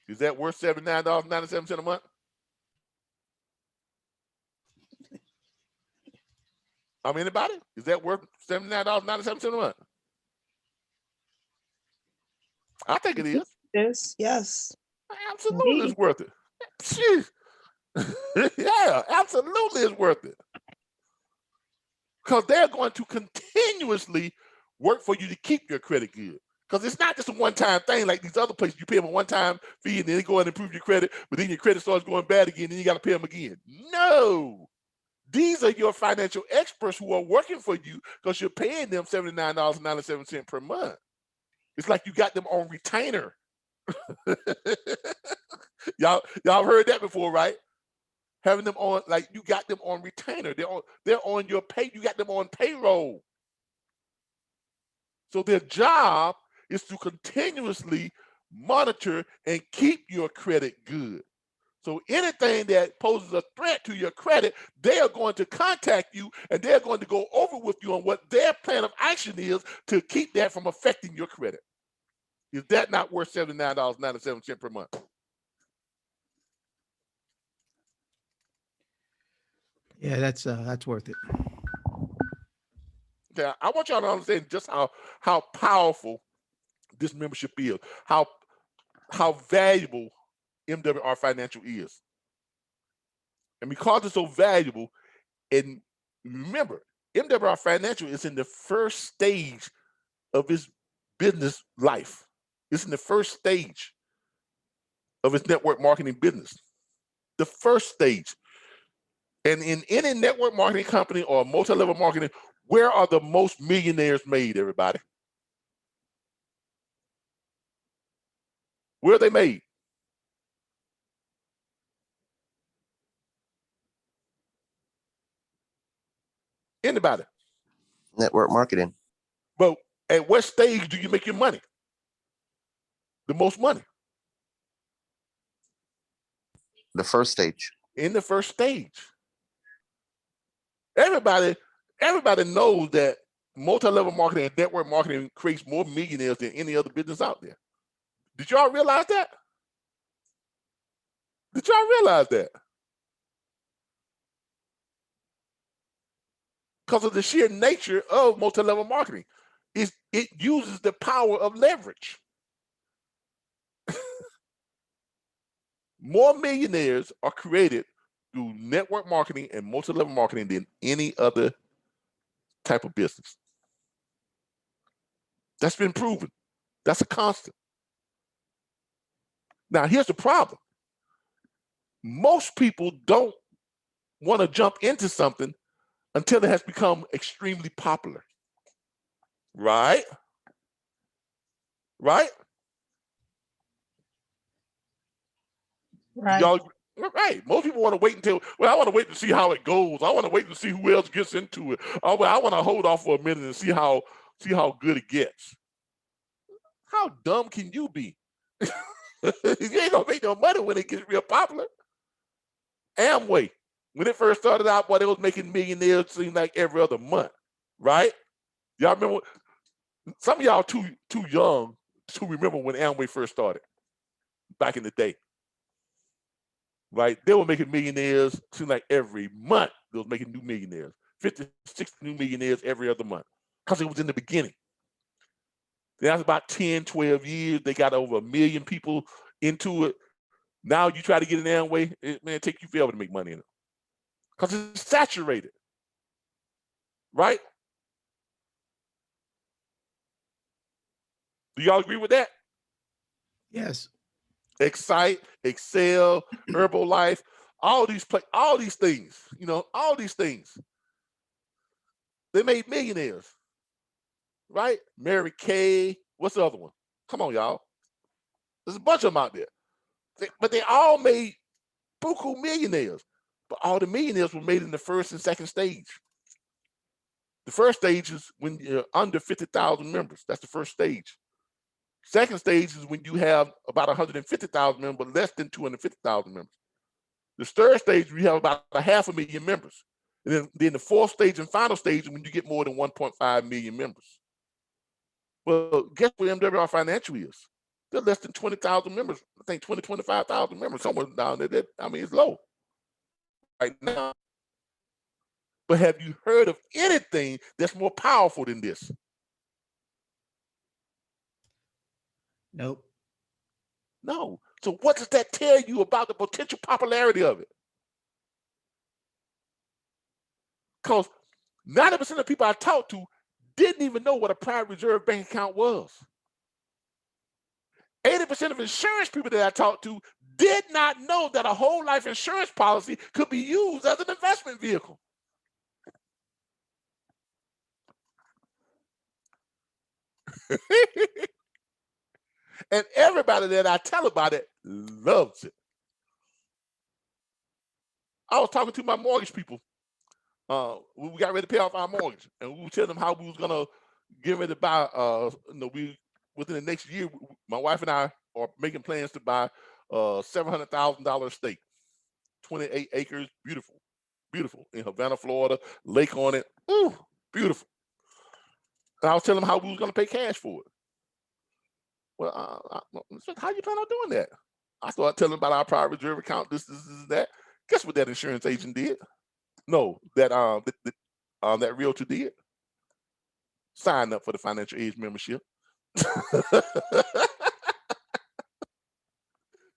Is that worth $79.97 a month? Anybody? Is that worth $79.97 a month? I think it is. Yes. Yes. Absolutely, it's worth it. Yeah, absolutely, it's worth it. Because they're going to continuously work for you to keep your credit good. Because it's not just a one-time thing like these other places. You pay them a one-time fee and then they go and improve your credit, but then your credit starts going bad again, and then you got to pay them again. No. These are your financial experts who are working for you because you're paying them $79.97 per month. It's like you got them on retainer. Y'all heard that before, right? Having them on, like you got them on retainer. They're on your pay. You got them on payroll. So their job is to continuously monitor and keep your credit good. So anything that poses a threat to your credit, they are going to contact you and they're going to go over with you on what their plan of action is to keep that from affecting your credit. Is that not worth $79.97 per month? Yeah, that's worth it. Okay, I want y'all to understand just how powerful this membership is, how valuable MWR Financial is. And because it's so valuable, and remember, MWR Financial is in the first stage of its business life. It's in the first stage of its network marketing business. The first stage. And in any network marketing company or multi-level marketing, where are the most millionaires made, everybody? Where are they made? Anybody? Network marketing. But at what stage do you make your money? The most money? The first stage. In the first stage. Everybody knows that multi-level marketing and network marketing creates more millionaires than any other business out there. Did y'all realize that? Did y'all realize that? Because of the sheer nature of multi-level marketing. It uses the power of leverage. More millionaires are created through network marketing and multi-level marketing than any other type of business. That's been proven. That's a constant. Now, here's the problem. Most people don't want to jump into something until it has become extremely popular. Right? Right? Right. Y'all, right. Most people want to wait until, well, I want to wait to see how it goes. I want to wait to see who else gets into it. Oh, well, I want to hold off for a minute and see how good it gets. How dumb can you be? You ain't gonna make no money when it gets real popular. Amway, when it first started out, boy, they was making millionaires seem like every other month, right? Y'all remember? Some of y'all too young to remember when Amway first started back in the day. Right? They were making millionaires seem like every month. They was making new millionaires, 50, 60 new millionaires every other month, because it was in the beginning. Then after about 10, 12 years, they got over 1 million people into it. Now you try to get an Amway, it take you forever to make money in it, because it's saturated. Right? Do y'all agree with that? Yes. Excite, Excel, Herbalife, all these things, all these things. They made millionaires, right? Mary Kay, what's the other one? Come on, y'all. There's a bunch of them out there. But they all made buku millionaires. But all the millionaires were made in the first and second stage. The first stage is when you're under 50,000 members. That's the first stage. Second stage is when you have about 150,000 members, but less than 250,000 members. The third stage, we have about 500,000 members. And then the fourth stage and final stage is when you get more than 1.5 million members. Well, guess what MWR Financial is? They're less than 20,000 members. I think 20, 25,000 members, somewhere down there. It's low right now. But have you heard of anything that's more powerful than this? Nope. No. So what does that tell you about the potential popularity of it? Because 90% of people I talked to didn't even know what a private reserve bank account was. 80% of insurance people that I talked to did not know that a whole life insurance policy could be used as an investment vehicle. And everybody that I tell about it loves it. I was talking to my mortgage people. We got ready to pay off our mortgage, and we were telling them how we was gonna get ready to buy. Within the next year, my wife and I are making plans to buy $700,000 estate. 28 acres, beautiful, beautiful, in Havana, Florida, lake on it. Ooh, beautiful. And I was telling him how we was going to pay cash for it. Well, how you plan on doing that? I started telling him about our private reserve account, this, that. Guess what that insurance agent did? No, that that realtor did. Sign up for the financial aid membership.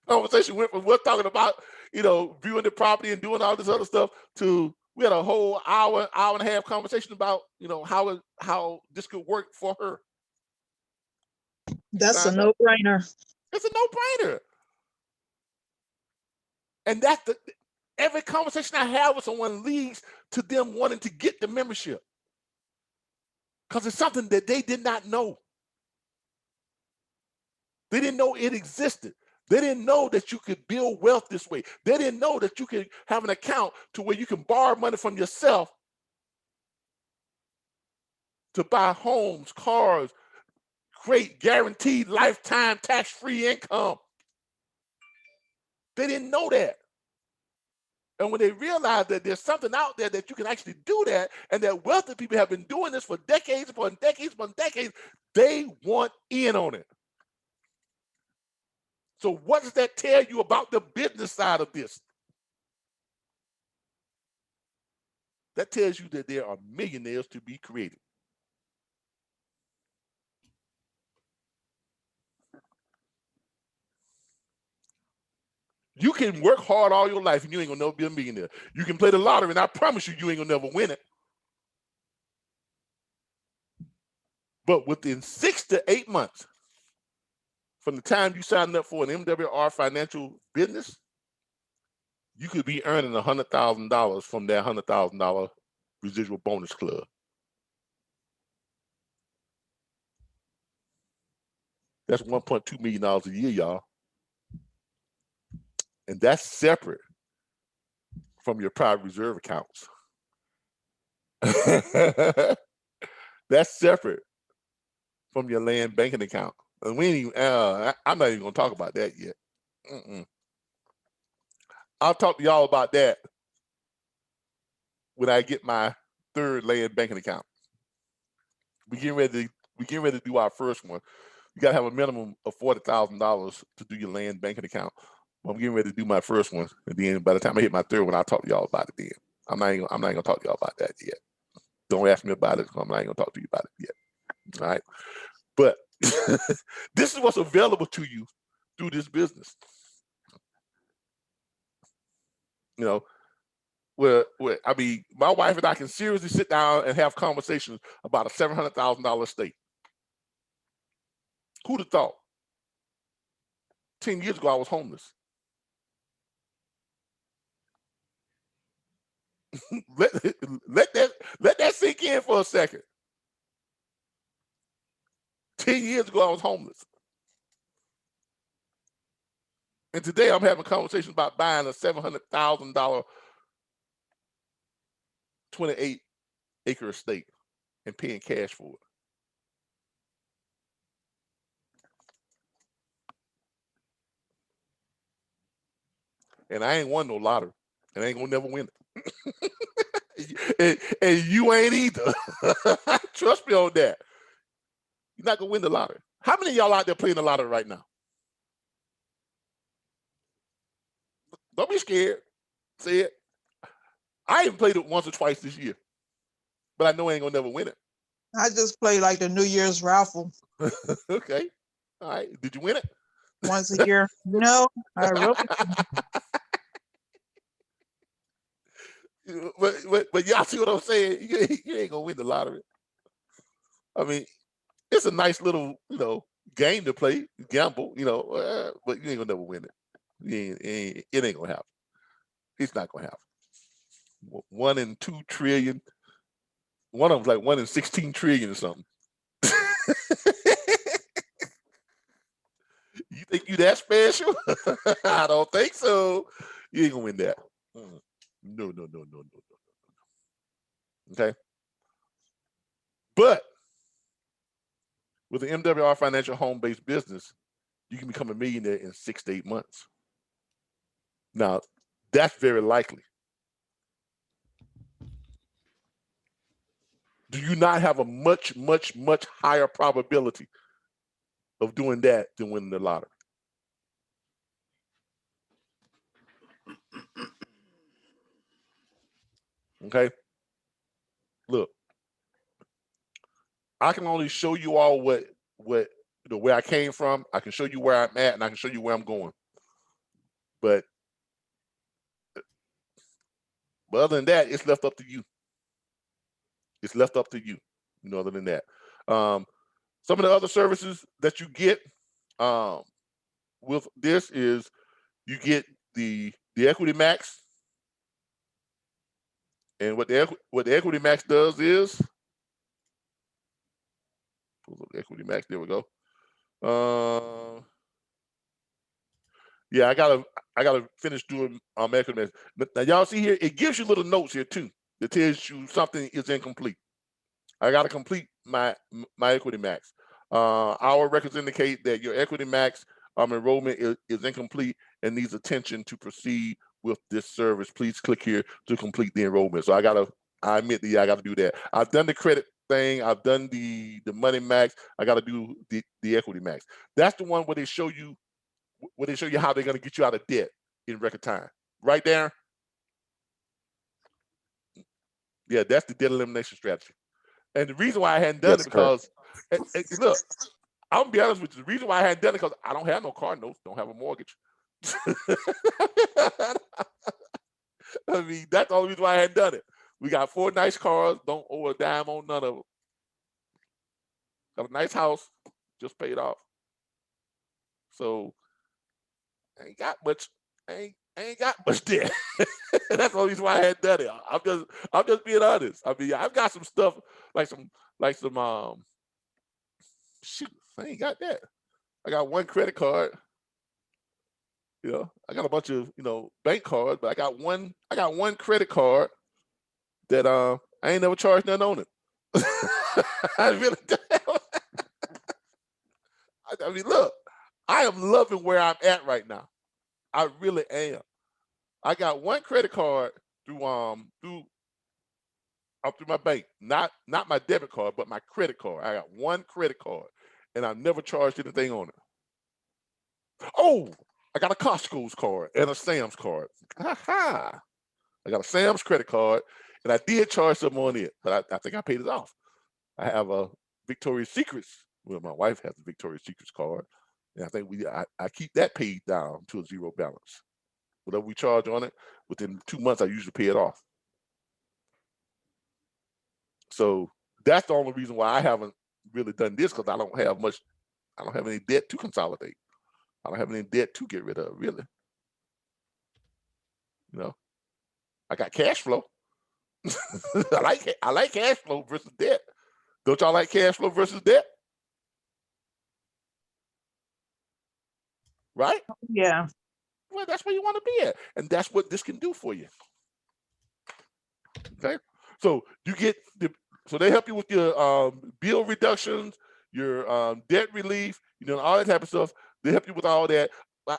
Conversation went from we're talking about, viewing the property and doing all this other stuff to we had a whole hour and a half conversation about, how this could work for her. That's a Signed up. no-brainer. It's a no-brainer. And that's every conversation I have with someone leads to them wanting to get the membership. Because it's something that they did not know. They didn't know it existed. They didn't know that you could build wealth this way. They didn't know that you could have an account to where you can borrow money from yourself to buy homes, cars, great guaranteed lifetime tax-free income. They didn't know that. And when they realize that there's something out there that you can actually do that, and that wealthy people have been doing this for decades upon decades upon decades, they want in on it. So what does that tell you about the business side of this? That tells you that there are millionaires to be created. You can work hard all your life and you ain't gonna never be a millionaire. You can play the lottery and I promise you, you ain't gonna never win it. But within 6 to 8 months from the time you sign up for an MWR financial business, you could be earning $100,000 from that $100,000 residual bonus club. That's $1.2 million a year, y'all. And that's separate from your private reserve accounts. That's separate from your land banking account. And we ain't even, I'm not even gonna talk about that yet. I'll talk to y'all about that when I get my third land banking account. We getting ready to do our first one. You gotta have a minimum of $40,000 to do your land banking account. I'm getting ready to do my first one, and then by the time I hit my third one, I'll talk to y'all about it then. I'm not even gonna talk to y'all about that yet. Don't ask me about it, I'm not even gonna talk to you about it yet. All right. But this is what's available to you through this business. Where I mean, my wife and I can seriously sit down and have conversations about a $700,000 estate. Who'd have thought? 10 years ago, I was homeless. let that sink in for a second. 10 years ago, I was homeless. And today I'm having conversations about buying a $700,000 28-acre estate and paying cash for it. And I ain't won no lottery, and I ain't gonna never win it. and you ain't either. Trust me on that. You're not gonna win the lottery. How many of y'all out there playing the lottery right now? Don't be scared. Say it. I even played it once or twice this year, but I know I ain't gonna never win it. I just play like the New Year's raffle Okay. All right. Did you win it? once a year. No, I really. But y'all see what I'm saying? You ain't gonna win the lottery. I mean, it's a nice little, game to play, gamble, but you ain't gonna never win it. It ain't gonna happen. It's not gonna happen. 1 in 2 trillion. One of them's like 1 in 16 trillion or something. You think you that special? I don't think so. You ain't gonna win that. No. Okay. But with an MWR financial home-based business, you can become a millionaire in 6 to 8 months. Now, That's very likely. Do you not have a much, much, much higher probability of doing that than winning the lottery? Okay. Look, I can only show you all what where I came from. I can show you where I'm at, and I can show you where I'm going. But other than that, it's left up to you. It's left up to you. Other than that, some of the other services that you get with this is you get the Equity Max, and what the Equity Max does is pull up the Equity Max. There we go. Yeah, I gotta finish doing Equity Max. Now y'all see here, it gives you little notes here too that tells you something is incomplete. I gotta complete my Equity Max. Our records indicate that your Equity Max enrollment is incomplete and needs attention to proceed with this service. Please click here to complete the enrollment. So I admit that I gotta do that. I've done the credit thing. I've done the Money Max. I gotta do the Equity Max. That's the one where they show you how they're gonna get you out of debt in record time. Right there. Yeah, that's the debt elimination strategy. And the reason why I hadn't done it because, look, I'm gonna be honest with you. The reason why I hadn't done it because I don't have no car notes, don't have a mortgage. I mean, that's the only reason why I hadn't done it. We got 4 nice cars, don't owe a dime on none of them. Got a nice house, just paid off. So I ain't got much. I ain't got much debt. That's the only reason why I hadn't done it. I'm just being honest. I mean, I've got some stuff like some shoot, I ain't got that. I got one credit card. I got a bunch of bank cards, but I got one credit card that I ain't never charged nothing on it. I really I mean, look, I am loving where I'm at right now. I really am. I got one credit card through my bank, not my debit card, but my credit card. I got one credit card, and I've never charged anything on it. Oh, I got a Costco's card and a Sam's card. Ha! I got a Sam's credit card, and I did charge something on it, but I think I paid it off. I have a Victoria's Secrets. Well, my wife has a Victoria's Secrets card, and I think I keep that paid down to a zero balance. Whatever we charge on it, within 2 months, I usually pay it off. So that's the only reason why I haven't really done this, because I don't have any debt to consolidate. I don't have any debt to get rid of, really. I got cash flow. I like cash flow versus debt. Don't y'all like cash flow versus debt? Right? Yeah. Well, that's where you want to be at, and that's what this can do for you. Okay, so you get so they help you with your bill reductions, your debt relief, all that type of stuff. They help you with all that.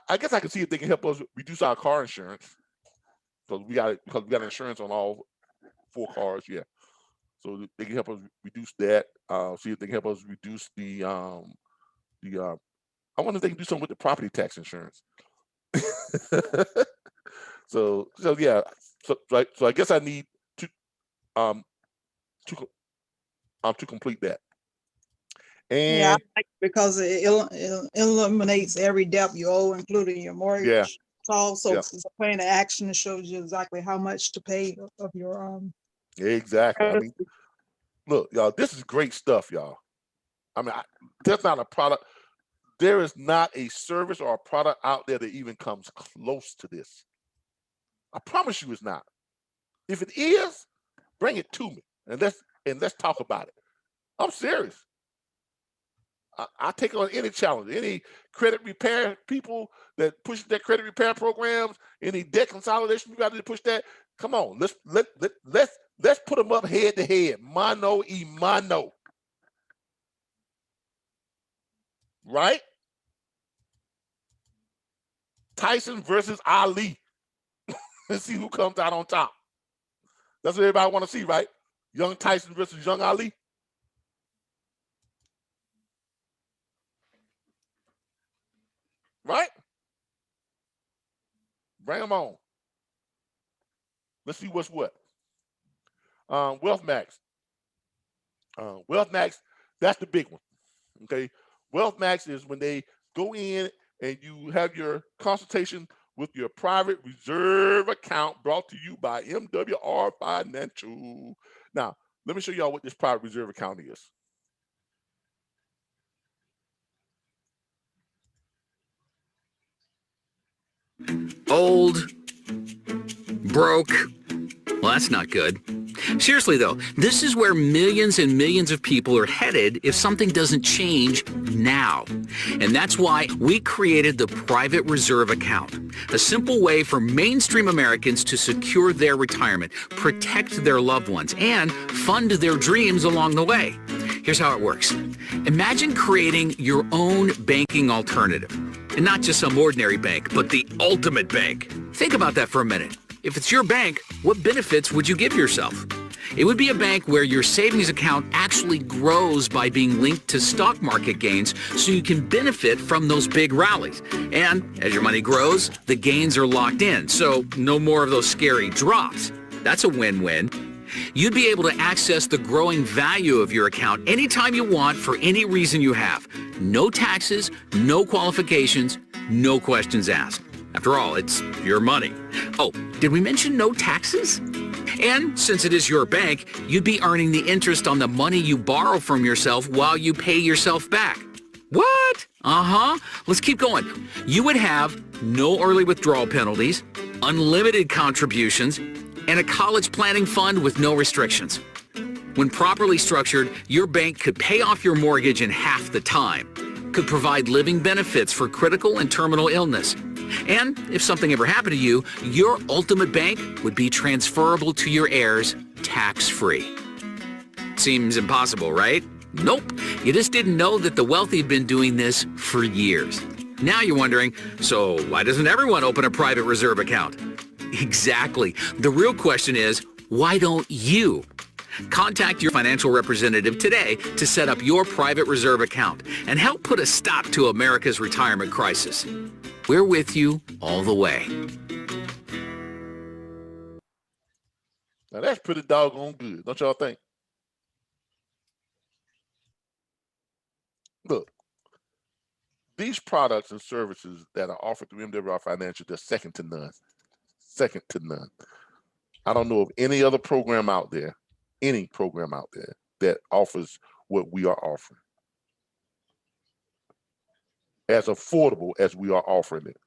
I guess I can see if they can help us reduce our car insurance, because we got insurance on all 4 cars. Yeah, so they can help us reduce that. See if they can help us reduce the I wonder if they can do something with the property tax insurance. so yeah, so I guess I need to complete that. And Yeah, because it eliminates every debt you owe, including your mortgage. Yeah. It's also Yeah. it's a plan of action that shows you exactly how much to pay of your exactly. I mean, look, y'all, this is great stuff, y'all. I mean, there's not a product. There is not a service or a product out there that even comes close to this. I promise you, it's not. If it is, bring it to me, and let's talk about it. I'm serious. I take on any challenge, any credit repair people that push their credit repair programs, any debt consolidation you got to push that. Come on, let's put them up head to head, mano y mano. Right? Tyson versus Ali. and see who comes out on top. That's what everybody want to see, right? Young Tyson versus young Ali. Right? Bring them on. Let's see what's what. Wealth Max. Wealth Max, that's the big one. Okay. Wealth Max is when they go in and you have your consultation with your private reserve account brought to you by MWR Financial. Now, let me show y'all what this private reserve account is. Old, broke. Well, that's not good. Seriously though, this is where millions and millions of people are headed if something doesn't change now. And that's why we created the Private Reserve Account, a simple way for mainstream Americans to secure their retirement, protect their loved ones, and fund their dreams along the way. Here's how it works. Imagine creating your own banking alternative. And not just some ordinary bank, but the ultimate bank. Think about that for a minute. If it's your bank, what benefits would you give yourself? It would be a bank where your savings account actually grows by being linked to stock market gains so you can benefit from those big rallies. And as your money grows, the gains are locked in, so no more of those scary drops. That's a win-win. You'd be able to access the growing value of your account anytime you want for any reason you have. No taxes, no qualifications, no questions asked. After all, it's your money. Oh, did we mention no taxes? And since it is your bank, you'd be earning the interest on the money you borrow from yourself while you pay yourself back. What? Uh-huh. Let's keep going. You would have no early withdrawal penalties, unlimited contributions, and a college planning fund with no restrictions. When properly structured, your bank could pay off your mortgage in half the time, could provide living benefits for critical and terminal illness. And if something ever happened to you, your ultimate bank would be transferable to your heirs tax-free. Seems impossible, right? Nope. You just didn't know that the wealthy have been doing this for years. Now you're wondering, so why doesn't everyone open a private reserve account? Exactly. The real question is, why don't you? Contact your financial representative today to set up your private reserve account and help put a stop to America's retirement crisis. We're with you all the way. Now that's pretty doggone good, don't y'all think? Look, these products and services that are offered through MWR Financial, they're second to none. Second to none. I don't know of any other program out there, that offers what we are offering. As affordable as we are offering it.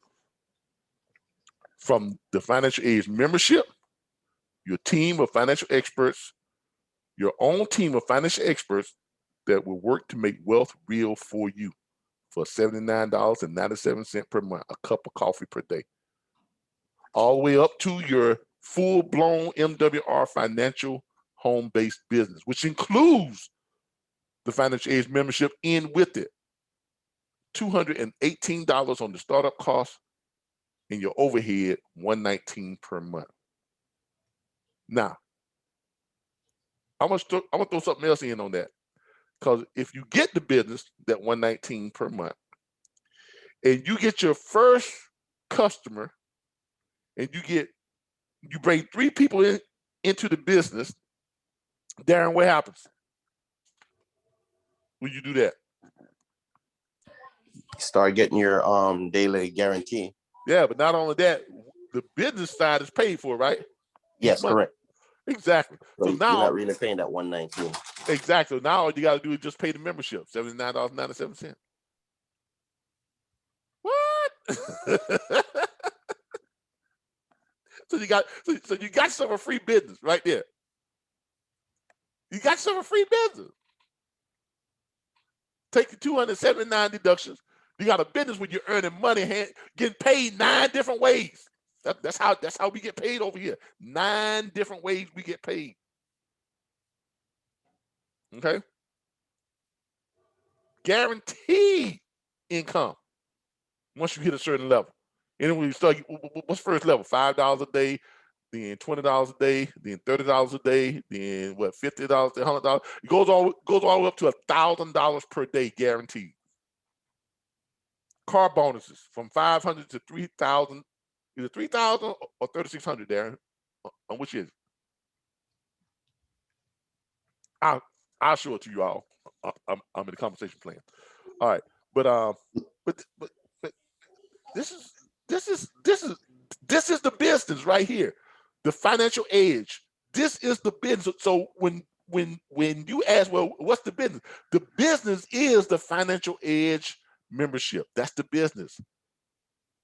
From the Financial Aids membership, your team of financial experts, your own team of financial experts that will work to make wealth real for you for $79.97 per month, a cup of coffee per day. All the way up to your full-blown MWR Financial home-based business, which includes the Financial Aids membership in with it. $218 on the startup cost and your overhead $119 per month. Now, I'm gonna throw something else in on that, because if you get the business, that $119 per month, and you get your first customer, and you bring 3 people into the business, Darren, what happens when you do that? Start getting your daily guarantee. Yeah, but not only that, the business side is paid for, right? Yes, correct. Exactly. So you're now not really paying that $119. Exactly. Now all you got to do is just pay the membership, $79.97. What? So you got some of free business right there. You got some of free business. Take the 279 deductions. You got a business where you're earning money, getting paid 9 different ways. That's how we get paid over here. 9 different ways we get paid. Okay? Guaranteed income once you hit a certain level. Anyway, so what's first level? $5 a day, then $20 a day, then $30 a day, then what? $50, $100. It goes all the way up to $1,000 per day guaranteed. Car bonuses from 500 to 3,000, either 3,000 or 3,600. Darren, on which is? I'll show it to you all. I'm in the conversation plan. All right, but this is the business right here, the financial edge. This is the business. So when you ask, well, what's the business? The business is the financial edge membership. That's the business.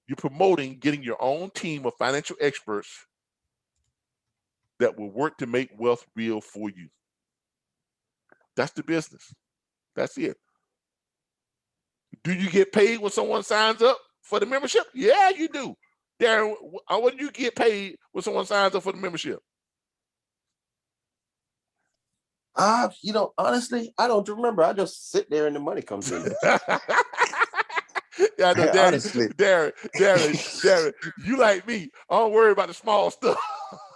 You're promoting getting your own team of financial experts that will work to make wealth real for you. That's the business. That's it. Do you get paid when someone signs up for the membership? Yeah, you do. Darren, when do you get paid when someone signs up for the membership? Honestly, I don't remember. I just sit there and the money comes in. Yeah, I know, Darren, Honestly. Darren, you like me. I don't worry about the small stuff.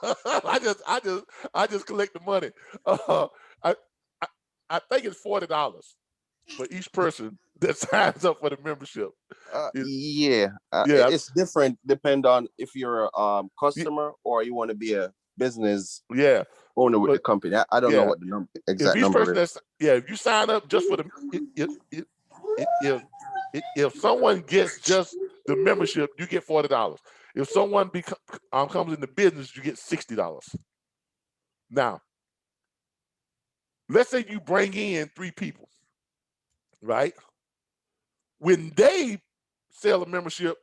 I just collect the money. I think it's $40 for each person that signs up for the membership. It's different depend on if you're a customer or you want to be a business owner with the company. I don't know what the exact number is. If you sign up just for the if someone gets just the membership, you get $40. If someone comes in the business, you get $60. Now, let's say you bring in 3 people, right? When they sell a membership,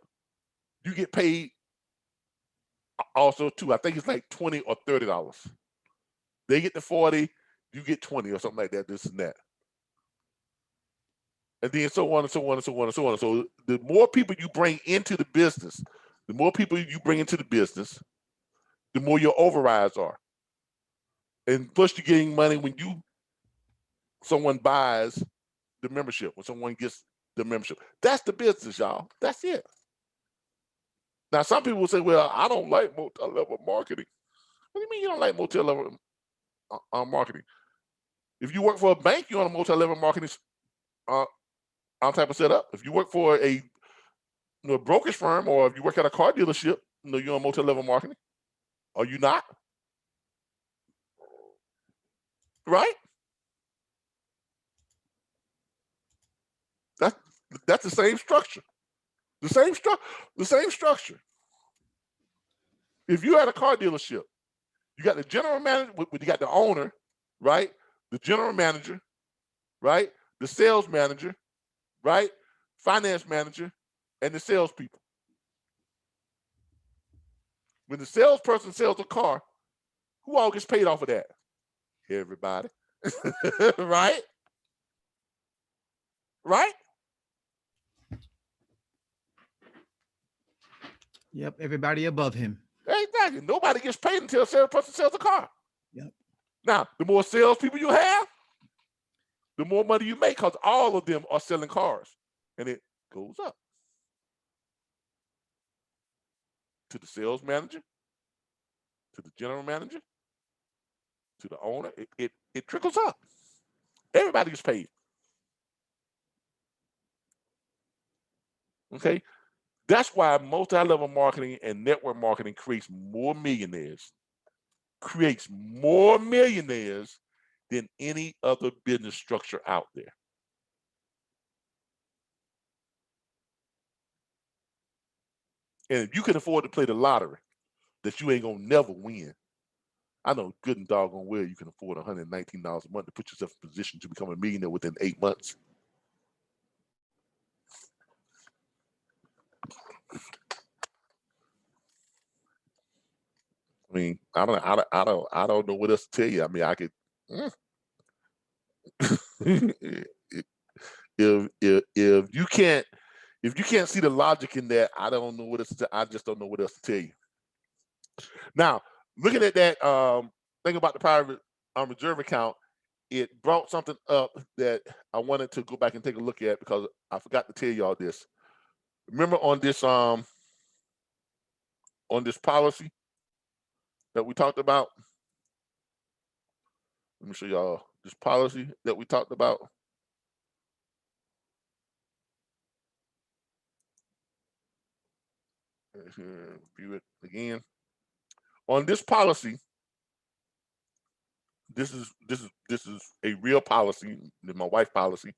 you get paid also too. I think it's like $20 or $30. They get the 40, you get 20 or something like that, this and that. And then so on and so on and so on and so on. So the more people you bring into the business, the more your overrides are. And plus you're getting money when someone buys the membership, when someone gets the membership. That's the business, y'all. That's it. Now, some people will say, well, I don't like multi-level marketing. What do you mean you don't like multi-level marketing? If you work for a bank, you're on a multi-level marketing type of setup. If you work for a brokerage firm, or if you work at a car dealership, you're on multi-level marketing. Are you not? Right? That's the same structure. The same structure. If you're at a car dealership, you got the general manager, you got the owner, right? The general manager, right? The sales manager, right? Finance manager, and the salespeople. When the salesperson sells a car, who all gets paid off of that? Everybody. Right? Right? Yep, everybody above him. Exactly. Nobody gets paid until a salesperson sells a car. Yep. Now, the more salespeople you have, the more money you make, because all of them are selling cars. And it goes up. To the sales manager, to the general manager, to the owner, it trickles up. Everybody gets paid. Okay? That's why multi-level marketing and network marketing creates more millionaires than any other business structure out there. And if you can afford to play the lottery, that you ain't gonna never win. I know good and doggone well you can afford $119 a month to put yourself in a position to become a millionaire within 8 months. I mean, I don't know what else to tell you. I mean, I could. If you can't see the logic in that, I don't know what else. I just don't know what else to tell you. Now, looking at that thing about the private reserve account, it brought something up that I wanted to go back and take a look at because I forgot to tell y'all this. Remember on this this policy that we talked about. Let me show y'all this policy that we talked about. Here, view it again. On this policy, this is a real policy, my wife's policy,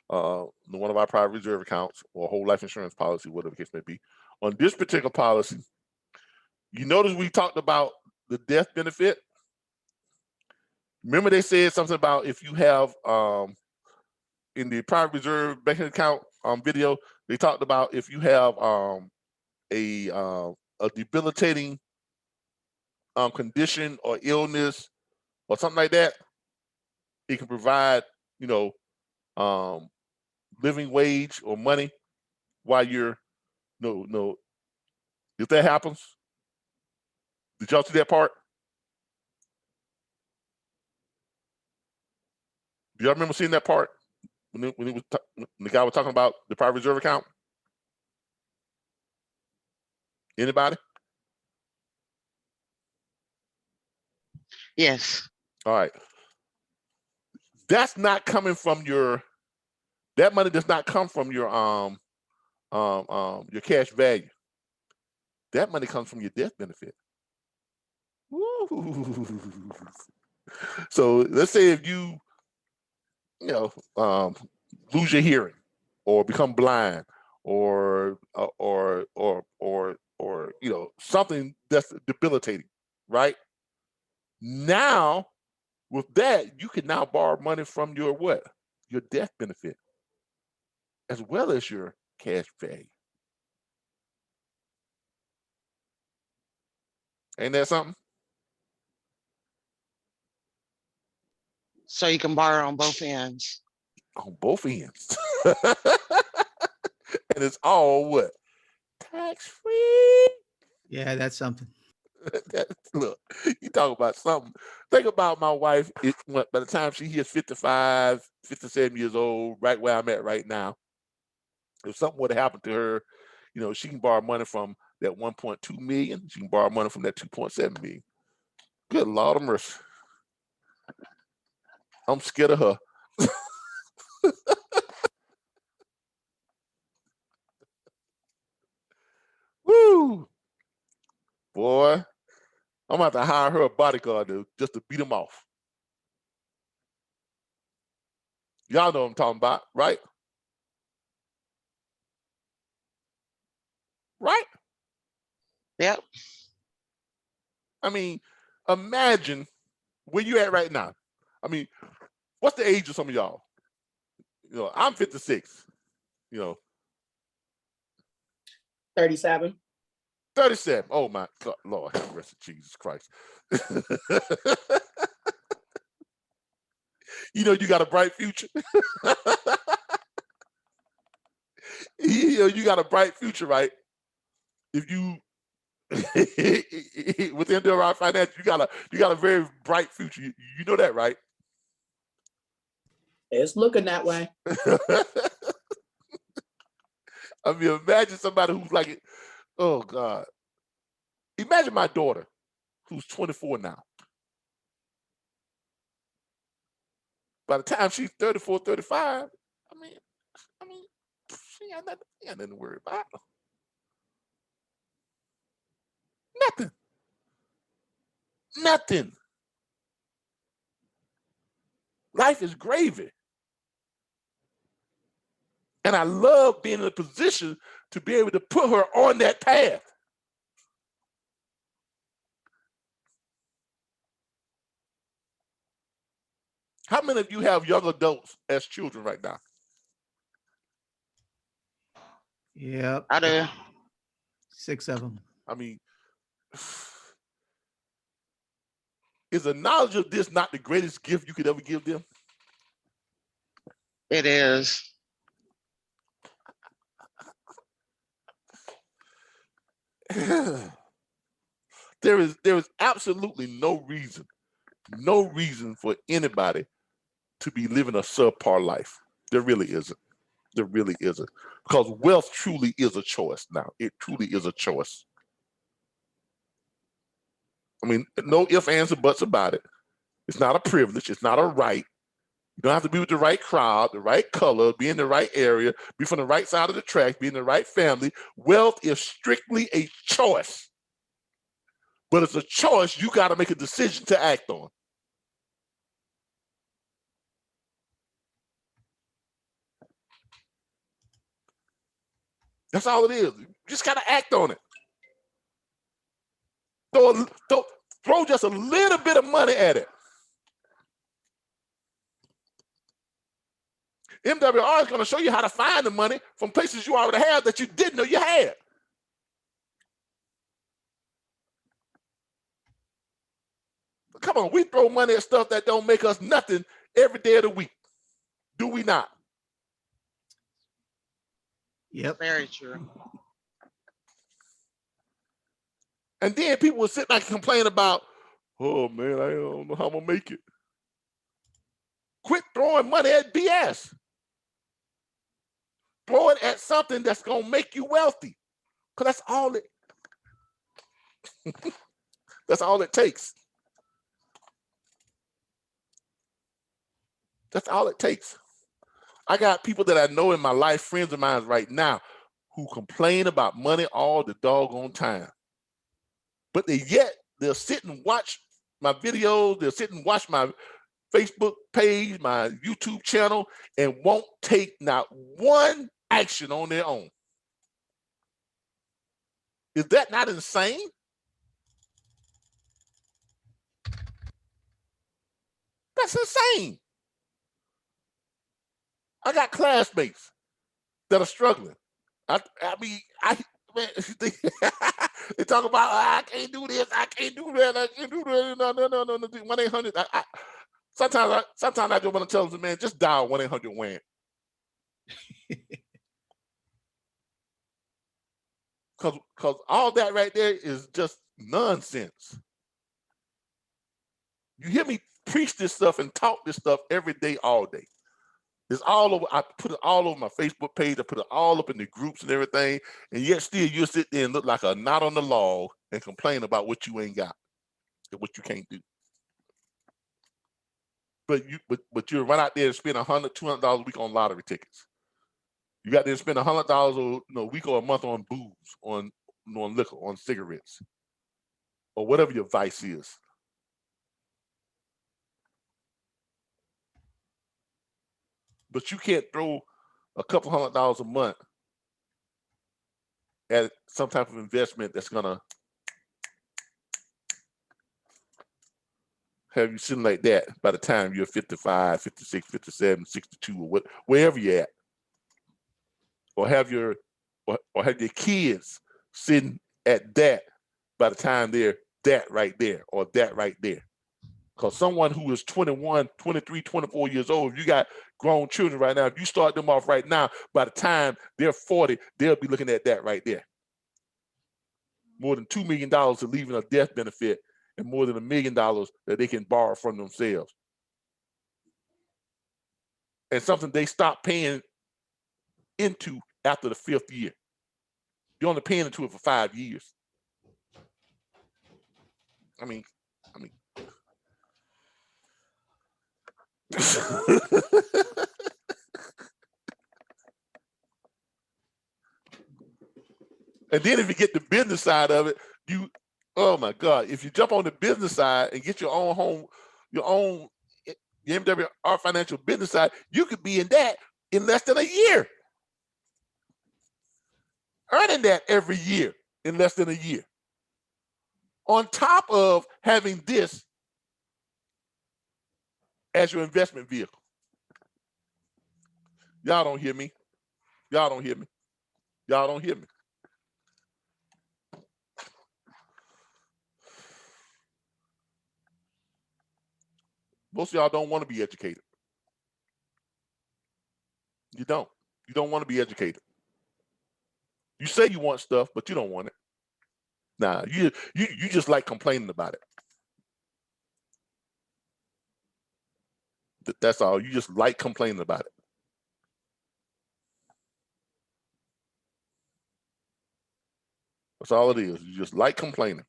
one of our private reserve accounts or whole life insurance policy, whatever the case may be. On this particular policy, you notice we talked about the death benefit. Remember they said something about if you have in the private reserve banking account video, they talked about if you have a debilitating condition or illness or something like that, it can provide, you know, living wage or money while you're if that happens. Did y'all see that part? Do y'all remember seeing that part when the guy was talking about the private reserve account? Anybody? Yes. All right. That's not coming from that money does not come from your cash value. That money comes from your death benefit. Woo. So let's say if you lose your hearing or become blind or something that's debilitating, right? Now with that, you can now borrow money from your what? Your death benefit, as well as your cash value. Ain't that something? So you can borrow on both ends. On both ends. And it's all what? Tax free. Yeah, that's something. Look, you talk about something. Think about my wife. By the time she hits 55, 57 years old, right where I'm at right now, if something would have happened to her, she can borrow money from that 1.2 million. She can borrow money from that 2.7 million. Good Lord of mercy. I'm scared of her. Woo! Boy, I'm gonna have to hire her a bodyguard just to beat him off. Y'all know what I'm talking about, right? Right? Yep. I mean, imagine where you at right now. I mean, what's the age of some of y'all? I'm 56. 37. 37. Oh my God, Lord, have mercy, Jesus Christ. You got a bright future. You got a bright future, right? If you within the right finance, you got a very bright future. You know that, right? It's looking that way. I mean, imagine somebody who's like, oh God. Imagine my daughter, who's 24 now. By the time she's 34, 35, I mean, she ain't nothing to worry about. Nothing. Life is gravy. And I love being in a position to be able to put her on that path. How many of you have young adults as children right now? Yep. I do. 6 of them. I mean, is the knowledge of this not the greatest gift you could ever give them? It is. There is absolutely no reason for anybody to be living a subpar life. There really isn't. There really isn't. Because wealth truly is a choice now. It truly is a choice. I mean, no ifs, ands, or buts about it. It's not a privilege. It's not a right. You don't have to be with the right crowd, the right color, be in the right area, be from the right side of the track, be in the right family. Wealth is strictly a choice. But it's a choice you got to make a decision to act on. That's all it is. You just got to act on it. Throw just a little bit of money at it. MWR is going to show you how to find the money from places you already have that you didn't know you had. Come on, we throw money at stuff that don't make us nothing every day of the week. Do we not? Yep. Very true. And then people will sit back and complain about, oh man, I don't know how I'm gonna make it. Quit throwing money at BS. Throw it at something that's gonna make you wealthy. Because that's all it that's all it takes. That's all it takes. I got people that I know in my life, friends of mine right now, who complain about money all the doggone time. But they'll sit and watch my videos, they'll sit and watch my Facebook page, my YouTube channel, and won't take not one action on their own. Is that not insane? That's insane. I got classmates that are struggling. I mean, man, they talk about, I can't do this, I can't do that, I can't do that. No, 1-800. Sometimes I just want to tell them, man, just dial 1-800-WAN. Because all that right there is just nonsense. You hear me preach this stuff and talk this stuff every day, all day. It's all over. I put it all over my Facebook page. I put it all up in the groups and everything. And yet still you sit there and look like a knot on the log and complain about what you ain't got and what you can't do. But you run out there and spend $100, $200 a week on lottery tickets. You got to spend $100 a week or a month on booze, on liquor, on cigarettes, or whatever your vice is. But you can't throw a couple $100 a month at some type of investment that's gonna have you sitting like that by the time you're 55, 56, 57, 62, or wherever you're at. Or have your kids sitting at that by the time they're that right there or that right there. Because someone who is 21, 23, 24 years old, if you got grown children right now, if you start them off right now, by the time they're 40, they'll be looking at that right there. More than $2 million to leaving a death benefit and more than $1 million that they can borrow from themselves. And something they stop paying into after the 5th year. You're only paying into it for 5 years. I mean. And then if you get the business side of it, oh my God, if you jump on the business side and get your own home, your MWR financial business side, you could be in that in less than a year. Earning that every year in less than a year. On top of having this as your investment vehicle. Y'all don't hear me. Y'all don't hear me. Y'all don't hear me. Most of y'all don't want to be educated. You don't. You don't want to be educated. You say you want stuff, but you don't want it. Nah, you just like complaining about it. That's all. You just like complaining about it. That's all it is. You just like complaining.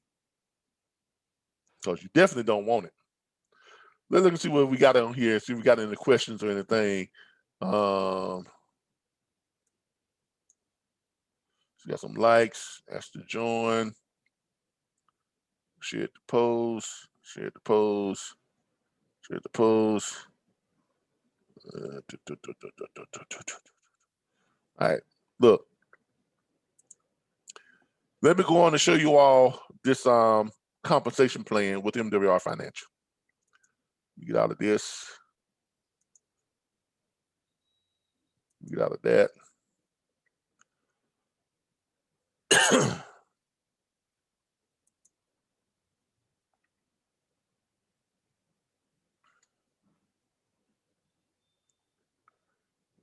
because you definitely don't want it. Let's look and see what we got on here. See if we got any questions or anything. We got some likes. Ask to join. Share the post. Share the post. Share the post. All right, look. Let me go on and show you all this compensation plan with MWR Financial. Get out of this. Get out of that.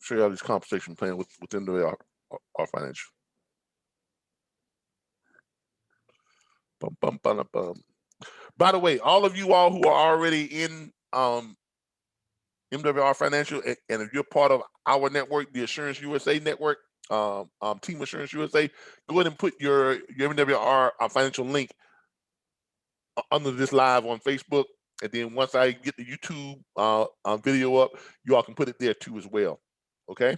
Show you all this compensation plan within our financial. Bum, bum, bum, bum. By the way, all of you all who are already in MWR Financial, and if you're part of our network, the Assurance USA network, Team Assurance USA, go ahead and put your MWR Financial link under this live on Facebook, and then once I get the YouTube video up, you all can put it there too as well. Okay.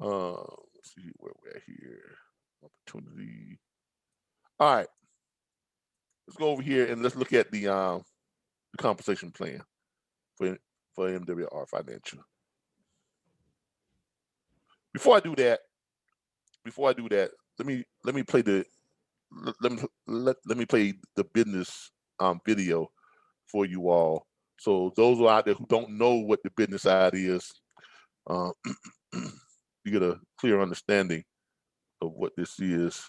Let's see where we're at here. Opportunity. All right. Let's go over here and let's look at the compensation plan for MWR Financial. Before I do that, let me play the let me play the business video for you all. So those who are out there who don't know what the business side is, you get a clear understanding of what this is.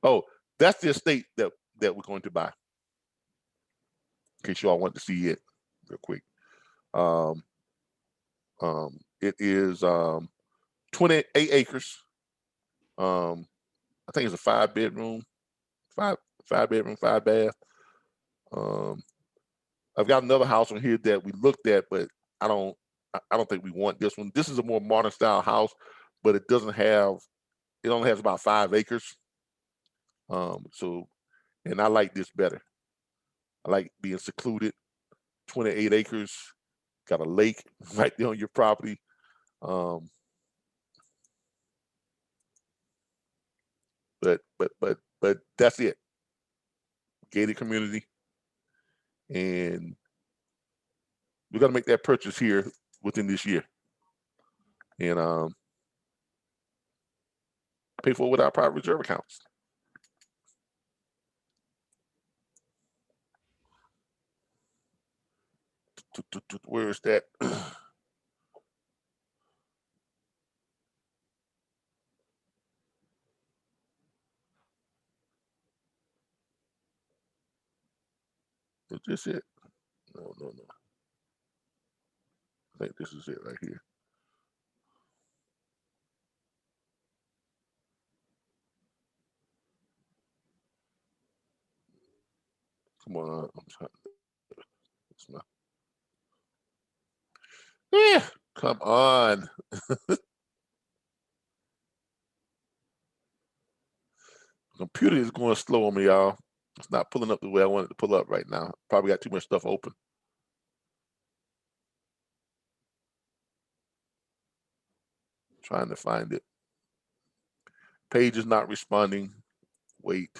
Oh, that's the estate that we're going to buy. In case you all want to see it real quick. It is 28 acres. I think it's a 5-bedroom, 5 bath. I've got another house on here that we looked at, but I don't think we want this one. This is a more modern style house, but it only has about 5 acres. So, and I like this better. I like being secluded. 28 acres, got a lake right there on your property. But that's it. Gated community, and we're gonna make that purchase here within this year, and pay for it with our private reserve accounts. Where is that? Is this it? No. I think this is it right here. Come on, I'm trying. It's not. Yeah, come on. Computer is going slow on me, y'all. It's not pulling up the way I wanted to pull up right now. Probably got too much stuff open. Trying to find it. Page is not responding. Wait.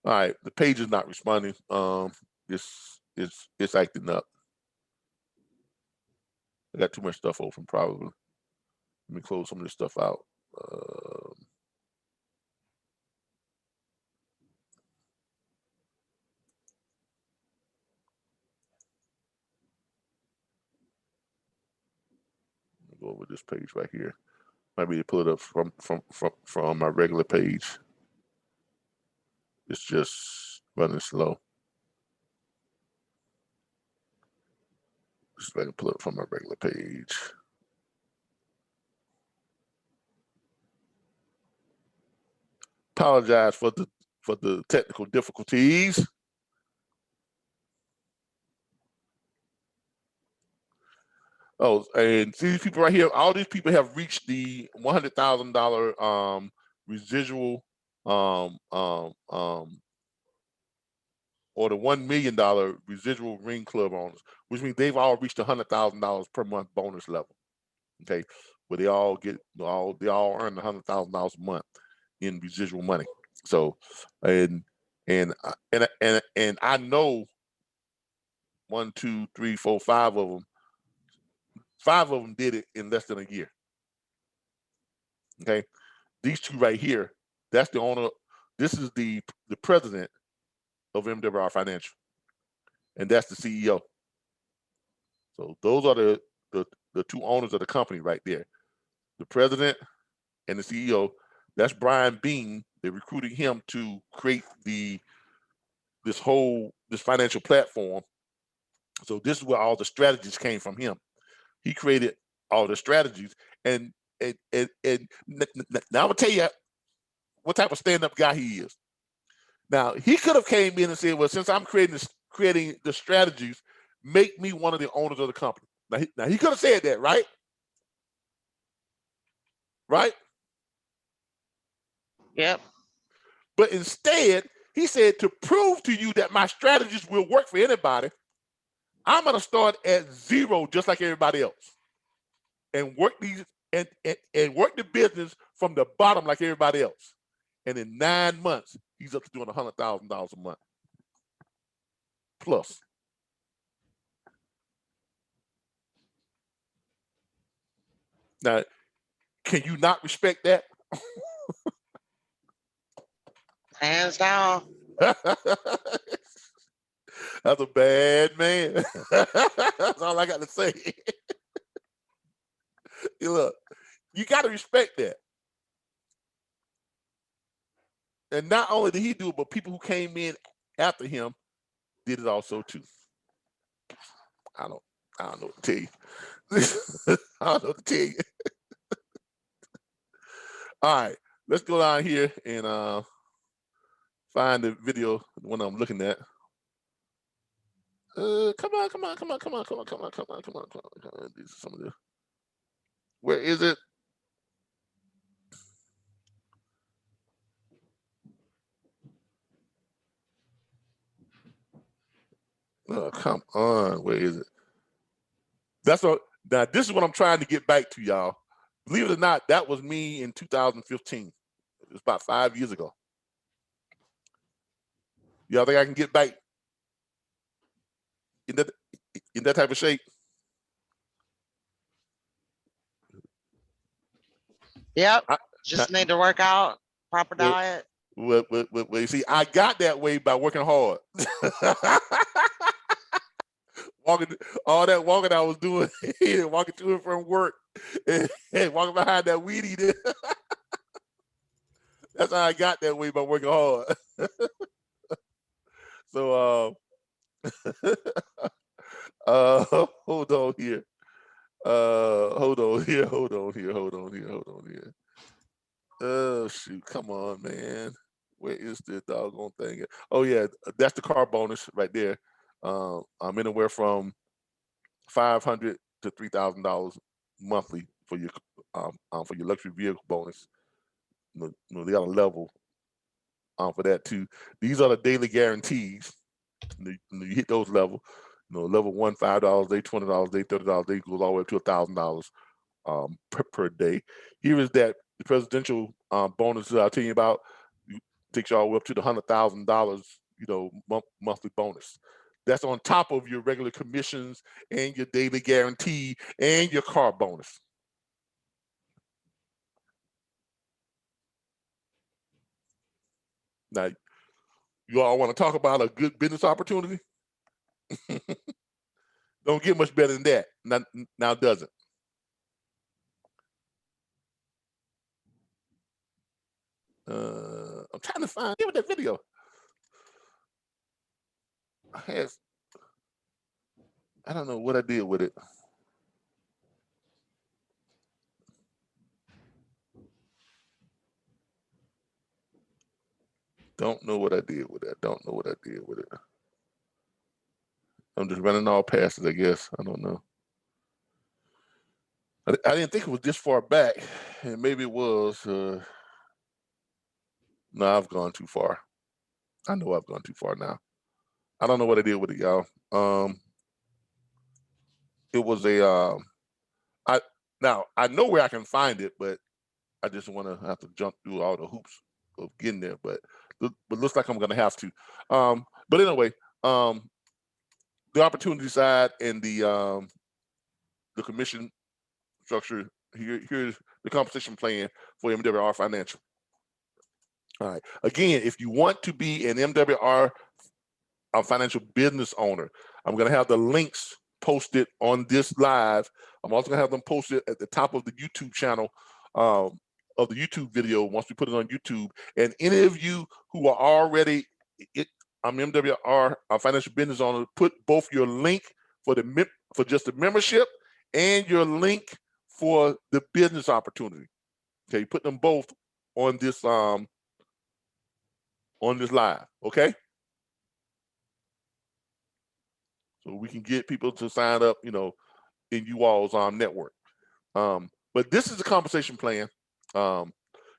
All right, the page is not responding. It's acting up. I got too much stuff open, probably. Let me close some of this stuff out. Go over this page right here. Might be to pull it up from my regular page. It's just running slow. Just let me pull it from my regular page. Apologize for the technical difficulties. Oh, and see these people right here. All these people have reached the $100,000 residual or the $1 million residual ring club owners, which means they've all reached $100,000 per month bonus level. Okay, where they all get they all earn $100,000 a month in residual money. So, and I know 1, 2, 3, 4, 5 of them. 5 of them did it in less than a year. Okay, these 2 right here, that's the owner. This is the president of MWR Financial, and that's the CEO. So those are the 2 owners of the company right there, the president and the CEO. That's Brian Bean. They're recruiting him to create this financial platform. So this is where all the strategies came from him. He created all the strategies, and now I'm gonna tell you what type of stand-up guy he is. Now he could have came in and said, "Well, since I'm creating the strategies, make me one of the owners of the company." Now he could have said that, right? Right? Yep. But instead, he said, to prove to you that my strategies will work for anybody, I'm gonna start at 0, just like everybody else, and work and work the business from the bottom like everybody else. And in 9 months, he's up to doing $100,000 a month plus. Now, can you not respect that? Hands down. That's a bad man. That's all I got to say. Look, you got to respect that. And not only did he do it, but people who came in after him did it also too. I don't know what to tell you. I don't know what to tell you. All right, let's go down here and find the video, the one I'm looking at. Come on. These are some of the. Where is it? Oh, come on. Where is it? That's what. Now, this is what I'm trying to get back to, y'all. Believe it or not, that was me in 2015. It was about 5 years ago. Y'all think I can get back in that type of shape? Yep. Just need to work out, proper diet. Well, you see, I got that way by working hard. All that walking I was doing, walking to and from work, and walking behind that weed eater. That's how I got that way, by working hard. So, hold on here. Hold on here. Oh shoot! Come on, man. Where is the doggone thing? Oh yeah, that's the car bonus right there. I'm anywhere from $500 to $3,000 monthly for your luxury vehicle bonus. They got a level for that too. These are the daily guarantees. You hit those levels. Level 1, $5 a day, $20 a day, $30 a day, goes all the way up to $1,000 per day. Here is that the presidential bonus that I'll tell you about. Takes you all the way up to the $100,000, monthly bonus. That's on top of your regular commissions and your daily guarantee and your car bonus. Now, you all want to talk about a good business opportunity? Don't get much better than that. Now does it? I'm trying to find that video. I don't know what I did with it. Don't know what I did with it. I'm just running all passes, I guess. I don't know. I didn't think it was this far back, and maybe it was. No, I've gone too far. I know I've gone too far now. I don't know what I did with it, y'all. It was a I know where I can find it, but I just want to have to jump through all the hoops of getting there. But looks like I'm going to have to. But anyway, the opportunity side and the commission structure. Here's the compensation plan for MWR Financial. All right. Again, if you want to be an MWR financial business owner, I'm going to have the links posted on this live. I'm also going to have them posted at the top of the YouTube channel of the YouTube video once we put it on YouTube. And any of you who are already MWR financial business owner, put both your link for just the membership and your link for the business opportunity. Okay, put them both on this live. Okay, so we can get people to sign up, in you all's network. But this is a compensation plan. You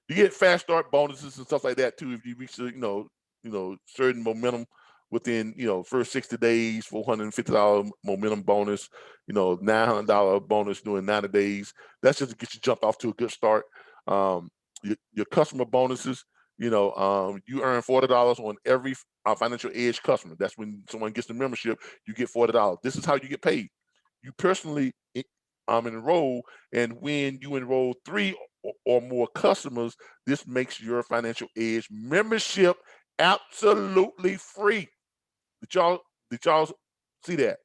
get fast start bonuses and stuff like that too if you reach certain momentum within first 60 days, $450 momentum bonus, $900 bonus during 90 days. That's just to get you jumped off to a good start. Your customer bonuses, you earn $40 on every Financial Edge customer. That's when someone gets the membership, you get $40. This is how you get paid. You personally enroll, and when you enroll 3 or more customers, this makes your Financial Edge membership absolutely free. Did y'all see that?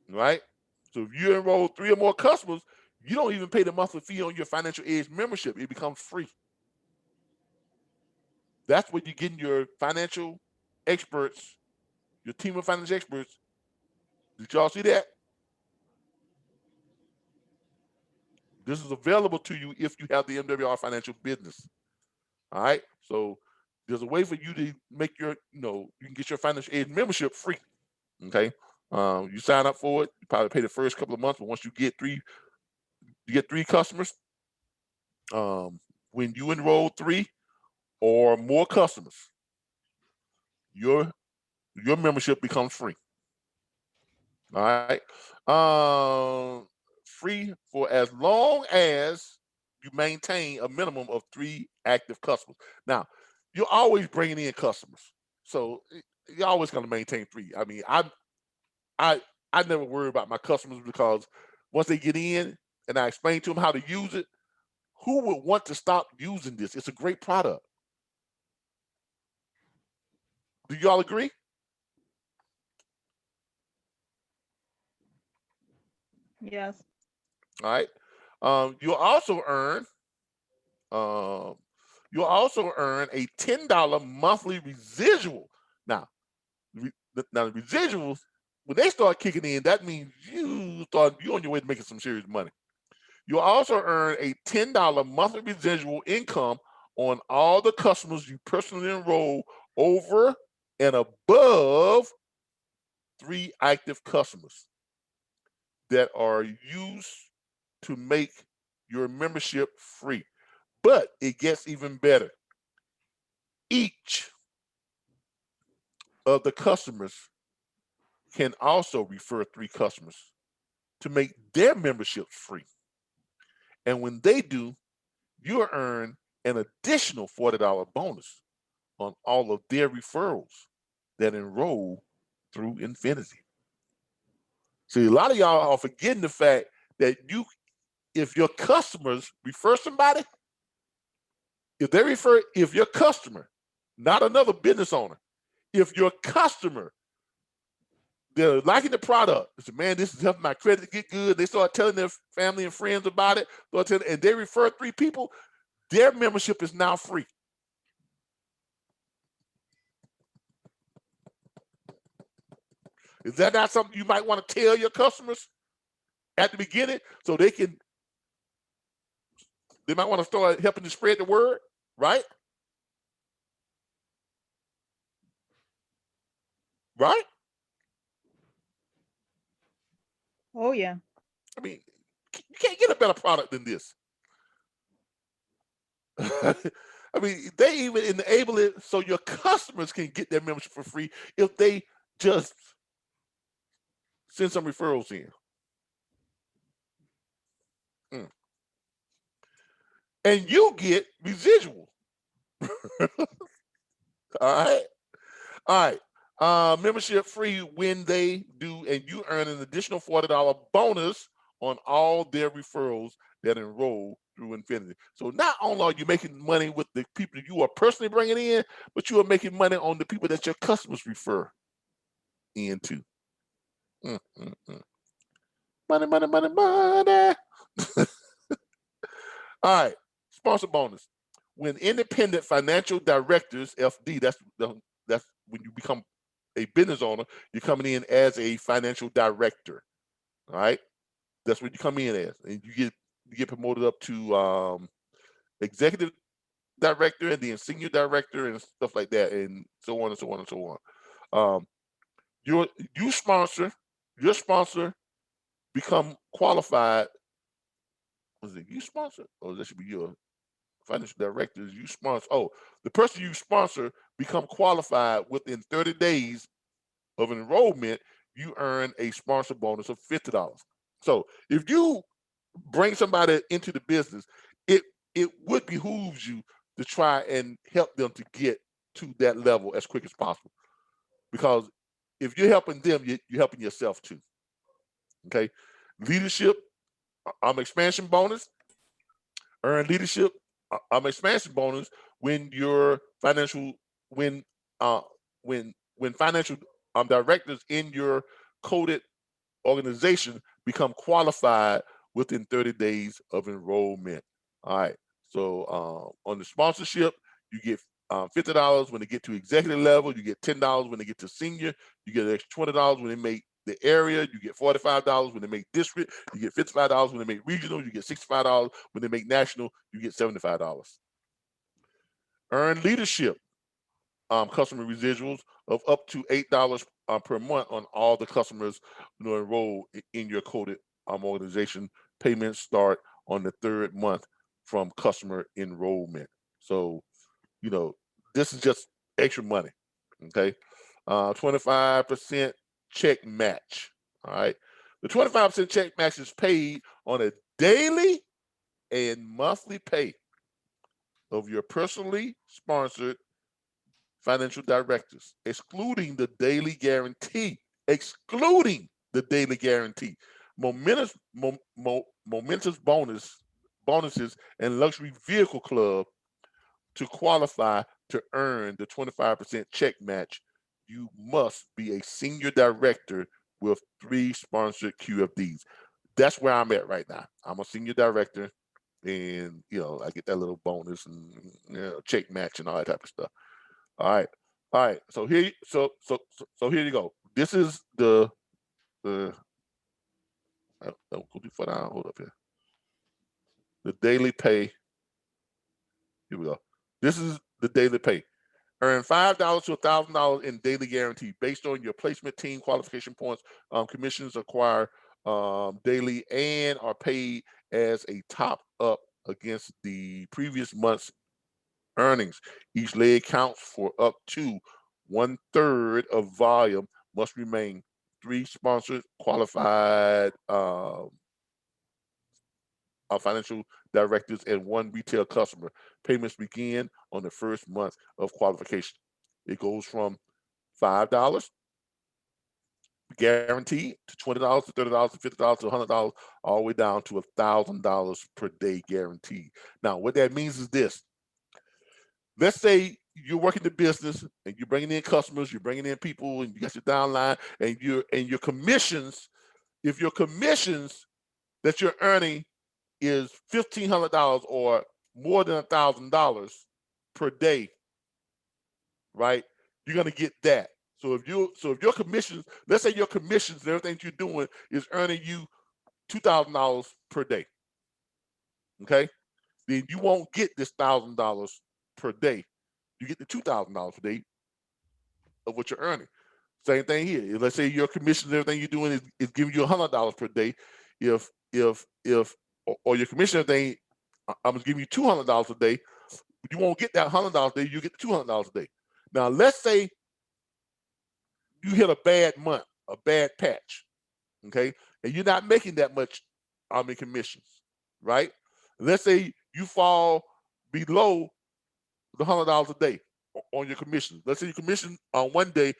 Right? So if you enroll 3 or more customers, you don't even pay the monthly fee on your Financial Edge membership. It becomes free. That's where you're getting your financial experts, your team of financial experts. Did y'all see that? This is available to you if you have the MWR financial business. All right. So there's a way for you to make your, you can get your Financial Edge membership free. Okay. You sign up for it. You probably pay the first couple of months, but once you get 3 customers, when you enroll 3 or more customers, your membership becomes free. All right. Free for as long as you maintain a minimum of 3 active customers. Now, you're always bringing in customers, so you're always going to maintain 3. I mean, I never worry about my customers, because once they get in and I explain to them how to use it, who would want to stop using this? It's a great product. Do y'all agree? Yes. All right. You'll also earn a $10 monthly residual. Now, the residuals, when they start kicking in, that means you're on your way to making some serious money. You'll also earn a $10 monthly residual income on all the customers you personally enroll over and above 3 active customers that are used to make your membership free. But it gets even better. Each of the customers can also refer 3 customers to make their memberships free. And when they do, you'll earn an additional $40 bonus on all of their referrals that enroll through Infinity. See, a lot of y'all are forgetting the fact that if your customers refer somebody, if your customer, not another business owner, if your customer, they're liking the product, they say, man, this is helping my credit get good, they start telling their family and friends about it, and they refer 3 people, their membership is now free. Is that not something you might want to tell your customers at the beginning, so they might want to start helping to spread the word, right? Right? Oh yeah. I mean, you can't get a better product than this. I mean, they even enable it so your customers can get their membership for free if they just send some referrals in. And you get residual. All right. All right. Membership free when they do, and you earn an additional $40 bonus on all their referrals that enroll through Infinity. So not only are you making money with the people you are personally bringing in, but you are making money on the people that your customers refer into. Money, money, money, money. All right. Sponsor bonus. When independent financial directors, FD, that's when you become a business owner, you're coming in as a financial director. All right. That's what you come in as. And you get promoted up to executive director and then senior director and stuff like that, and so on and so on and so on. Your sponsor become qualified. Was it you sponsor? Or that should be your financial directors you sponsor. Oh, the person you sponsor become qualified within 30 days of enrollment, you earn a sponsor bonus of $50. So if you bring somebody into the business, it would behoove you to try and help them to get to that level as quick as possible. Because if you're helping them, you're helping yourself too. Okay. Leadership expansion bonus. Earn leadership expansion bonus when your financial when financial directors in your coded organization become qualified within 30 days of enrollment. All right. So on the sponsorship, you get $50 when they get to executive level. You get $10 when they get to senior. You get an extra $20 when they make the area. You get $45 when they make district. You get $55 when they make regional. You get $65 when they make national. You get $75. Earn leadership customer residuals of up to $8 per month on all the customers enrolled in your coded organization. Payments start on the 3rd month from customer enrollment. So, this is just extra money. Okay. 25% check match. All right. The 25% check match is paid on a daily and monthly pay of your personally sponsored financial directors, excluding the daily guarantee. Excluding the daily guarantee. Momentous bonuses and luxury vehicle club to qualify to earn the 25% check match. You must be a senior director with 3 sponsored QFDs. That's where I'm at right now. I'm a senior director, and I get that little bonus and check match and all that type of stuff. All right. So here you go. This is the go too far down. Hold up here. The daily pay. Here we go. This is the daily pay. Earn $5 to $1,000 in daily guarantee based on your placement team qualification points. Commissions acquire daily and are paid as a top up against the previous month's earnings. Each leg counts for up to 1/3 of volume. Must remain 3 sponsored qualified financial directors and 1 retail customer. Payments begin on the 1st month of qualification. It goes from $5 guaranteed to $20 to $30 to $50 to $100, all the way down to $1,000 per day guaranteed. Now, what that means is this. Let's say you're working the business and you're bringing in customers, you're bringing in people, and you got your downline, and your commissions. If your commissions that you're earning is $1,500 or more than $1,000 per day, right? You're gonna get that. So if your commissions, let's say your commissions and everything you're doing is earning you $2,000 per day, okay? Then you won't get this $1,000 per day. You get the $2,000 per day of what you're earning. Same thing here. Let's say your commission and everything you're doing is giving you $100 per day. If or your commission thing, I'm gonna give you $200 a day. You won't get that $100 a day. You get $200 a day. Now let's say you hit a bad month, a bad patch, okay, and you're not making that much in commissions, right? Let's say you fall below the $100 a day on your commission. Let's say your commission on one day,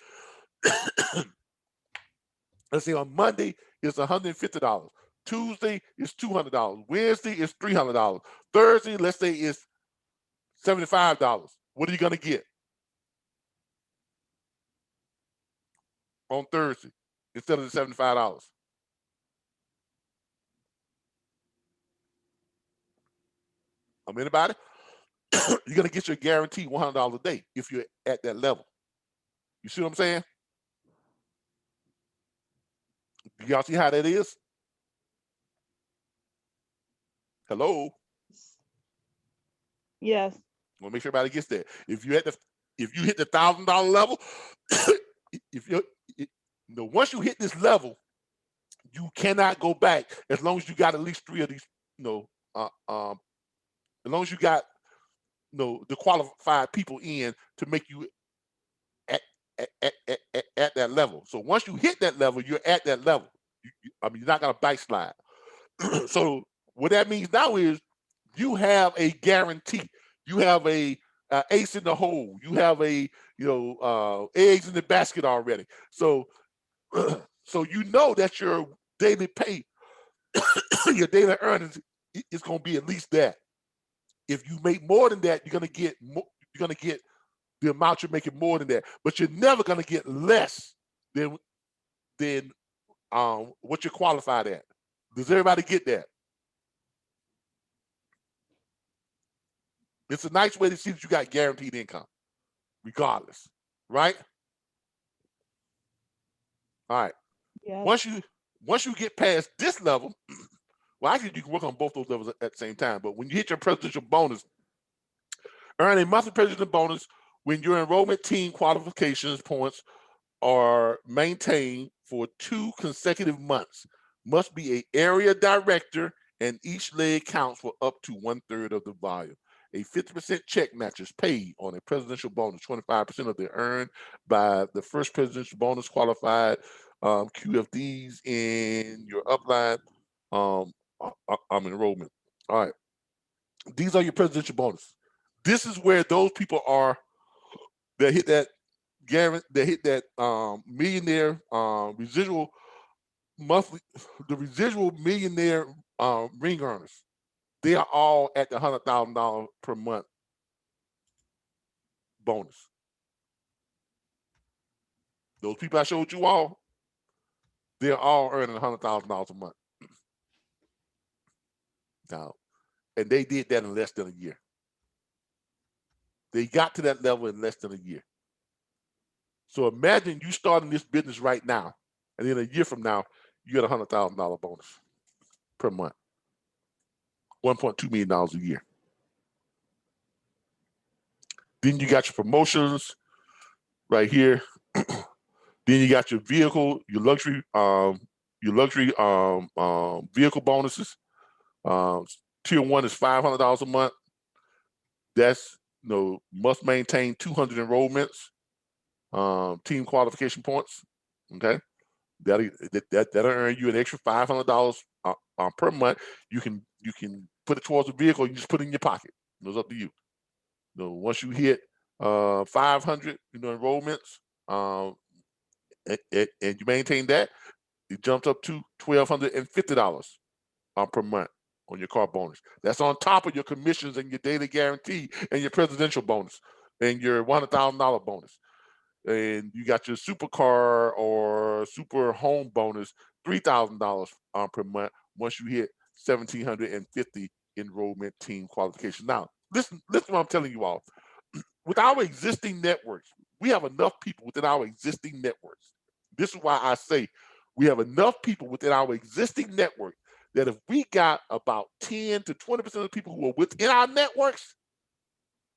let's say on Monday is $150. Tuesday is $200. Wednesday is $300. Thursday, let's say is $75. What are you gonna get on Thursday instead of the $75? Anybody? You're gonna get your guaranteed $100 a day if you're at that level. You see what I'm saying? Y'all see how that is? Hello? Yes. We'll make sure everybody gets that. If you hit the $1,000 level, once you hit this level, you cannot go back as long as you got at least 3 of these, as long as you got the qualified people in to make you at that level. So once you hit that level, you're at that level. You're not gonna backslide. So what that means now is you have a guarantee. You have a ace in the hole. You have a eggs in the basket already. So so you know that your daily pay, your daily earnings is gonna be at least that. If you make more than that, you're gonna get more, you're gonna get the amount you're making more than that, but you're never gonna get less than what you're qualified at. Does everybody get that? It's a nice way to see that you got guaranteed income, regardless, right? All right. Yes. Once you get past this level, well, actually you can work on both those levels at the same time. But when you hit your presidential bonus, earn a monthly presidential bonus when your enrollment team qualifications points are maintained for 2 consecutive months. Must be an area director, and each leg counts for up to 1/3 of the volume. A 50% check match is paid on a presidential bonus, 25% of the earned by the first presidential bonus qualified QFDs in your upline enrollment. All right. These are your presidential bonus. This is where those people are that hit that millionaire residual monthly, the residual millionaire ring earners. They are all at the $100,000 per month bonus. Those people I showed you all, they're all earning $100,000 a month now, and they did that in less than a year. They got to that level in less than a year. So imagine you starting this business right now, and then a year from now, you get a $100,000 bonus per month, $1.2 million a year. Then you got your promotions right here. Then you got your vehicle, your luxury vehicle bonuses. Tier 1 is $500 a month. That's must maintain 200 enrollments. Team qualification points. Okay, that'll earn you an extra $500 per month. You can put it towards the vehicle. You just put it in your pocket. It's up to you. Once you hit 500 enrollments, and you maintain that, it jumps up to $1,250 per month on your car bonus. That's on top of your commissions and your daily guarantee and your presidential bonus and your $100,000 bonus. And you got your supercar or super home bonus, $3,000 per month once you hit 1,750 enrollment team qualification. Now, listen what I'm telling you all. With our existing networks, we have enough people within our existing networks. This is why I say we have enough people within our existing network that if we got about 10 to 20% of the people who are within our networks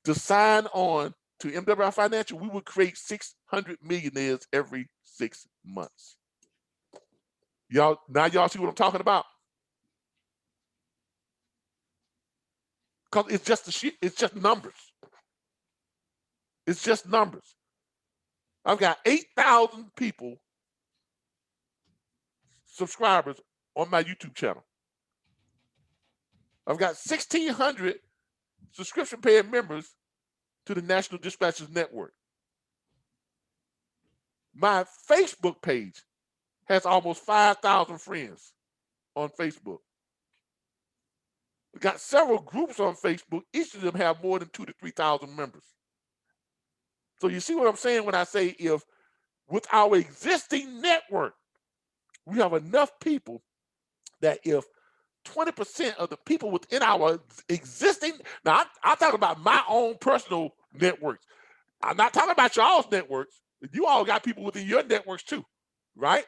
to sign on to MWI Financial, we would create 600 millionaires every 6 months. Y'all, now y'all see what I'm talking about? Because it's just it's just numbers. It's just numbers. I've got 8,000 people, subscribers on my YouTube channel. I've got 1,600 subscription paying members to the National Dispatchers Network. My Facebook page has almost 5,000 friends on Facebook. We've got several groups on Facebook. Each of them have more than 2,000 to 3,000 members. So you see what I'm saying when I say if with our existing network, we have enough people that if 20% of the people within our existing, now I'm talking about my own personal networks. I'm not talking about y'all's networks. You all got people within your networks too, right?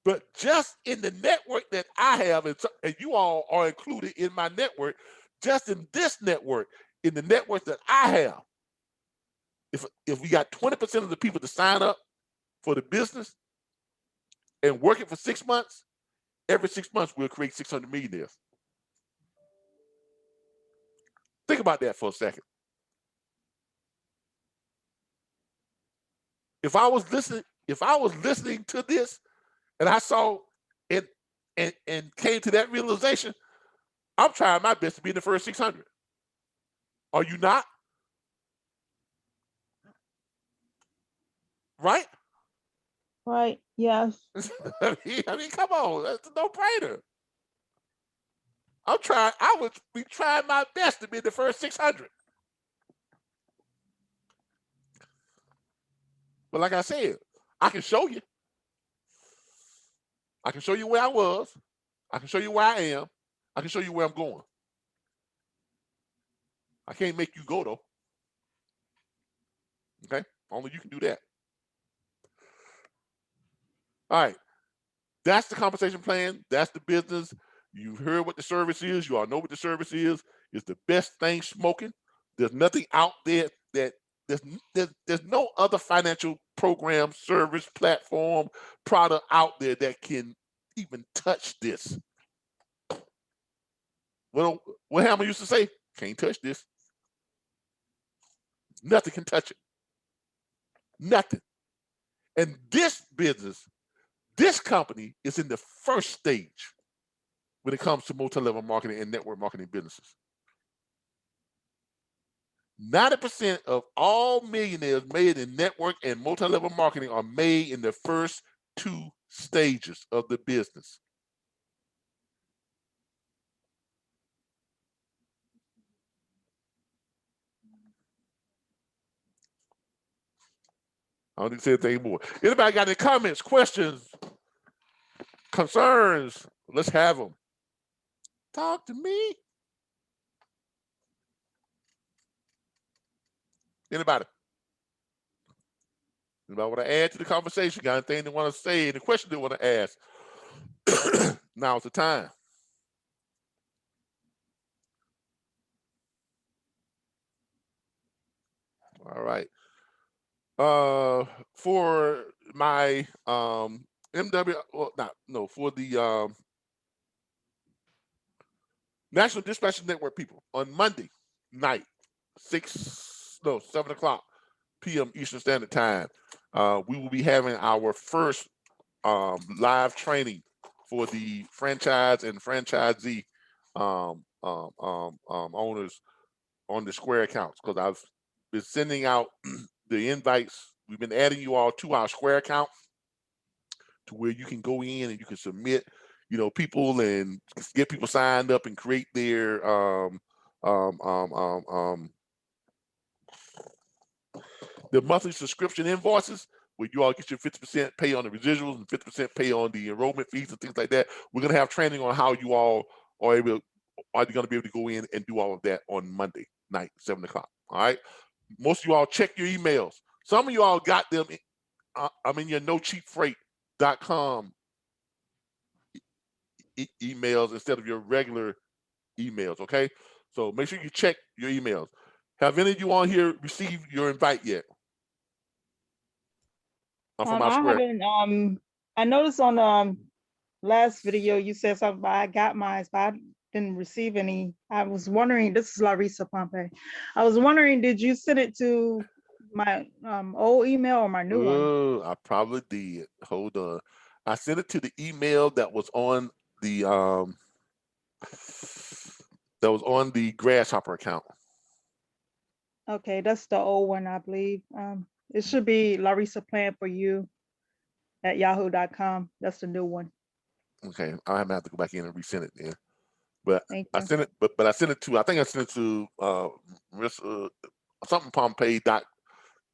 But just in the network that I have, and you all are included in my network, just in this network, in the network that I have, if we got 20% of the people to sign up for the business and work it for 6 months, every 6 months we'll create 600 millionaires. Think about that for a second. If I was listening to this and I saw it and came to that realization, I'm trying my best to be in the first 600. Are you not? Right? Right. Yes. I mean, come on, that's a no-brainer. I would be trying my best to be in the first 600. But like I said, I can show you. I can show you where I was. I can show you where I am. I can show you where I'm going. I can't make you go though. Okay? Only you can do that. All right. That's the compensation plan. That's the business. You've heard what the service is. You all know what the service is. It's the best thing smoking. There's nothing out there that there's no other financial program, service, platform, product out there that can even touch this. Well, what Hammer used to say, can't touch this. Nothing can touch it. Nothing. And this business, this company is in the first stage when it comes to multi-level marketing and network marketing businesses. 90% of all millionaires made in network and multi-level marketing are made in the first 2 stages of the business. I don't need to say anything more. Anybody got any comments, questions, concerns? Let's have them. Talk to me. Anybody? Anybody want to add to the conversation? Got anything they want to say? Any question they want to ask? Now's the time. All right. For my MW, well, for the National Dispatch Network people on Monday night, 7 o'clock p.m. Eastern Standard Time, we will be having our first live training for the franchise and franchisee owners on the Square accounts, because I've been sending out the invites. We've been adding you all to our Square account to where you can go in and you can submit, people and get people signed up and create their the monthly subscription invoices, where you all get your 50% pay on the residuals and 50% pay on the enrollment fees and things like that. We're going to have training on how you all are going to be able to go in and do all of that on Monday night, 7 o'clock. All right. Most of you all check your emails. Some of you all got them. I'm in your nocheapfreight.com emails instead of your regular emails. Okay. So make sure you check your emails. Have any of you on here received your invite yet? From our I square. haven't, I noticed on last video you said something about I got mine, but I didn't receive any. I was wondering, this is Larissa Pompey. I was wondering, did you send it to my old email or my new one? Oh, I probably did. Hold on. I sent it to the email that was on the Grasshopper account. Okay, that's the old one, I believe. It should be Larissa Plan for You at yahoo.com. That's the new one. Okay, I have to go back in and resend it then. But Thank I you. sent it, but I sent it to, I think I sent it to something Pompey at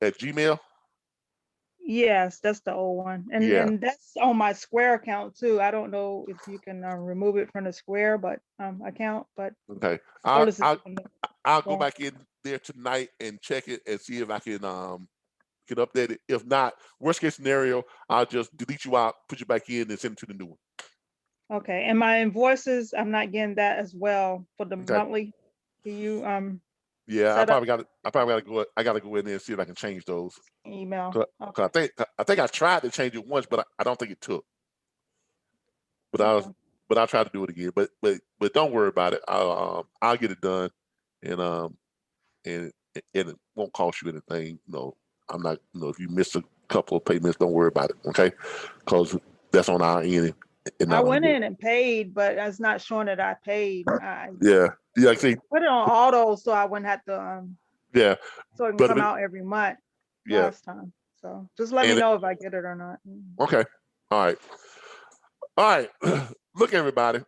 Gmail. Yes, that's the old one. And Yeah. and that's on my Square account too. I don't know if you can remove it from the Square account, but Okay, notice it's I'll on the go phone. back in there tonight and check it and see if I can update it. If not, worst case scenario, I'll just delete you out, put you back in, and send it to the new one. Okay, and my invoices, I'm not getting that as well for the Okay. monthly. Can you Yeah, I set up probably gotta go in there and see if I can change those. email? 'Cause I think I tried to change it once, but I don't think it took. But I'll try to do it again. But don't worry about it. I'll get it done, and it won't cost you anything. No, I'm not. If you miss a couple of payments, don't worry about it. Okay, because that's on our end. And I not on went yours. in and paid, but it's not showing that I paid. Yeah. See. Put it on auto so I wouldn't have to Yeah. so it can But come out every month yeah. last time. So just let me know if I get it or not. Okay. All right. Look, everybody.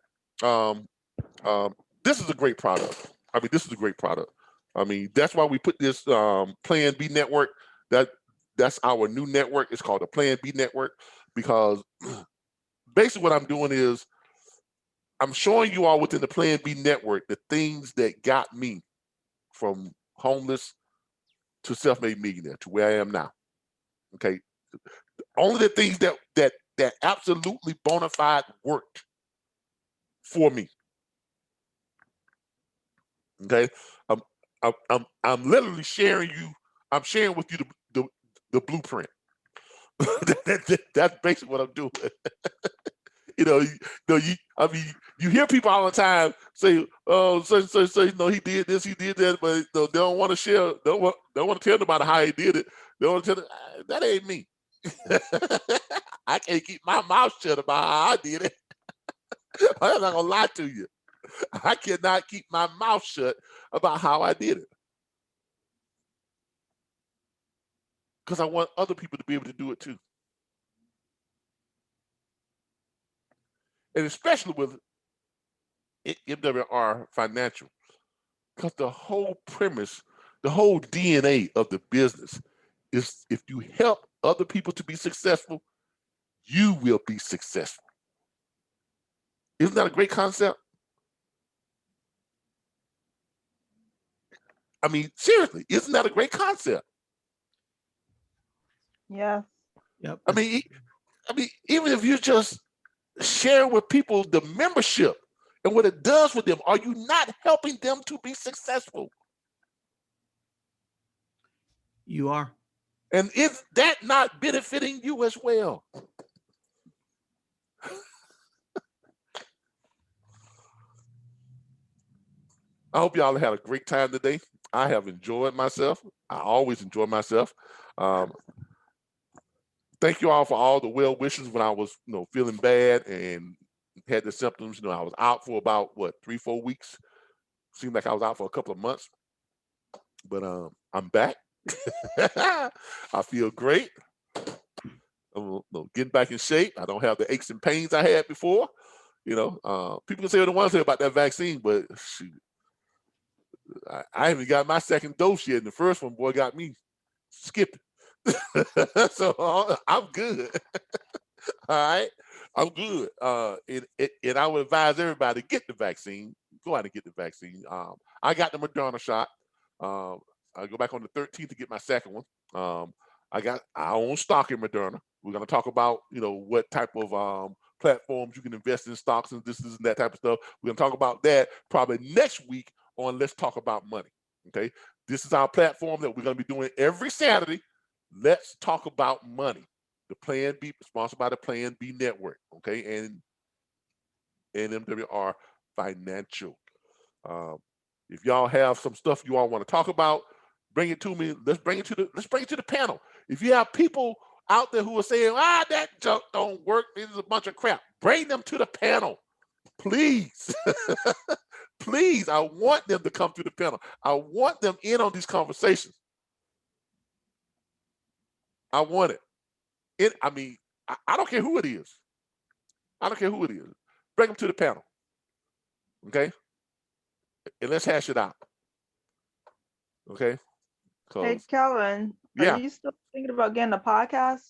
This is a great product. I mean, this is a great product. I mean, that's why we put this Plan B network. That's our new network. It's called the Plan B network, because basically what I'm doing is I'm showing you all within the Plan B network the things that got me from homeless to self-made millionaire to where I am now. Okay, only the things that absolutely bona fide worked for me. Okay, I'm literally sharing you. I'm sharing with you the blueprint. That's basically what I'm doing. I mean, you hear people all the time say, "Oh, so he did this, he did that," but they don't want to share. Don't want to tell nobody how he did it. They want to tell them, that ain't me. I can't keep my mouth shut about how I did it. I'm not gonna lie to you. I cannot keep my mouth shut about how I did it, because I want other people to be able to do it too. And especially with MWR Financial, because the whole premise, the whole DNA of the business is, if you help other people to be successful, you will be successful. Isn't that a great concept? I mean, seriously, isn't that a great concept? Yeah. Yep. I mean, even if you just share with people the membership and what it does for them, are you not helping them to be successful? You are. And is that not benefiting you as well? I hope y'all had a great time today. I have enjoyed myself. I always enjoy myself. Thank you all for all the well wishes when I was, feeling bad and had the symptoms. I was out for about 3-4 weeks. Seemed like I was out for a couple of months, but I'm back. I feel great. I'm getting back in shape. I don't have the aches and pains I had before. People can say what they want to say about that vaccine, but shoot, I haven't got my second dose yet, and the first one, boy, got me skipping. So I'm good. All right, I'm good. And I would advise everybody to get the vaccine. Go out and get the vaccine. I got the Moderna shot. I go back on the 13th to get my second one. I own stock in Moderna. We're going to talk about what type of platforms you can invest in stocks and this and that type of stuff. We're going to talk about that probably next week on Let's Talk About Money. Okay, This is our platform that we're going to be doing every Saturday. Let's talk about money. The Plan B, sponsored by the Plan B Network, okay, and MWR Financial. If y'all have some stuff you all want to talk about, bring it to me. Let's bring it to the panel. If you have people out there who are saying, that junk don't work, this is a bunch of crap, bring them to the panel, please. Please, I want them to come to the panel. I want them in on these conversations. I want it. I don't care who it is. I don't care who it is. Bring them to the panel. Okay? And let's hash it out. Okay? Hey, Calvin, yeah. are you still thinking about getting a podcast?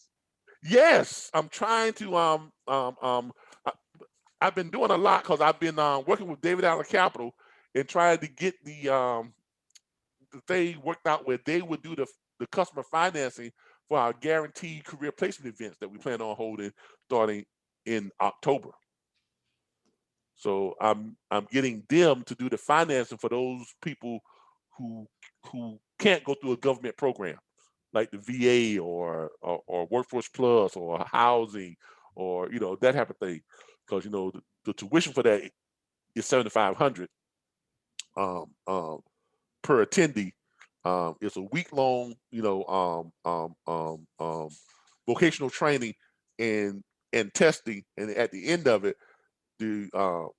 Yes, I'm trying to I've been doing a lot because I've been working with David Allen Capital and trying to get the thing worked out where they would do the customer financing for our guaranteed career placement events that we plan on holding starting in October. So I'm getting them to do the financing for those people who can't go through a government program like the VA or Workforce Plus or housing or that type of thing, because the tuition for that is $7,500 per attendee. It's a week-long vocational training and testing, and at the end of it, the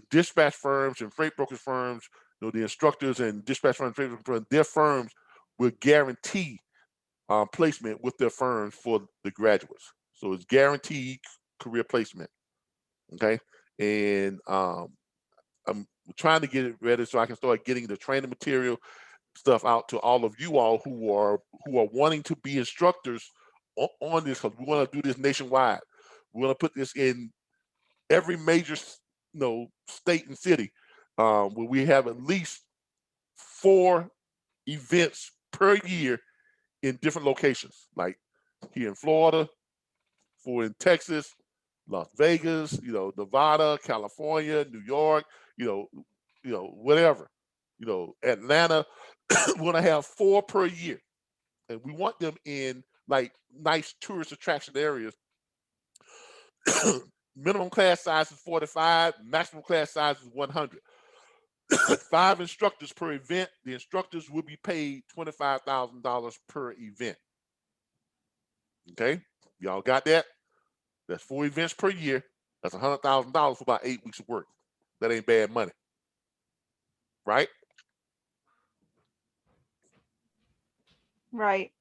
dispatch firms and freight brokerage firms, the instructors and dispatch firms, freight brokerage firms, their firms will guarantee placement with their firms for the graduates. So it's guaranteed career placement. Okay, and I'm trying to get it ready so I can start getting the training material stuff out to all of you all who are wanting to be instructors on this, because we want to do this nationwide. We want to put this in every major state and city, where we have at least 4 events per year in different locations, like here in Florida, 4 in Texas, Las Vegas, Nevada, California, New York, whatever, Atlanta. We're gonna have 4 per year, and we want them in like nice tourist attraction areas. Minimum class size is 45, maximum class size is 100. 5 instructors per event. The instructors will be paid $25,000 per event. Okay, y'all got that? That's 4 events per year. That's $100,000 for about 8 weeks of work. That ain't bad money, right? Right.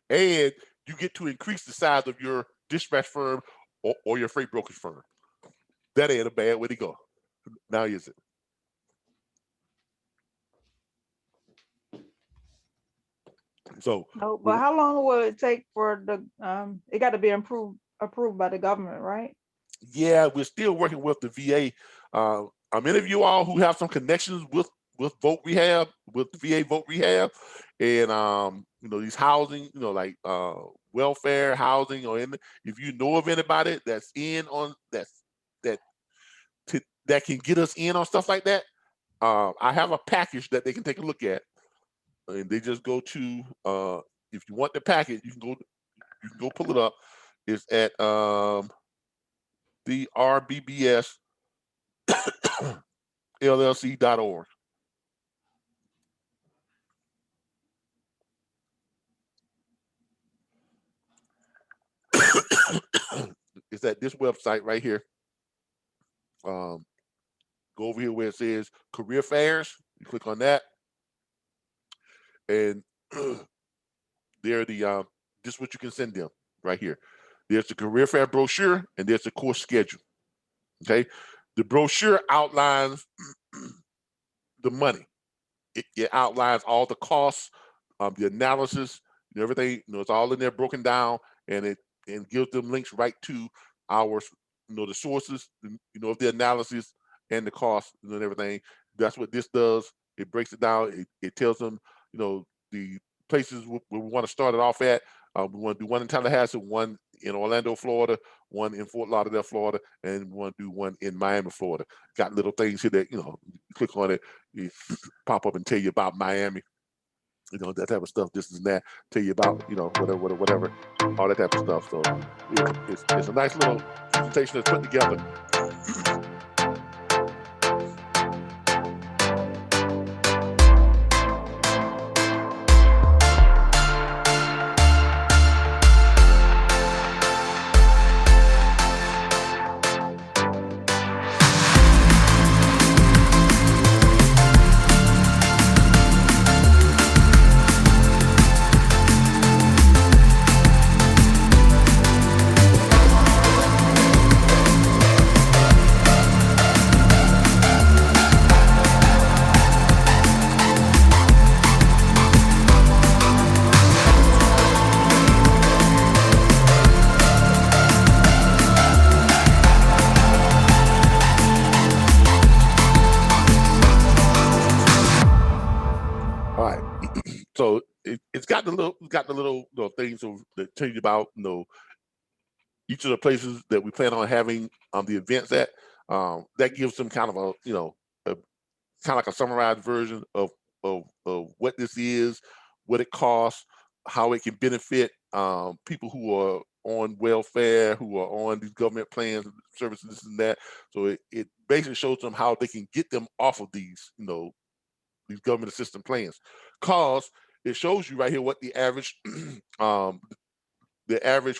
And you get to increase the size of your dispatch firm or your freight brokerage firm. That ain't a bad way to go. Now is it? So, no, but how long will it take for the it got to be approved by the government, right? Yeah, we're still working with the VA. Many of you all who have some connections with Vote Rehab, with VA Vote Rehab, and these housing, like welfare housing, or if you know of anybody that's in on that can get us in on stuff like that, I have a package that they can take a look at, and they just go to if you want the package, you can go pull it up. It's at the RBBS LLC.org. It's at this website right here. Go over here where it says career fairs. You click on that, and there the this is what you can send them right here. There's the career fair brochure, and there's the course schedule. Okay, the brochure outlines the money. It outlines all the costs, the analysis, everything. It's all in there broken down, and it gives them links right to our, the sources, of the analysis and the costs and everything. That's what this does. It breaks it down. It tells them, the places where we want to start it off at. We want to do one in Tallahassee, one in Orlando, Florida, one in Fort Lauderdale, Florida, and one do one in Miami, Florida. Got little things here that, you click on it, you pop up and tell you about Miami, that type of stuff, this and that, tell you about, whatever, all that type of stuff. So it's a nice little presentation that's put together. So it's got the little things that tell you about each of the places that we plan on having the events at. That gives them kind of a kind of like a summarized version of what this is, what it costs, how it can benefit people who are on welfare, who are on these government plans, services, this and that. So it basically shows them how they can get them off of these these government assistance plans, cause it shows you right here what the average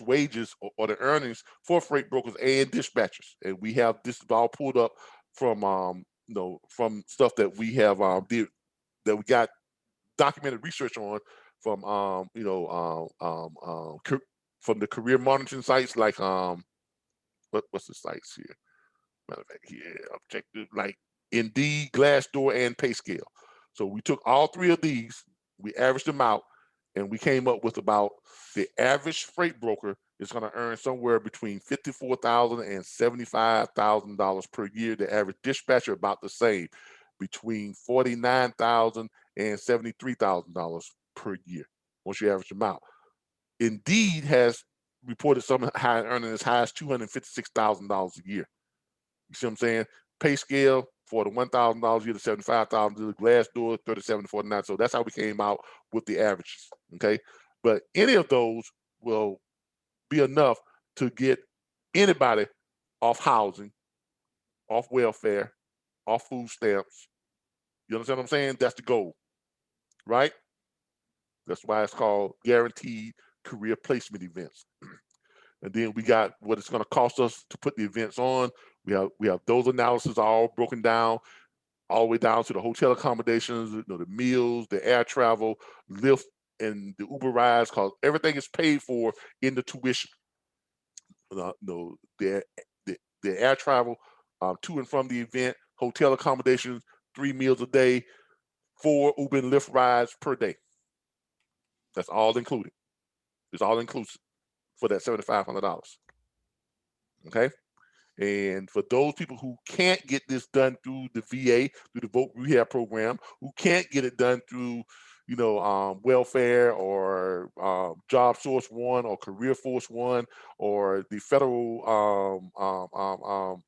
wages or the earnings for freight brokers and dispatchers, and we have this all pulled up from from stuff that we have that we got documented research on from from the career monitoring sites like what's the sites here? Matter of fact, here objective like Indeed, Glassdoor, and PayScale. So we took all three of these, we averaged them out, and we came up with about the average freight broker is going to earn somewhere between $54,000 and $75,000 per year. The average dispatcher about the same, between $49,000 and $73,000 per year. Once you average them out, Indeed has reported some high earning as high as $256,000 a year. You see what I'm saying? Pay scale for the $1,000 a year to $75,000 to the Glassdoor, 37 to 49. So that's how we came out with the averages. Okay, but any of those will be enough to get anybody off housing, off welfare, off food stamps. You understand what I'm saying? That's the goal, right? That's why it's called guaranteed career placement events. And then we got what it's going to cost us to put the events on. We have those analyses all broken down, all the way down to the hotel accommodations, the meals, the air travel, Lyft, and the Uber rides. Cause everything is paid for in the tuition. The air travel to and from the event, hotel accommodations, 3 meals a day, 4 Uber and Lyft rides per day. That's all included. It's all inclusive for that $7,500. Okay. And for those people who can't get this done through the VA, through the Voc Rehab program, who can't get it done through, welfare or Job Source One or Career Force One or the federal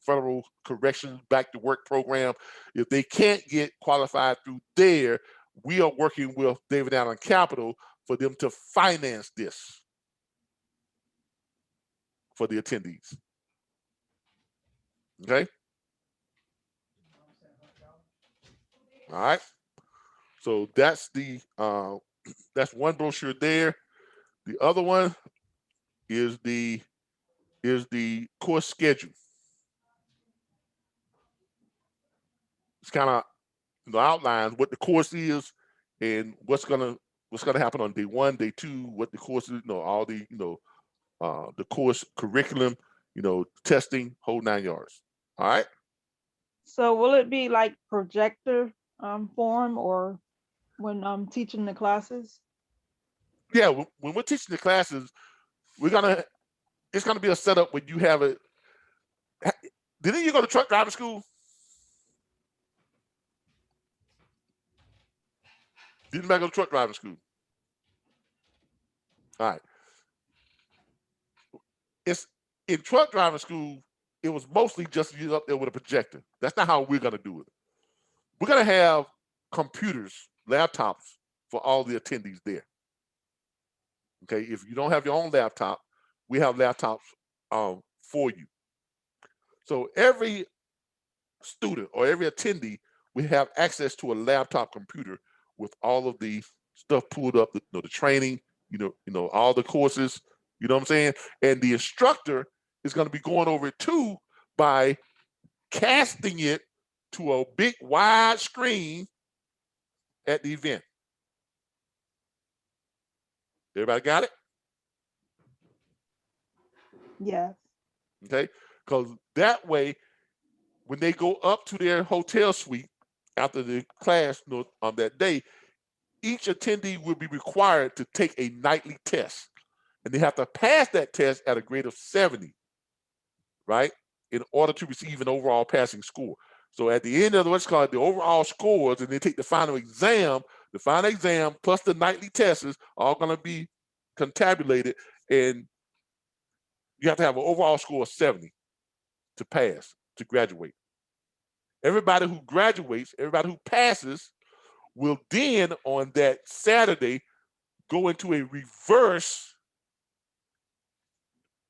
federal corrections back to work program, if they can't get qualified through there, we are working with David Allen Capital for them to finance this for the attendees. Okay. All right. So that's that's one brochure there. The other one is the course schedule. It's kind of outlines what the course is and what's gonna happen on day 1, day 2, what the course is, all the the course curriculum, testing, whole 9 yards. All right. So will it be like projector form or when I'm teaching the classes? Yeah, when we're teaching the classes, it's gonna be a setup when you have it. Didn't you go to truck driving school? Didn't I go to truck driving school? All right. It's in truck driving school, it was mostly just you up there with a projector. That's not how we're going to do it. We're going to have computers, laptops for all the attendees there. Okay, if you don't have your own laptop, we have laptops for you. So every student or every attendee, we have access to a laptop computer with all of the stuff pulled up, the training, all the courses, you know what I'm saying? And the instructor is going to be going over it too by casting it to a big wide screen at the event. Everybody got it? Yes. Okay, because that way, when they go up to their hotel suite after the class on that day, each attendee will be required to take a nightly test. And they have to pass that test at a grade of 70, right? In order to receive an overall passing score. So at the end of what's called the overall scores, and they take the final exam plus the nightly tests is all going to be contabulated, and you have to have an overall score of 70 to pass, to graduate. Everybody who graduates, everybody who passes, will then on that Saturday go into a reverse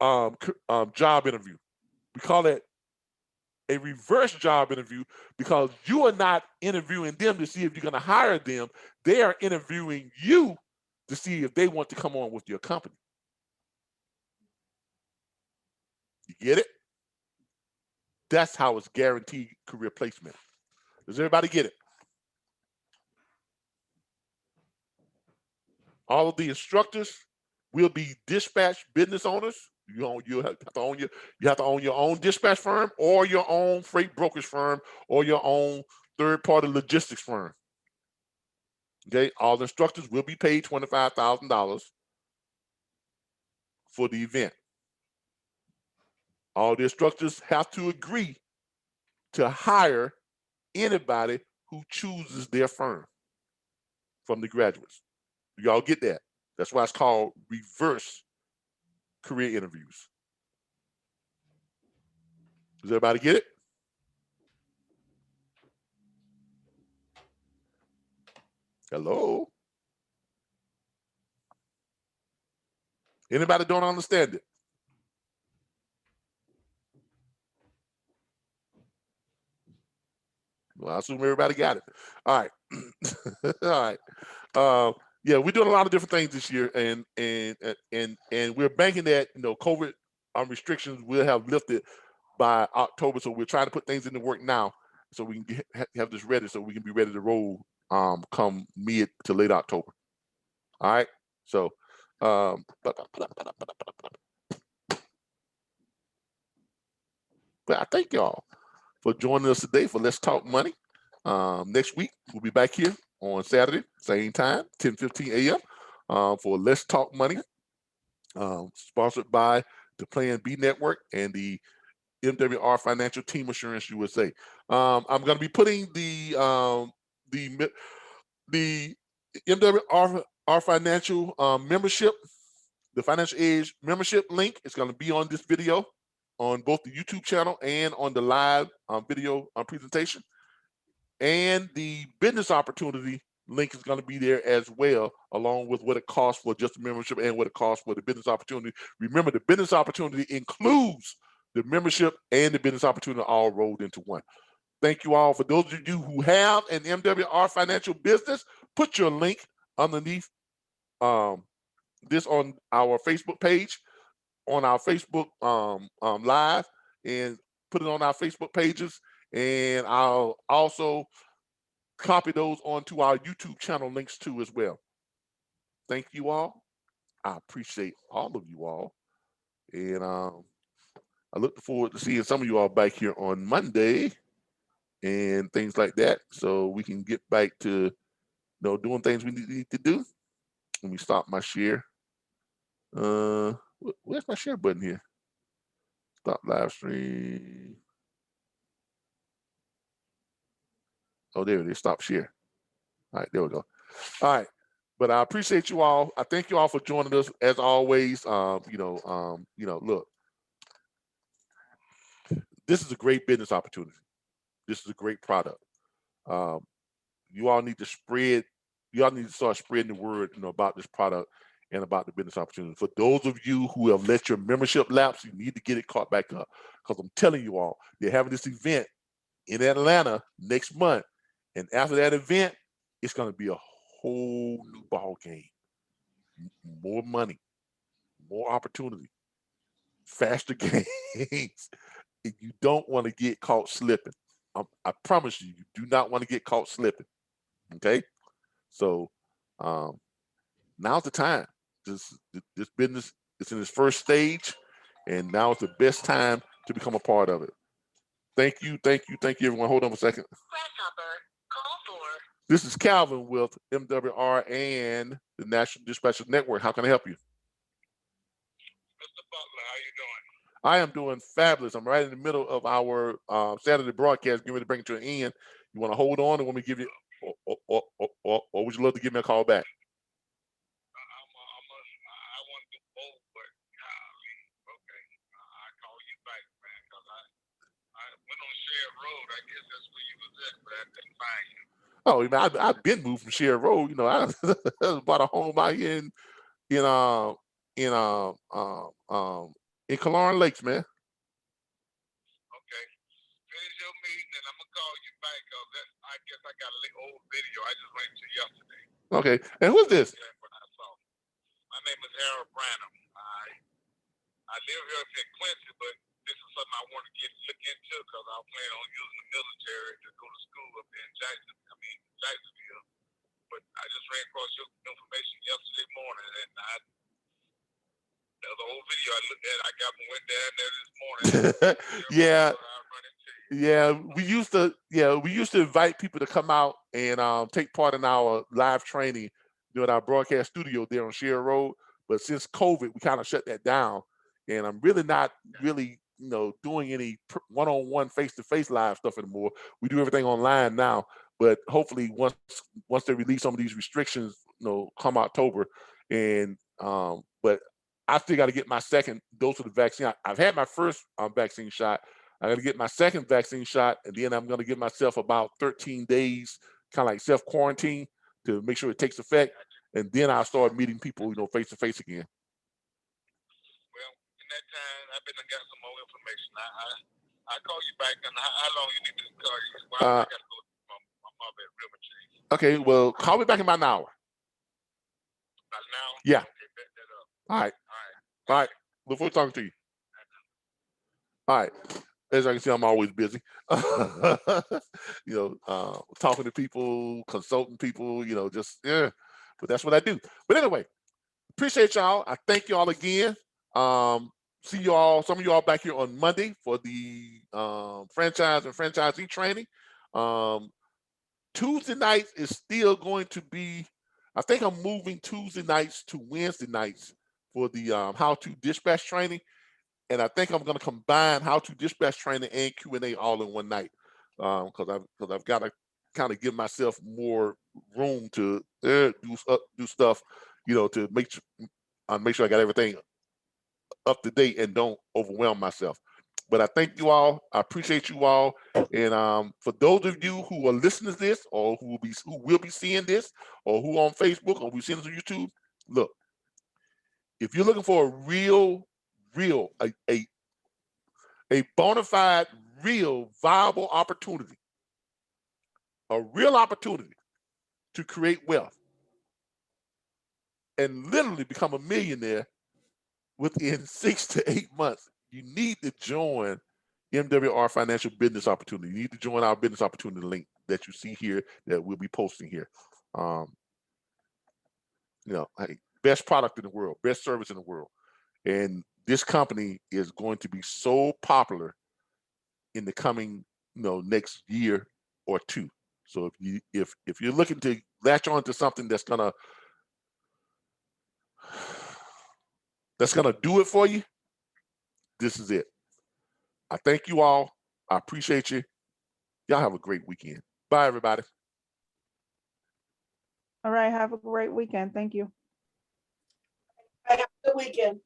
job interview. We call it a reverse job interview because you are not interviewing them to see if you're going to hire them. They are interviewing you to see if they want to come on with your company. You get it? That's how it's guaranteed career placement. Does everybody get it? All of the instructors will be dispatch business owners. You have to own your own dispatch firm or your own freight brokerage firm or your own third-party logistics firm. Okay, all the instructors will be paid $25,000 for the event. All the instructors have to agree to hire anybody who chooses their firm from the graduates. Y'all get that? That's why it's called reverse career interviews. Does everybody get it? Hello? Anybody don't understand it? Well, I assume everybody got it. All right. All right. Yeah, we're doing a lot of different things this year, and we're banking that COVID restrictions will have lifted by October. So we're trying to put things into work now, so we can have this ready, so we can be ready to roll come mid to late October. All right. So, but I thank y'all for joining us today for Let's Talk Money. Next week we'll be back here on Saturday, same time, 10:15 a.m. For Let's Talk Money, sponsored by the Plan B Network and the MWR Financial Team Assurance USA. I'm going to be putting the MWR Financial membership, the Financial Edge membership link. It's going to be on this video on both the YouTube channel and on the live video presentation. And the business opportunity link is going to be there as well, along with what it costs for just the membership and what it costs for the business opportunity. Remember, the business opportunity includes the membership and the business opportunity all rolled into one. Thank you all. For those of you who have an MWR financial business, put your link underneath this on our Facebook page, on our Facebook live, and put it on our Facebook pages. And I'll also copy those onto our YouTube channel links too as well. Thank you all. I appreciate all of you all. And I look forward to seeing some of you all back here on Monday and things like that, so we can get back to doing things we need to do. Let me stop my share. Where's my share button here? Stop live stream. Oh, there it is. Stop share. All right, there we go. All right, but I appreciate you all. I thank you all for joining us as always. Look, this is a great business opportunity. This is a great product. You all need to start spreading the word, about this product and about the business opportunity. For those of you who have let your membership lapse, you need to get it caught back up, because I'm telling you all, they're having this event in Atlanta next month, and after that event, it's going to be a whole new ball game. More money, more opportunity, faster games. You don't want to get caught slipping. I promise you, you do not want to get caught slipping. Okay, so now's the time. This business is in its first stage, and now is the best time to become a part of it. Thank you, everyone. Hold on a second. This is Calvin with MWR and the National Dispatcher Network. How can I help you? Mr. Butler, how you doing? I am doing fabulous. I'm right in the middle of our Saturday broadcast, getting ready to bring it to an end. You want to hold on, or want me to give you, or would you love to give me a call back? I want to do both, but golly, okay, I call you back, man, because I went on Shared Road. I guess that's where you was at, but I didn't find you. Oh, I've been moved from Shared Road. I bought a home out here in Kalaran Lakes, man. Okay, finish your meeting, and I'm gonna call you back, because I guess I got a old video I just went to yesterday. Okay, and who's this? My name is Harold Branham. I live here in Quincy, but this is something I want to look into, because I plan on using the military to go to school up in Jacksonville. But I just ran across your information yesterday morning, and the old video I looked at, I went down there this morning. We used to invite people to come out and take part in our live training, at our broadcast studio there on Shared Road. But since COVID, we kind of shut that down, and I'm really not doing any one-on-one, face-to-face live stuff anymore. We do everything online now. But hopefully, once they release some of these restrictions, come October, and but I still got to get my second dose of the vaccine. I've had my first vaccine shot. I got to get my second vaccine shot, and then I'm going to give myself about 13 days, kind of like self-quarantine, to make sure it takes effect, and then I'll start meeting people, face to face again. Well, in that time, I've been and got some more information. I call you back, and how long you need to call you? Well, I got to go to my mother at River Tree. Okay, well, call me back in about an hour. About an hour? Yeah. Okay, bet that up. All right. Look forward to talking to you. All right. As I can see, I'm always busy. Talking to people, consulting people, but that's what I do. But anyway, appreciate y'all. I thank y'all again. See y'all, some of y'all back here on Monday for the franchise and franchisee training. Tuesday nights is still going to be, I think I'm moving Tuesday nights to Wednesday nights for the how to dispatch training. And I think I'm going to combine how to dispatch training and Q&A all in one night, because I've got to kind of give myself more room to do stuff, to make sure I got everything up to date and don't overwhelm myself. But I thank you all. I appreciate you all. And for those of you who are listening to this, or who will be seeing this, or who on Facebook, or we seeing this on YouTube, look, if you're looking for a a bona fide, real, viable opportunity, a real opportunity to create wealth and literally become a millionaire within 6 to 8 months, you need to join MWR Financial Business Opportunity. You need to join our business opportunity link that you see here that we'll be posting here. Best product in the world, best service in the world. And this company is going to be so popular in the coming, next year or two. So if you're looking to latch on to something that's gonna do it for you, this is it. I thank you all. I appreciate you. Y'all have a great weekend. Bye, everybody. All right, have a great weekend. Thank you. Have a good weekend.